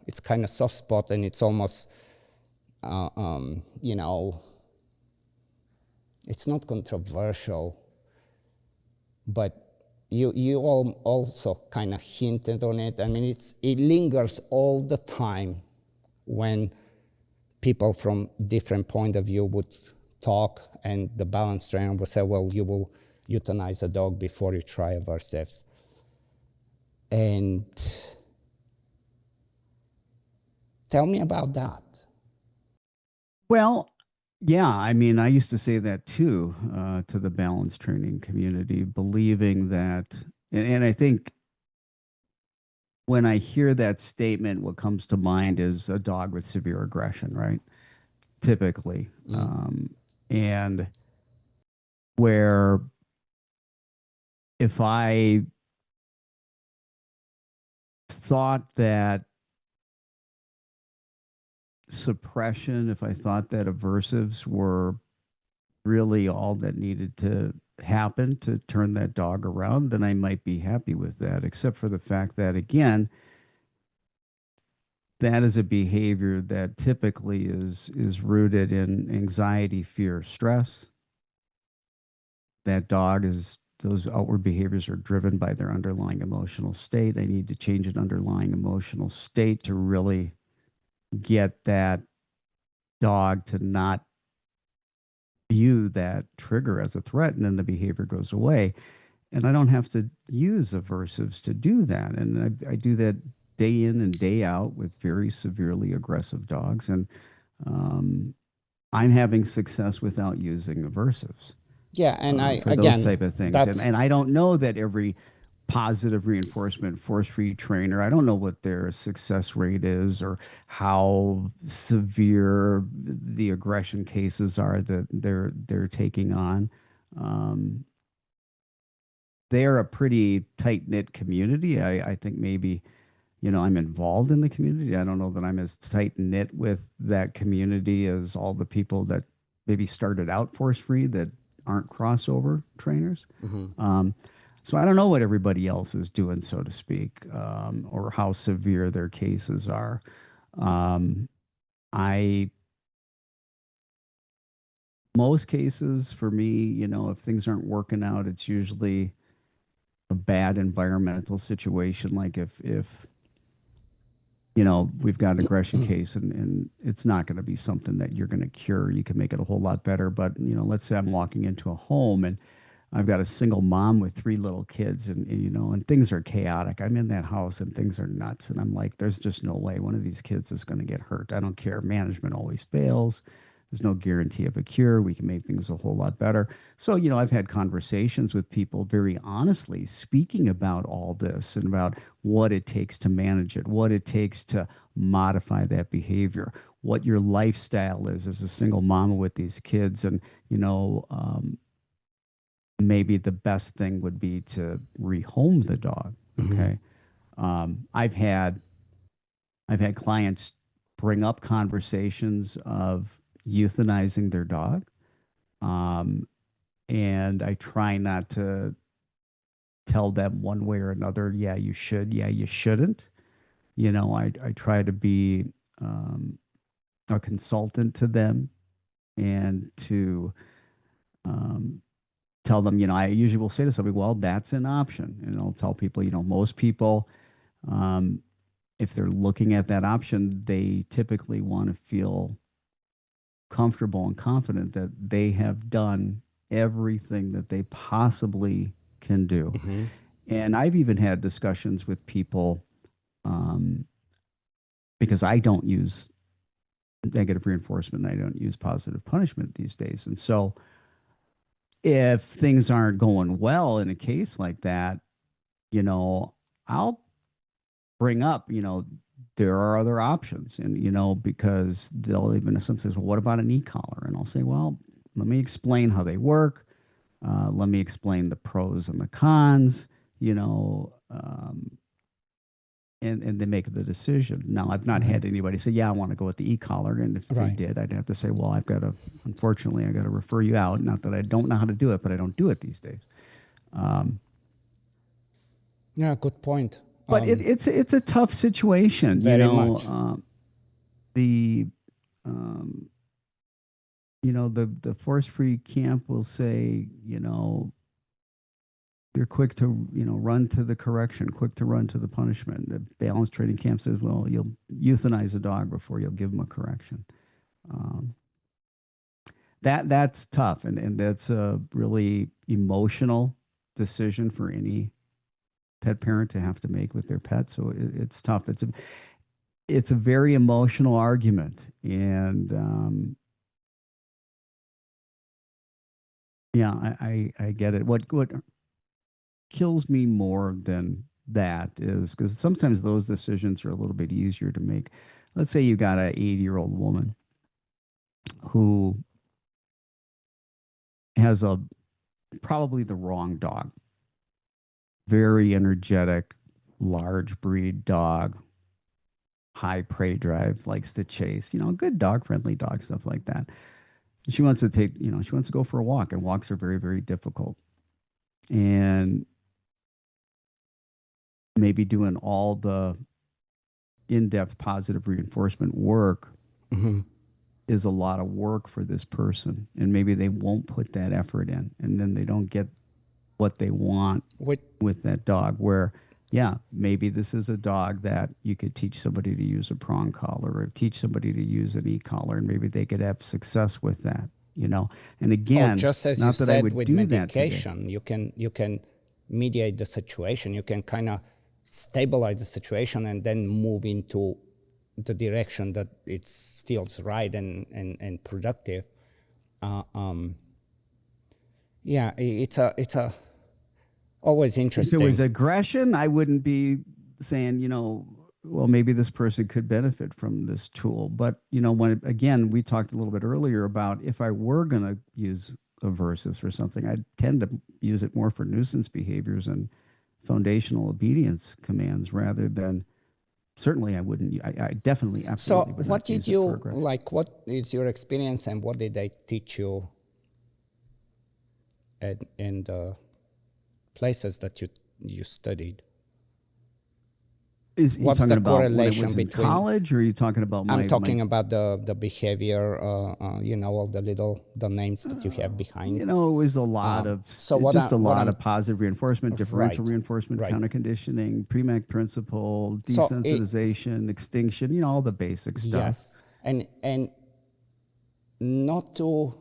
it's kind of soft spot, and it's almost, you know, it's not controversial, but you all also kind of hinted on it. I mean, it lingers all the time when people from different point of view would talk, and the balance trainer would say, well, you will euthanize a dog before you try aversives. And tell me about that. Well, yeah, I mean, I used to say that too, to the balance training community, believing that, and I think when I hear that statement, what comes to mind is a dog with severe aggression, right? Typically. And where if I thought that suppression, if I thought that aversives were really all that needed to happen to turn that dog around, then I might be happy with that, except for the fact that, again, that is a behavior that typically is rooted in anxiety, fear, stress. That dog is those outward behaviors are driven by their underlying emotional state. They need to change an underlying emotional state to really get that dog to not view that trigger as a threat, and then the behavior goes away. And I don't have to use aversives to do that. And I do that day in and day out with very severely aggressive dogs. And um, I'm having success without using aversives Yeah, and I for those again, type of things. that's And I don't know that every positive reinforcement force free trainer, I don't know what their success rate is or how severe the aggression cases are that they're taking on. Um, they're a pretty tight knit community. I think maybe, I'm involved in the community. I don't know that I'm as tight knit with that community as all the people that maybe started out force free that aren't crossover trainers. mhm. Um, so I don't know what everybody else is doing, so to speak, or how severe their cases are. Um, I Most cases for me, if things aren't working out, it's usually a bad environmental situation. Like if we've got an aggression case and it's not going to be something that you're going to cure. You can make it a whole lot better. But, let's say I'm walking into a home and I've got a single mom with three little kids and things are chaotic. I'm in that house and things are nuts. And I'm like, there's just no way one of these kids is going to get hurt. I don't care. Management always fails. There's no guarantee of a cure. We can make things a whole lot better. So, I've had conversations with people very honestly speaking about all this and about what it takes to manage it, what it takes to modify that behavior, what your lifestyle is as a single mama with these kids. And, maybe the best thing would be to rehome the dog. Mhm. Okay. Um, I've had I've had clients bring up conversations of euthanizing their dog. Um, and I try not to tell them one way or another, yeah, you should, yeah, you shouldn't. I try to be um, a consultant to them and to um, tell them, I usually will say to somebody, well, that's an option. And I'll tell people, most people, um, if they're looking at that option, they typically want to feel comfortable and confident that they have done everything that they possibly can do. Mhm. And I've even had discussions with people um, because I don't use negative reinforcement and I don't use positive punishment these days. And so if things aren't going well in a case like that, I'll bring up, there are other options. And, because they'll even sometimes say, well, what about an e-collar? And I'll say, well, let me explain how they work. Let me explain the pros and the cons, you know, um, and they make the decision. Now, I've not Mhm. had anybody say, yeah, I want to go with the e-collar. And if they Right. did, I'd have to say, well, unfortunately, I got to refer you out. Not that I don't know how to do it, but I don't do it these days. Um, Yeah, good point. but it's a tough situation, Very much. the um, the force free camp will say, you're quick to run to the correction, quick to run to the punishment. The balance training camp says, well, you'll euthanize a dog before you'll give him a correction. Um, that's tough, and that's a really emotional decision for any pet parent to have to make with their pet. So it's tough. It's a very emotional argument, and yeah, I get it. What kills me more than that is because sometimes those decisions are a little bit easier to make. Let's say you got an 80-year-old woman who has a probably the wrong dog, very energetic, large breed dog, high prey drive, likes to chase, good dog, friendly dog, stuff like that. She wants to she wants to go for a walk, and walks are very, very difficult. And maybe doing all the in-depth positive reinforcement work is a lot of work for this person, and maybe they won't put that effort in, and then they don't get what they want with that dog. Where, yeah, maybe this is a dog that you could teach somebody to use a prong collar, or teach somebody to use an e-collar, and maybe they could have success with that, you know. And again, just as not you that said I would with do medication, that today. you can mediate the situation. You can kind of stabilize the situation and then move into the direction that it feels right and productive. Yeah, it's a always interesting. If it was aggression, I wouldn't be saying, you know, well, maybe this person could benefit from this tool. But, you know, when, again, we talked a little bit earlier about if I were going to use aversives for something, I'd tend to use it more for nuisance behaviors and foundational obedience commands rather than, certainly I wouldn't, I definitely, absolutely would not use it for aggression. Like, what is your experience and what did they teach you in the places that you studied? What's the about correlation when it was in between college, or are you talking about I'm talking about the behavior, you know, all the names that you have behind. You know, it was a lot of a lot of positive reinforcement, differential reinforcement, counter conditioning, Premack principle, desensitization, extinction, you know, all the basic stuff. Yes, and not to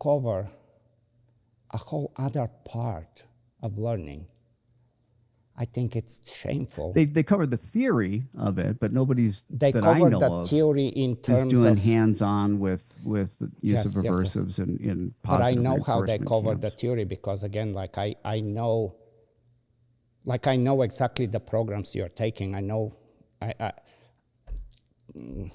cover a whole other part of learning. I think it's shameful. They covered the theory of it, but nobody's they that covered I know the of theory in terms is doing of hands-on with use of aversives in positive But I know how they reinforcement covered camps. the theory because, again, I know exactly the programs you're taking. I know I mean,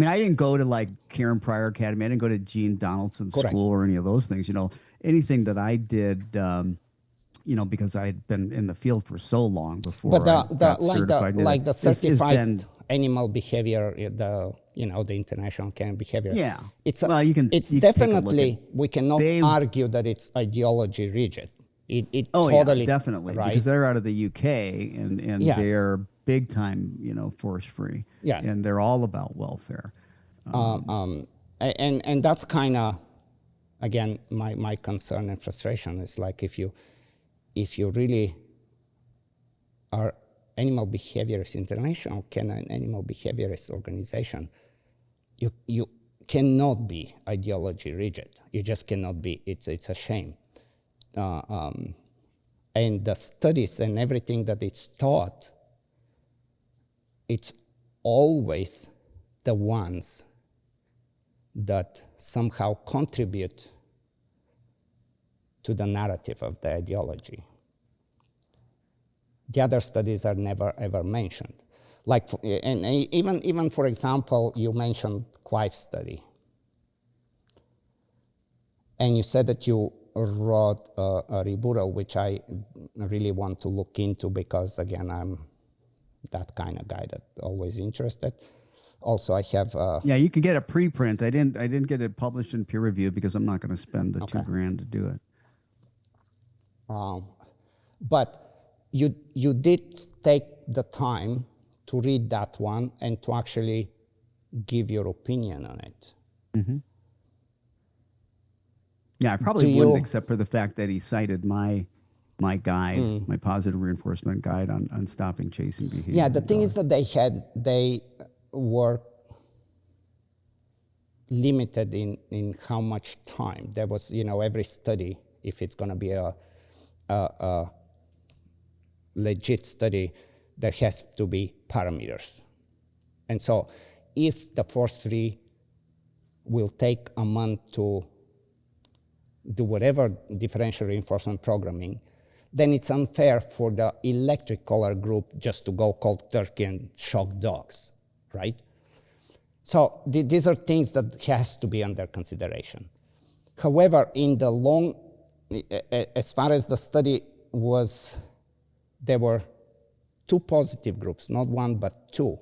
I didn't go to like Karen Pryor Academy. I didn't go to Gene Donaldson School or any of those things. You know, anything that I did, you know, because I had been in the field for so long before I got certified. Like the certified animal behavior, the international canine behavior. Yeah, it's you definitely we cannot argue that it's ideology rigid. It totally definitely right? Because they're out of the UK and they're big time, you know, force free. Yes, and they're all about welfare. And that's kind of, again, my concern and frustration is like if you really are animal behaviorist international canine animal behaviorist organization, you cannot be ideology rigid. You just cannot be. It's a shame. And the studies and everything that it's taught, it's always the ones that somehow contribute to the narrative of the ideology. The other studies are never ever mentioned. Like, and even for example, you mentioned Clive's study, and you said that you wrote a rebuttal, which I really want to look into because, again, I'm that kind of guy that always interested. Also, I have. You can get a preprint. I didn't get it published in peer review because I'm not going to spend the $2,000 to do it. But you did take the time to read that one and to actually give your opinion on it. Mm-hmm. Yeah, I probably wouldn't, except for the fact that he cited my guide, my positive reinforcement guide on stopping chasing behavior. Yeah, the thing is that they were limited in how much time. There was, every study, if it's going to be a legit study, there has to be parameters. And so if the force-free will take a month to do whatever differential reinforcement programming, then it's unfair for the electric collar group just to go cold turkey and shock dogs, right? So these are things that has to be under consideration. However, in the long, as far as the study was, there were two positive groups, not one, but two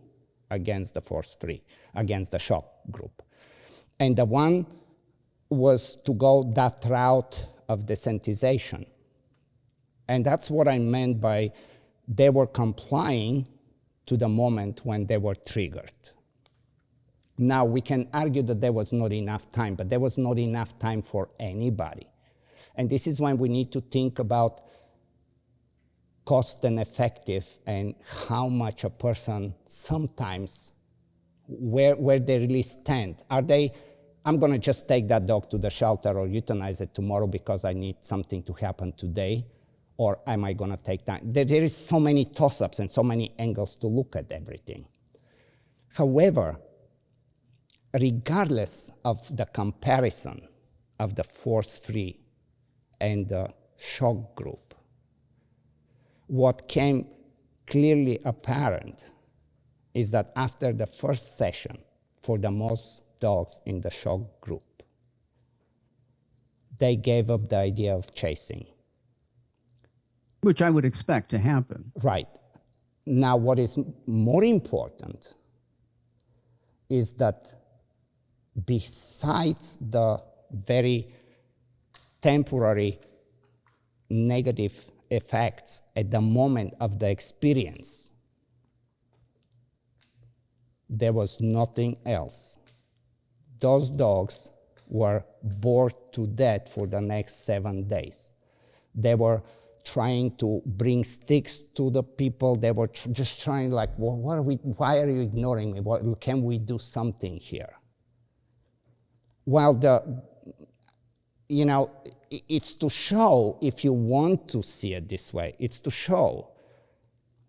against the force-free, against the shock group. And the one was to go that route of desensitization. And that's what I meant by they were complying to the moment when they were triggered. Now, we can argue that there was not enough time, but there was not enough time for anybody. And this is when we need to think about cost and effective and how much a person sometimes, where they really stand. Are they, I'm going to just take that dog to the shelter or euthanize it tomorrow because I need something to happen today? Or am I going to take time? There is so many toss-ups and so many angles to look at everything. However, regardless of the comparison of the force-free and the shock group, what came clearly apparent is that after the first session, for the most dogs in the shock group, they gave up the idea of chasing. Which I would expect to happen. Right. Now, what is more important is that besides the very temporary negative effects at the moment of the experience, there was nothing else. Those dogs were bored to death for the next 7 days. They were trying to bring sticks to the people. They were just trying like, well, why are you ignoring me? Can we do something here? While it's to show, if you want to see it this way, it's to show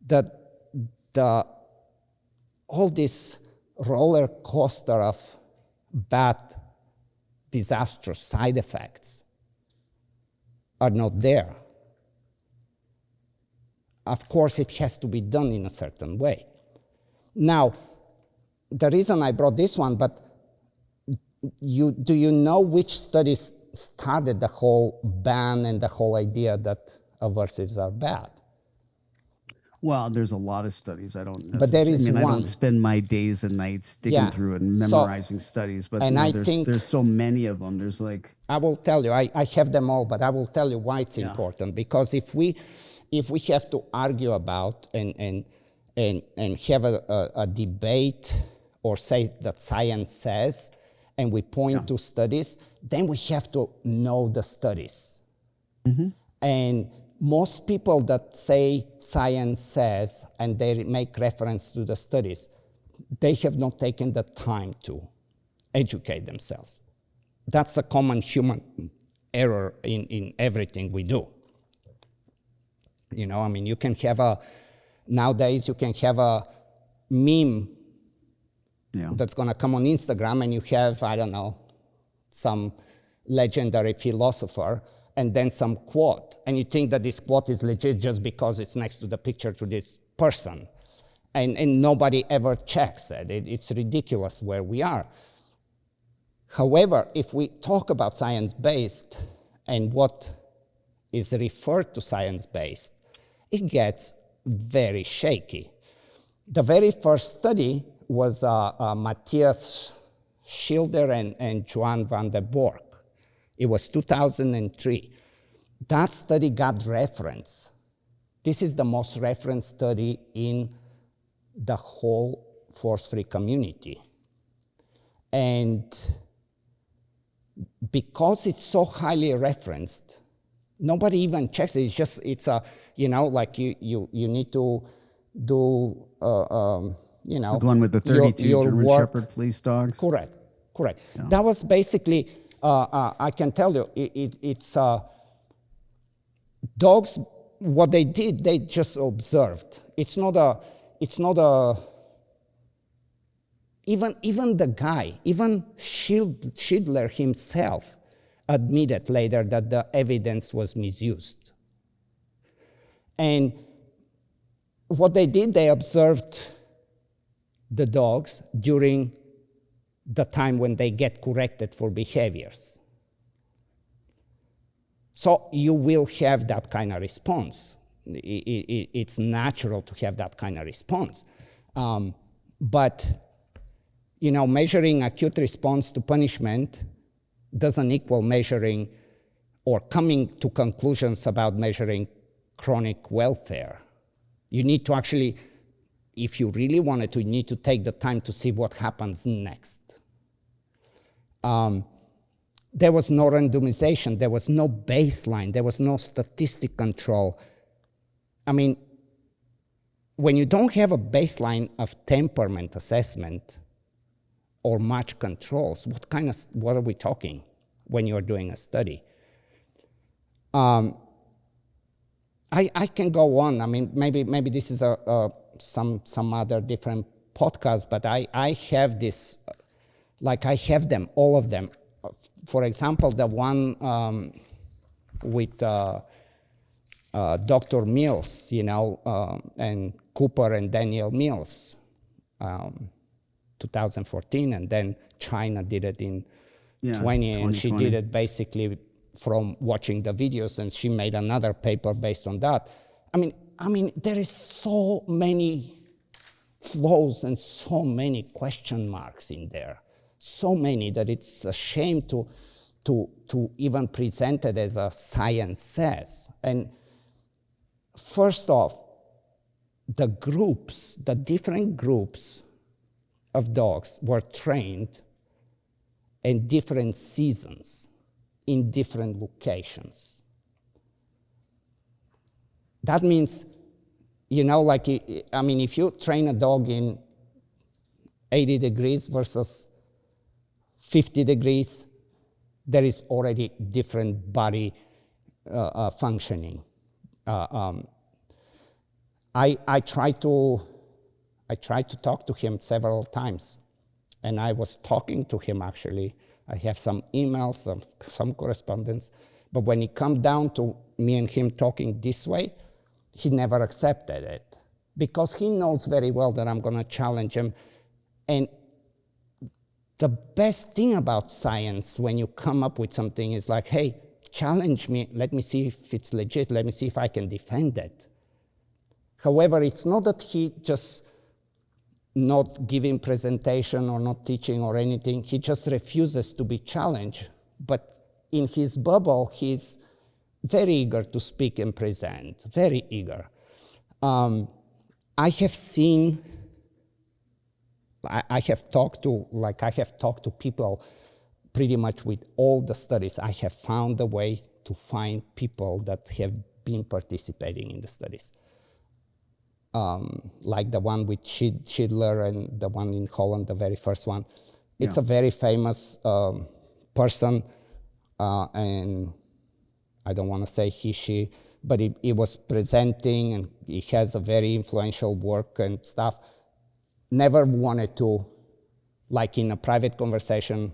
that all this roller coaster of bad, disastrous side effects are not there. Of course, it has to be done in a certain way. Now, the reason I brought this one, but do you know which studies started the whole ban and the whole idea that aversives are bad? Well, there's a lot of studies. I don't But there is I one. don't spend my days and nights digging through and memorizing studies, but and I think there's so many of them. There's like... I will tell you, I have them all, but I will tell you why it's important. Because if we have to argue about and have a debate or say that science says, and we point to studies, then we have to know the studies. Mm-hmm. And most people that say science says, and they make reference to the studies, they have not taken the time to educate themselves. That's a common human error in everything we do. You know, I mean, you can have nowadays you can have a meme that's going to come on Instagram, and you have, I don't know, some legendary philosopher, and then some quote. And you think that this quote is legit just because it's next to the picture to this person. And nobody ever checks it. It's ridiculous where we are. However, if we talk about science-based and what is referred to science-based, it gets very shaky. The very first study was Matthias Schilder and Joan van der Bork. It was 2003. That study got reference. This is the most referenced study in the whole force-free community. And because it's so highly referenced, nobody even checks it. It's a, like you need to do, the one with the 32 German Shepherd police dogs? Correct. Yeah. That was basically, I can tell you, it's dogs, what they did, they just observed. Even the guy, even Schindler himself admitted later that the evidence was misused. And what they did, they observed the dogs during the time when they get corrected for behaviors. So you will have that kind of response. It's natural to have that kind of response. But measuring acute response to punishment doesn't equal measuring or coming to conclusions about measuring chronic welfare. You need to actually, if you really wanted to, you need to take the time to see what happens next. There was no randomization, there was no baseline, there was no statistic control. I mean, when you don't have a baseline of temperament assessment or match controls, what are we talking when you're doing a study? I can go on. I mean, maybe this is some other different podcast, but I have this, like I have them, all of them. For example, the one with Dr. Mills, and Cooper and Daniel Mills, 2014, and then China did it in 20, and she did it basically from watching the videos, and she made another paper based on that. I mean, there is so many flaws and so many question marks in there, so many that it's a shame to even present it as a science says. And first off, the different groups of dogs were trained in different seasons, in different locations. That means, if you train a dog in 80 degrees versus 50 degrees, there is already different body functioning. I tried to talk to him several times, and I was talking to him actually. I have some emails, some correspondence, but when it come down to me and him talking this way, he never accepted it, because he knows very well that I'm going to challenge him. And the best thing about science, when you come up with something, is like, hey, challenge me, let me see if it's legit, let me see if I can defend it. However, it's not that he just not giving presentation or not teaching or anything, he just refuses to be challenged. But in his bubble, he's very eager to speak and present, very eager. I have talked to people pretty much with all the studies. I have found a way to find people that have been participating in the studies. Like the one with Schindler and the one in Holland, the very first one. It's a very famous person, and I don't want to say he, she, but he was presenting, and he has a very influential work and stuff. Never wanted to, like in a private conversation,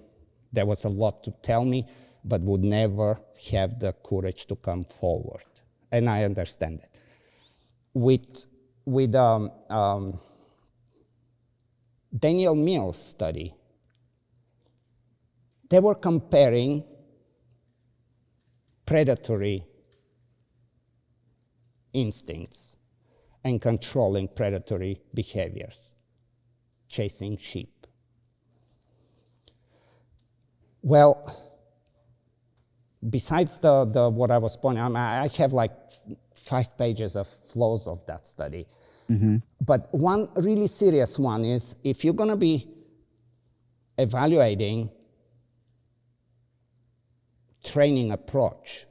there was a lot to tell me, but would never have the courage to come forward. And I understand it. With Daniel Mills' study, they were comparing predatory instincts and controlling predatory behaviors, chasing sheep. Well, besides the what I was pointing out, I have like 5 pages of flaws of that study. Mm-hmm. But one really serious one is, if you're going to be evaluating training approach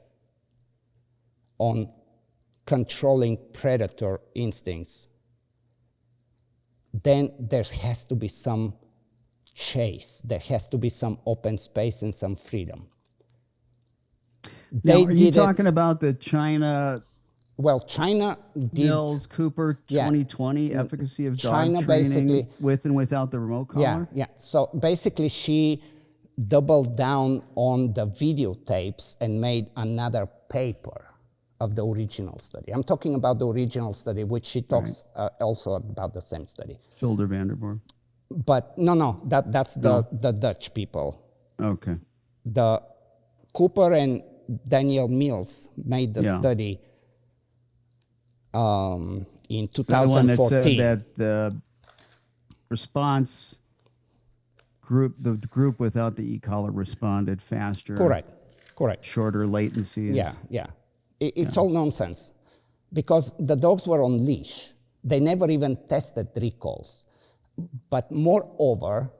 on controlling predator instincts, then there has to be some chase. There has to be some open space and some freedom. Now, are you talking about the China? Well, China did. Mills, Cooper, 2020 efficacy of China dog training with and without the remote collar? Yeah. So basically, she doubled down on the videotapes and made another paper of the original study. I'm talking about the original study, which she talks also about the same study. Schilder Vanderborg. But no, that's the Dutch people. Okay. The Cooper and Daniel Mills made the study in 2014. The one that said that the response group, the group without the e-collar responded faster. Correct. Shorter latencies. Yeah. It's all nonsense, because the dogs were on leash. They never even tested recalls. But moreover,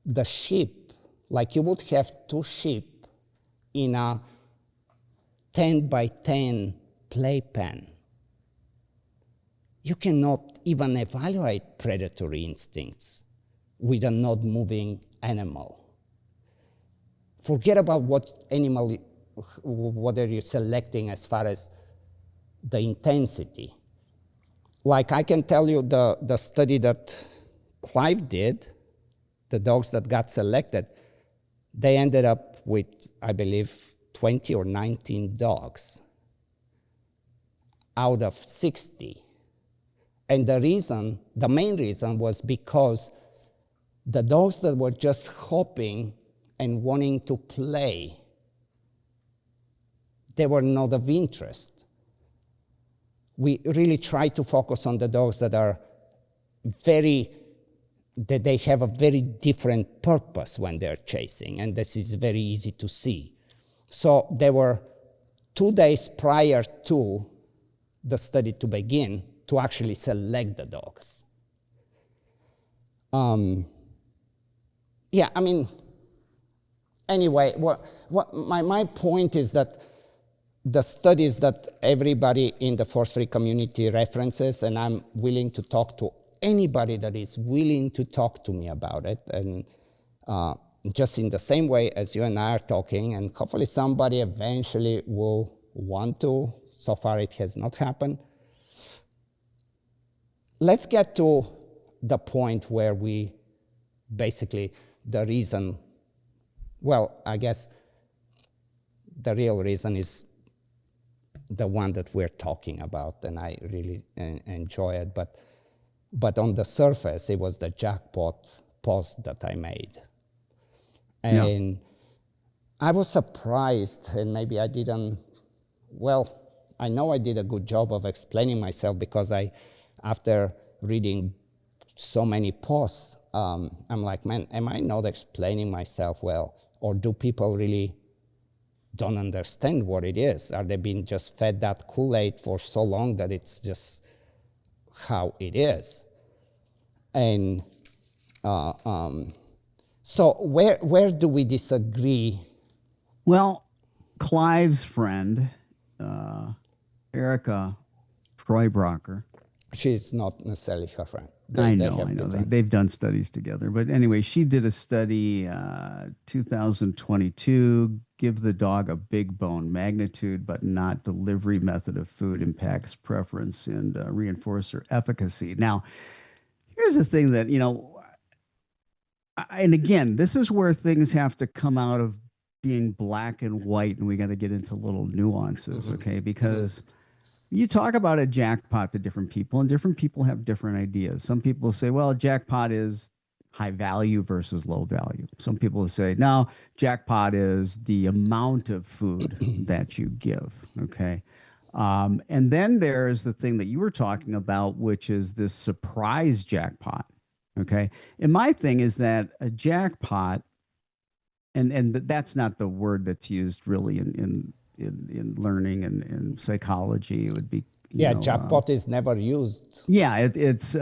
the sheep, like you would have two sheep in a 10 by 10 playpen. You cannot even evaluate predatory instincts with a not moving animal. Forget about what animal, whether you're selecting as far as the intensity. Like I can tell you the study that Clive did, the dogs that got selected, they ended up with, I believe, 20 or 19 dogs out of 60. And the main reason was because the dogs that were just hopping and wanting to play, they were not of interest. We really try to focus on the dogs that they have a very different purpose when they're chasing, and this is very easy to see. So there were 2 days prior to the study to begin to actually select the dogs. Yeah, I mean, anyway, my point is that the studies that everybody in the force-free community references, and I'm willing to talk to anybody that is willing to talk to me about it, and just in the same way as you and I are talking, and hopefully somebody eventually will want to. So far it has not happened. Let's get to the point where we basically, the reason, well, I guess the real reason is the one that we're talking about, and I really enjoy it. But on the surface, it was the jackpot post that I made. And yeah. I was surprised, and maybe I didn't, well, I know I did a good job of explaining myself, because after reading so many posts, I'm like, man, am I not explaining myself well? Or do people really don't understand what it is? Are they being just fed that Kool-Aid for so long that it's just how it is? And so where do we disagree? Well, Clive's friend, Erica Freubrocker. She's not necessarily her friend. I know. They've done studies together. But anyway, she did a study, 2022, give the dog a big bone, magnitude, but not delivery method of food impacts preference and reinforcer efficacy. Now, here's the thing that, and again, this is where things have to come out of being black and white, and we got to get into little nuances, okay? Because you talk about a jackpot to different people, and different people have different ideas. Some people say, well, jackpot is high value versus low value. Some people say, no, jackpot is the amount of food that you give, okay? And then there's the thing that you were talking about, which is this surprise jackpot, okay? And my thing is that a jackpot, and that's not the word that's used really in learning and in psychology. It would be jackpot is never used. Yeah, it's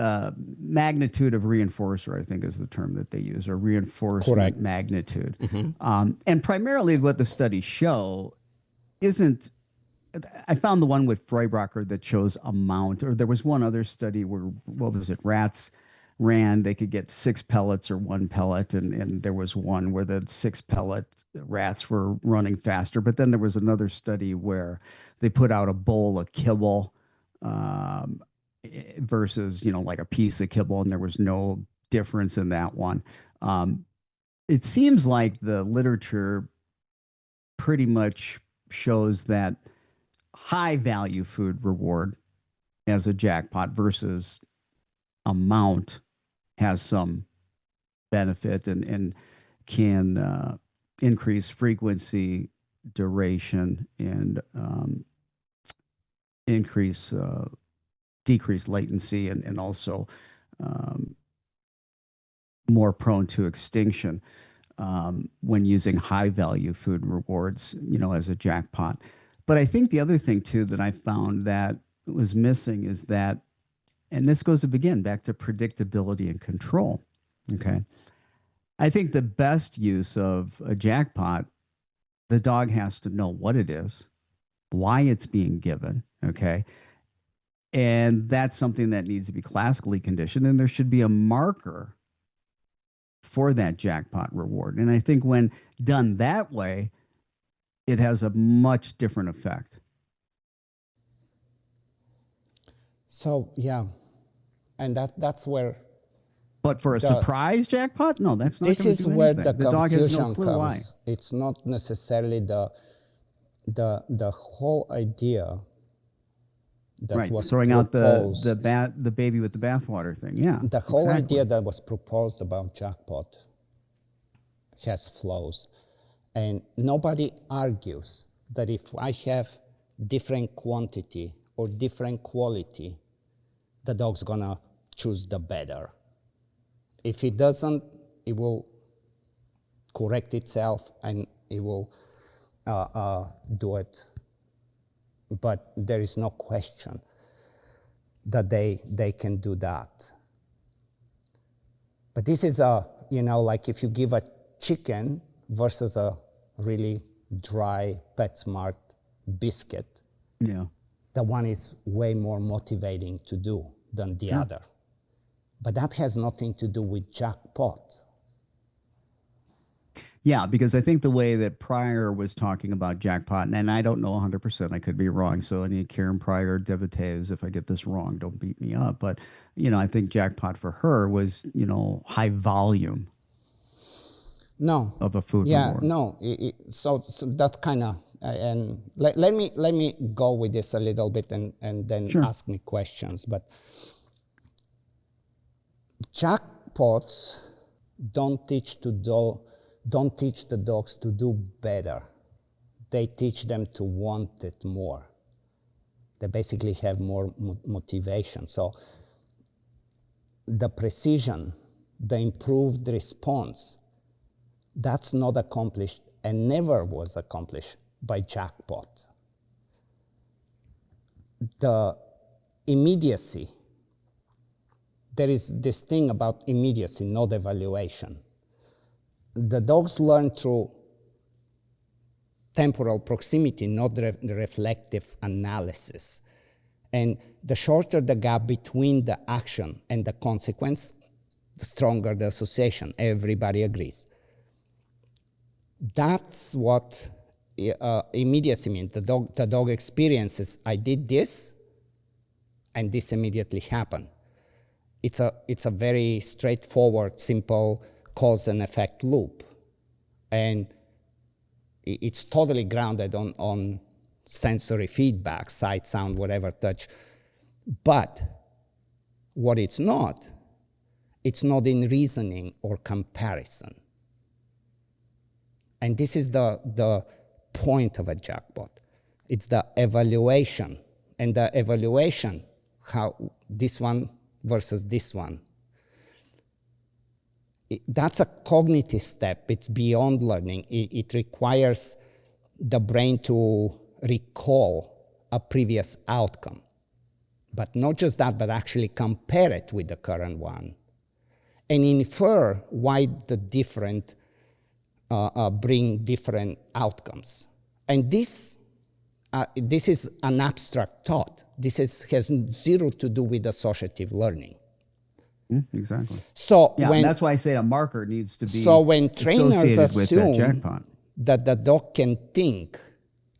magnitude of reinforcer, I think, is the term that they use, or reinforcement Correct. magnitude. And primarily what the studies show isn't. I found the one with Freubrocker that shows amount, or there was one other study where, what was it, rats ran, they could get 6 pellets or 1 pellet, and there was one where the 6 pellet rats were running faster. But then there was another study where they put out a bowl of kibble versus, like a piece of kibble, and there was no difference in that one. It seems like the literature pretty much shows that high value food reward as a jackpot versus amount has some benefit and can increase frequency, duration, and decrease latency, and also more prone to extinction when using high value food rewards, as a jackpot. But I think the other thing too that I found that was missing is that And this goes again back to predictability and control. Okay. I think the best use of a jackpot, the dog has to know what it is, why it's being given. Okay. And that's something that needs to be classically conditioned. And there should be a marker for that jackpot reward. And I think when done that way, it has a much different effect. So, yeah. And that's where But for a surprise jackpot, no, that's not going to do anything. This is where the dog has no confusion clue comes. why. It's not necessarily the whole idea that was throwing proposed, out the baby with the bathwater thing. Yeah, the whole idea that was proposed about jackpot has flaws, and nobody argues that if I have different quantity or different quality, the dog's gonna choose the better. If it doesn't, it will correct itself and it will do it. But there is no question that they can do that. But this is like if you give a chicken versus a really dry PetSmart biscuit, yeah, the one is way more motivating to do than the other. But that has nothing to do with jackpot. Yeah, because I think the way that Pryor was talking about jackpot, and I don't know 100%, I could be wrong. So any Karen Pryor devotees, if I get this wrong, don't beat me up. But, I think jackpot for her was, high volume. No. Of a food reward. Yeah, no. So that's kind of, and let me go with this a little bit and then ask me questions. But jackpots don't teach the dogs to do better. They teach them to want it more. They basically have more motivation. So the precision, the improved response, that's not accomplished and never was accomplished by jackpot. The immediacy, there is this thing about immediacy, not evaluation. The dogs learn through temporal proximity, not the reflective analysis. And the shorter the gap between the action and the consequence, the stronger the association. Everybody agrees. That's what immediacy means. The dog experiences, I did this, and this immediately happened. It's a very straightforward, simple cause and effect loop. And it's totally grounded on sensory feedback, sight, sound, whatever, touch. But what it's not in reasoning or comparison. And this is the point of a jackpot. It's the evaluation. And the evaluation, how this one versus this one. That's a cognitive step. It's beyond learning. It requires the brain to recall a previous outcome. But not just that, but actually compare it with the current one. And infer why the different bring different outcomes. And this is an abstract thought. This has zero to do with associative learning. Exactly. So that's why I say a marker needs to be so when trainers assume that the dog can think,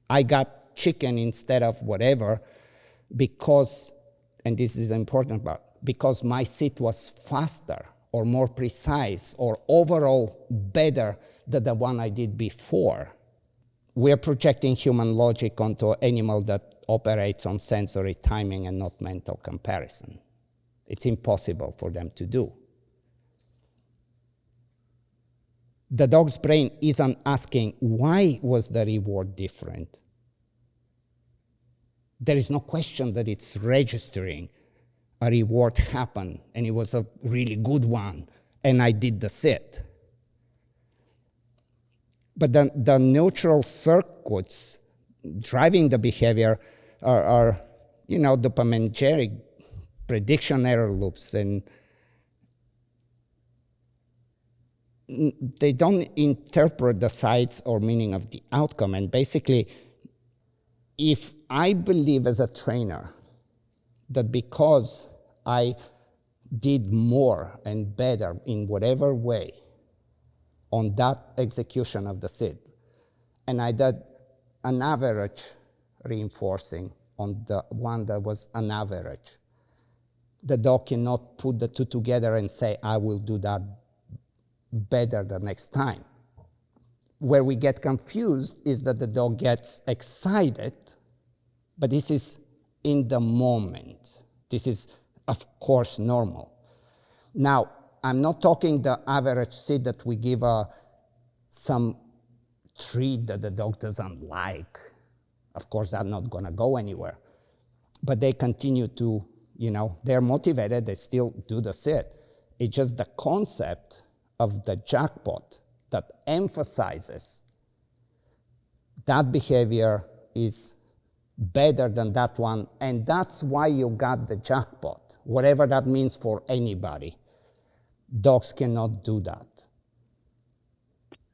I got chicken instead of whatever, because, and this is the important part, because my sit was faster or more precise or overall better than the one I did before. We're projecting human logic onto an animal that operates on sensory timing and not mental comparison. It's impossible for them to do. The dog's brain isn't asking, why was the reward different? There is no question that it's registering a reward happened, and it was a really good one, and I did the sit. But the neutral circuits driving the behavior are dopaminergic prediction error loops, and they don't interpret the sides or meaning of the outcome. And basically, if I believe as a trainer that because I did more and better in whatever way on that execution of the sit, and I did an average reinforcing on the one that was an average, the dog cannot put the two together and say, I will do that better the next time. Where we get confused is that the dog gets excited, but this is in the moment. This is, of course, normal. Now, I'm not talking the average sit that we give some treat that the dog doesn't like. Of course, that's not going to go anywhere. But they continue to, they're motivated, they still do the sit. It's just the concept of the jackpot that emphasizes that behavior is better than that one, and that's why you got the jackpot, whatever that means for anybody. Dogs cannot do that.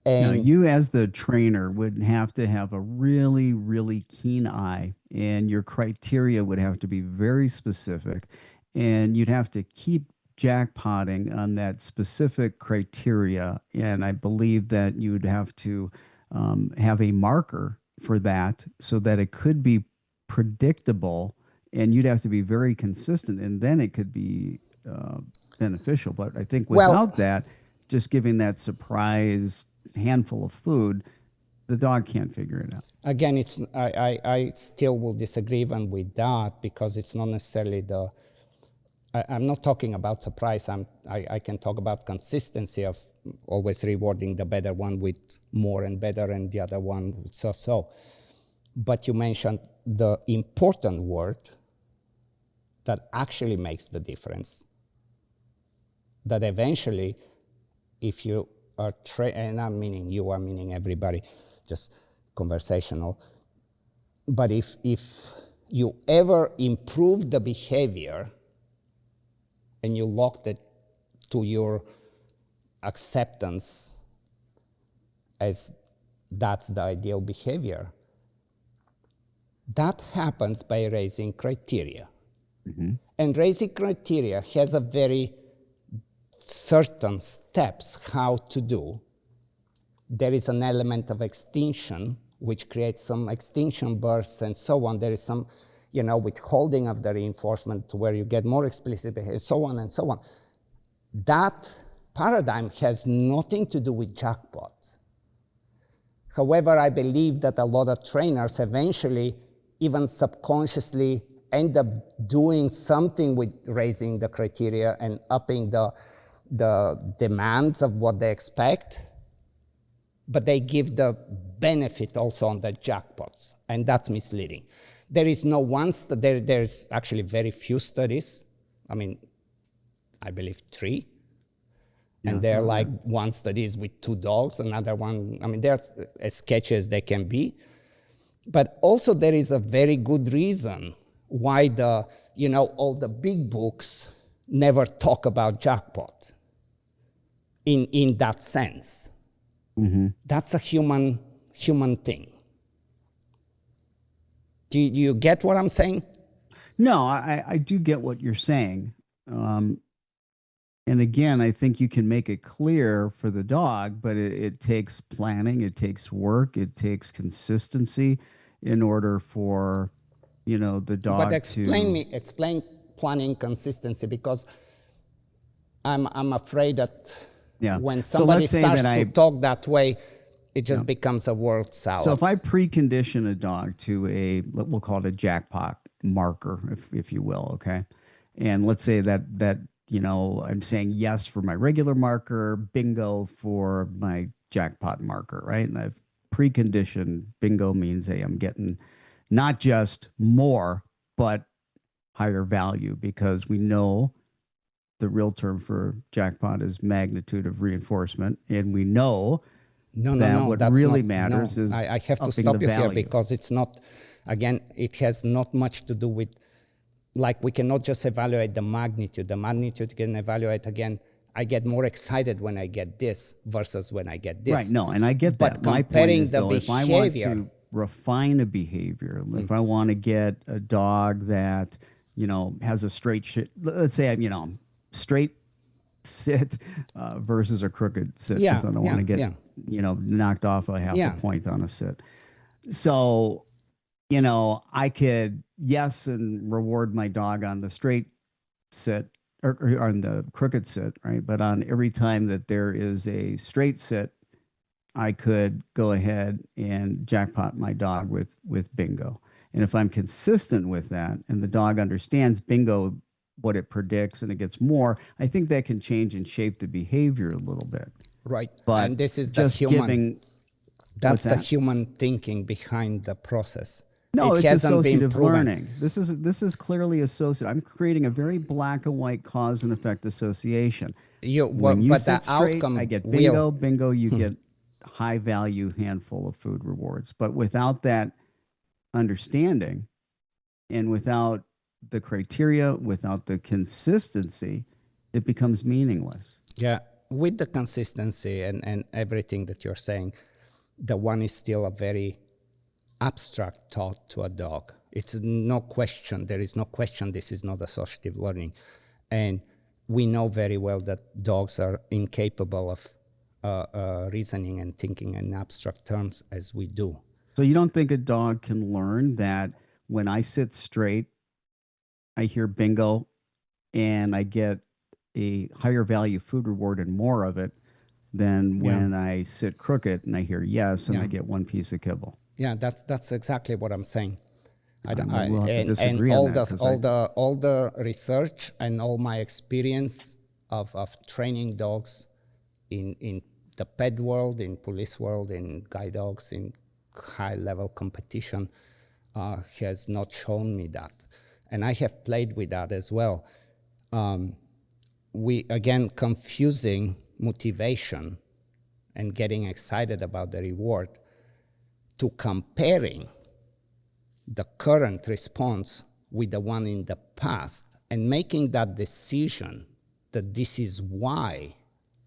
Now, And you as the trainer would have to have a really, really keen eye, and your criteria would have to be very specific, and you'd have to keep jackpotting on that specific criteria. And I believe that you'd have to have a marker for that so that it could be predictable, and you'd have to be very consistent, and then it could be beneficial. But I think without that, just giving that surprise handful of food, the dog can't figure it out. Again, I still will disagree even with that, because it's not necessarily I'm not talking about surprise. I can talk about consistency of always rewarding the better one with more and better, and the other one with so. But you mentioned the important word that actually makes the difference. That eventually, if you are and I'm meaning you, I'm meaning everybody, just conversational. But if you ever improve the behavior and you locked it to your acceptance as that's the ideal behavior, that happens by raising criteria. Mm-hmm. And raising criteria has a very certain steps how to do. There is an element of extinction, which creates some extinction bursts and so on. There is some, withholding of the reinforcement where you get more explicit behavior, so on and so on. That paradigm has nothing to do with jackpot. However, I believe that a lot of trainers eventually, even subconsciously, end up doing something with raising the criteria and upping the demands of what they expect, but they give the benefit also on the jackpots, and that's misleading. There is no one, there's actually very few studies. I mean, I believe 3. And they're like one study is with 2 dogs, another one, I mean, they're as sketchy as they can be. But also there is a very good reason why all the big books never talk about jackpot in that sense. Mm-hmm. That's a human thing. Do you get what I'm saying? No, I do get what you're saying. And again, I think you can make it clear for the dog, but it takes planning, it takes work, it takes consistency in order for, the dog to... But explain planning consistency, because I'm afraid that when somebody starts to talk that way, it just becomes a word salad. So if I precondition a dog to we'll call it a jackpot marker, if you will, okay? And let's say that I'm saying yes for my regular marker, bingo for my jackpot marker, right? And I've preconditioned bingo means, hey, I'm getting not just more, but higher value, because we know the real term for jackpot is magnitude of reinforcement. And we know what really matters is I have to stop you here, because it's not, again, it has not much to do with like we cannot just evaluate the magnitude. The magnitude can evaluate again. I get more excited when I get this versus when I get this. Right. No, and I get But that. My point comparing is, the though, if I want behavior, to refine a behavior, if I want to get a dog that, has a straight let's say, straight sit versus a crooked sit, because I don't want to get, knocked off a half a point on a sit. So, I could, yes, and reward my dog on the straight sit or on the crooked sit, right? But on every time that there is a straight sit, I could go ahead and jackpot my dog with bingo. And if I'm consistent with that and the dog understands bingo, what it predicts, and it gets more, I think that can change and shape the behavior a little bit. right? But And this is just the human. giving, That's the human thinking behind the process. no, It it's hasn't been associative proven. learning. This is clearly associative. I'm creating a very black and white cause and effect association. When you But sit the straight, outcome I get will. bingo, you get high value handful of food rewards. But without that understanding and without the criteria, without the consistency, it becomes meaningless. Yeah, with the consistency and everything that you're saying, the one is still a very abstract thought to a dog. It's no question. There is no question this is not associative learning. And we know very well that dogs are incapable of reasoning and thinking in abstract terms as we do. So you don't think a dog can learn that when I sit straight, I hear bingo and I get a higher value food reward and more of it than when I sit crooked and I hear yes and I get one piece of kibble. Yeah, that's exactly what I'm saying. We'll have to disagree on that, all the research and all my experience of training dogs in the pet world, in police world, in guide dogs, in high level competition has not shown me that. And I have played with that as well. We, again, confusing motivation and getting excited about the reward to comparing the current response with the one in the past and making that decision that this is why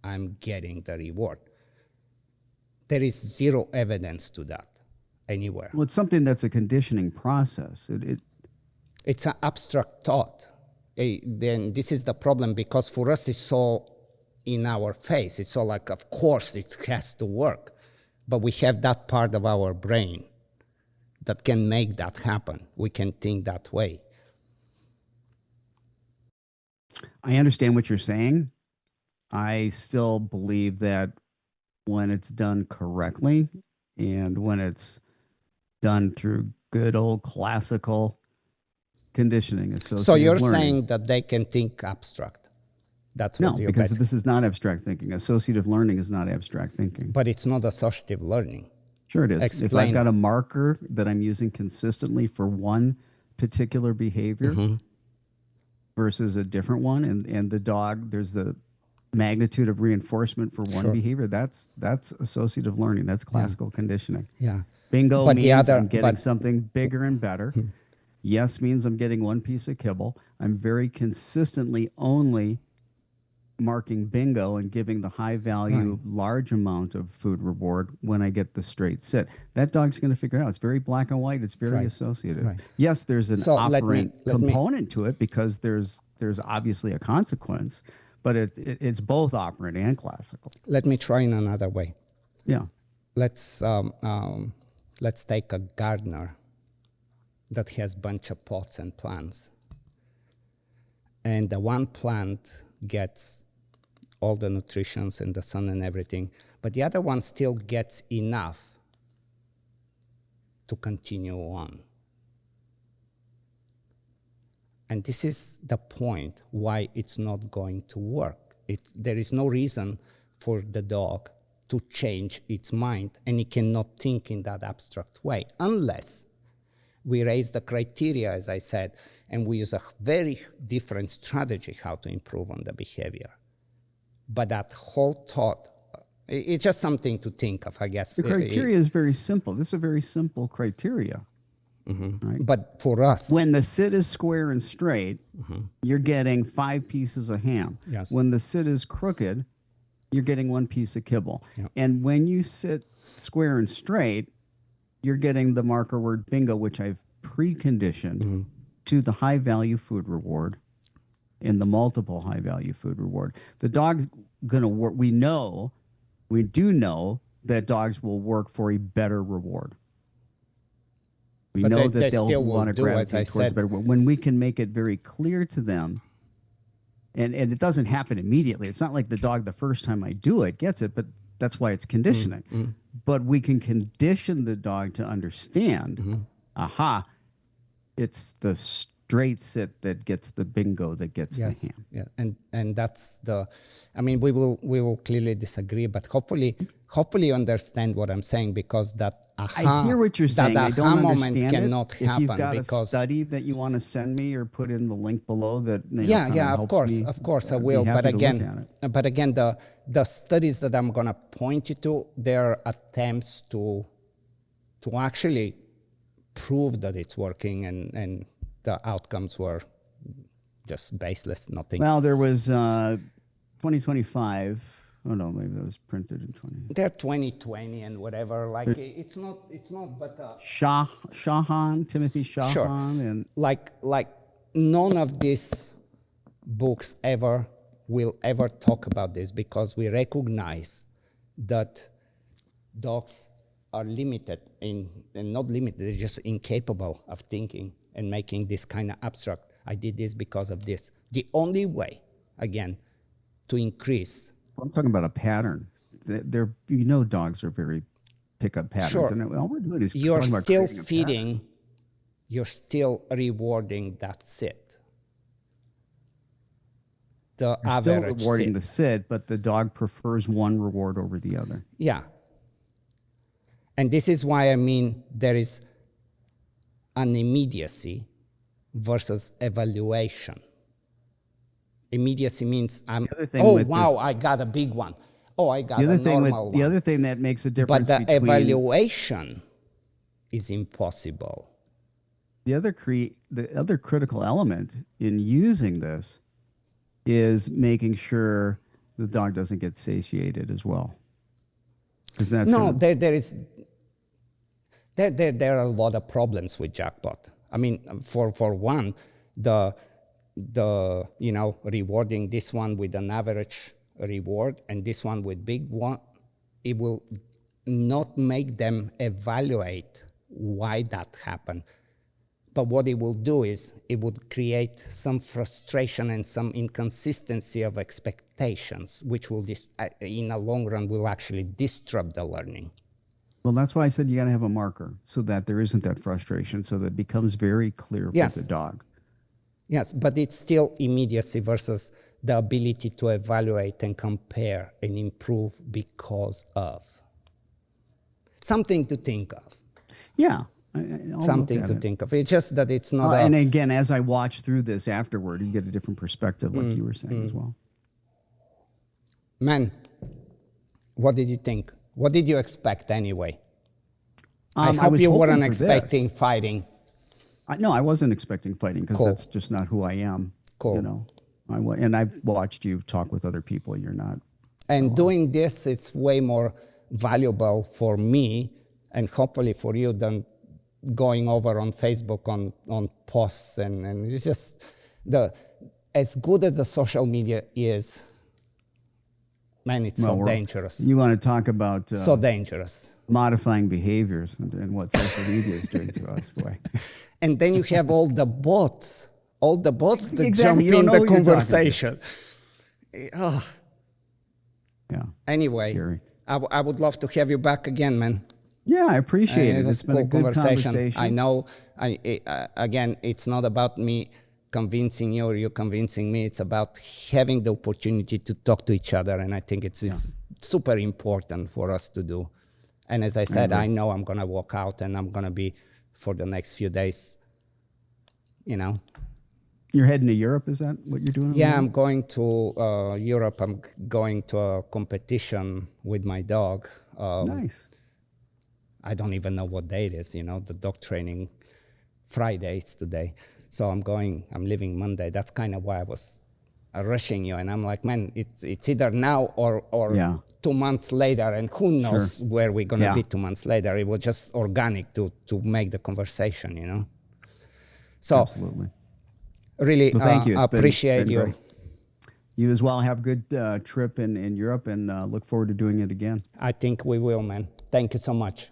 I'm getting the reward. There is zero evidence to that anywhere. Well, it's something that's a conditioning process. It's an abstract thought. Then this is the problem, because for us it's so in our face. It's so like, of course it has to work. But we have that part of our brain that can make that happen. We can think that way. I understand what you're saying. I still believe that when it's done correctly and when it's done through good old classical conditioning, associative So you're learning, saying that they can think abstract. That's what you're because basically. this is not abstract thinking. Associative learning is not abstract thinking. But it's not associative learning. Sure it is. Explain. If I've got a marker that I'm using consistently for one particular behavior versus a different one, and the dog, there's the magnitude of reinforcement for one behavior, that's associative learning. That's classical conditioning. Yeah. Bingo But means I'm getting something bigger and better. Yes means I'm getting one piece of kibble. I'm very consistently only marking bingo and giving the high value, large amount of food reward when I get the straight sit. That dog's going to figure it out. It's very black and white. It's very associative. Right. Yes, there's an operant component to it because there's obviously a consequence, but it's both operant and classical. Let me try in another way. Yeah. Let's take a gardener that has a bunch of pots and plants. And the one plant gets all the nutrition and the sun and everything, but the other one still gets enough to continue on. And this is the point why it's not going to work. There is no reason for the dog to change its mind, and it cannot think in that abstract way unless we raise the criteria, as I said, and we use a very different strategy how to improve on the behavior. But that whole thought, it's just something to think of, I guess. The criteria is very simple. This is a very simple criteria. Right? But for us, When the sit is square and straight, you're getting 5 pieces of ham. Yes. When the sit is crooked, you're getting 1 piece of kibble. Yep. And when you sit square and straight, you're getting the marker word bingo, which I've preconditioned to the high value food reward and the multiple high value food reward. The dog's going to work. We do know that dogs will work for a better reward. We But know they that they'll still will want to do, as I gravitate towards said. better. When we can make it very clear to them, and it doesn't happen immediately. It's not like the dog the first time I do it gets it, but that's why it's conditioning. But we can condition the dog to understand, aha, it's the straight sit that gets the bingo, that gets the ham. Yeah, and that's the, I mean, we will clearly disagree, but hopefully you understand what I'm saying, because that aha, I hear what you're saying. That I don't moment understand cannot it. If you've happen got a because study that you want to send me or put in the link below, that of course I will. But again, the studies that I'm gonna point you to, they're attempts to actually prove that it's working, and the outcomes were just baseless, nothing. Well, there was 2025. Oh no, maybe that was printed in 20. They're 2020 and whatever. Like it's not. But Timothy Shahan, Sure. and like none of these books will ever talk about this, because we recognize that dogs are limited and not limited, they're just incapable of thinking and making this kind of abstract, I did this because of this. The only way, again, to increase. I'm talking about a pattern. Dogs are very pick up patterns. Sure. And all we're doing is You're talking about still creating a feeding, you're still rewarding that sit. The You're still average rewarding sit. the sit, but the dog prefers one reward over the other. Yeah. And this is why I mean there is an immediacy versus evaluation. Immediacy means I got a big one. Oh, I got a normal one. The other thing that makes a difference But the between evaluation is impossible. the other critical element in using this is making sure the dog doesn't get satiated as well. Because that's there are a lot of problems with jackpot. I mean, for one, the rewarding this one with an average reward and this one with big one, it will not make them evaluate why that happened. But what it will do is it would create some frustration and some inconsistency of expectations, which will, in the long run, will actually disrupt the learning. Well, that's why I said you got to have a marker so that there isn't that frustration, so that it becomes very clear for the dog. Yes, but it's still immediacy versus the ability to evaluate and compare and improve because of. Something to think of. Yeah. Something to think of. It's just that it's not. And again, as I watch through this afterward, you get a different perspective, like you were saying as well. Man, what did you think? What did you expect anyway? I I hope was you hoping weren't for expecting this. fighting. No, I wasn't expecting fighting, because Cool. that's just not who I am. Cool. And I've watched you talk with other people. You're not. And doing this, it's way more valuable for me and hopefully for you than going over on Facebook on posts and it's just as good as the social media is, man, it's so dangerous. You want to talk about so dangerous. Modifying behaviors and what social media is doing to us, boy. And then you have all the bots that Exactly. jump in the conversation. Oh. Yeah. Anyway, scary. I would love to have you back again, man. Yeah, I appreciate it. It's been a good conversation. I know. Again, it's not about me convincing you or you convincing me. It's about having the opportunity to talk to each other, and I think it's super important for us to do. And as I said, I know I'm gonna walk out, and I'm gonna be for the next few days. You're heading to Europe. Is that what you're doing? Yeah, I'm going to Europe. I'm going to a competition with my dog. Nice. I don't even know what day it is, the dog training Fridays today. So I'm leaving Monday. That's kind of why I was rushing you. And I'm like, man, it's either now or Yeah. 2 months later. And who knows where we're going to Yeah. be 2 months later. It was just organic to make the conversation, you know? So Absolutely. really Well, thank you. It's appreciate been you. great. You as well. Have a good trip in Europe, and look forward to doing it again. I think we will, man. Thank you so much.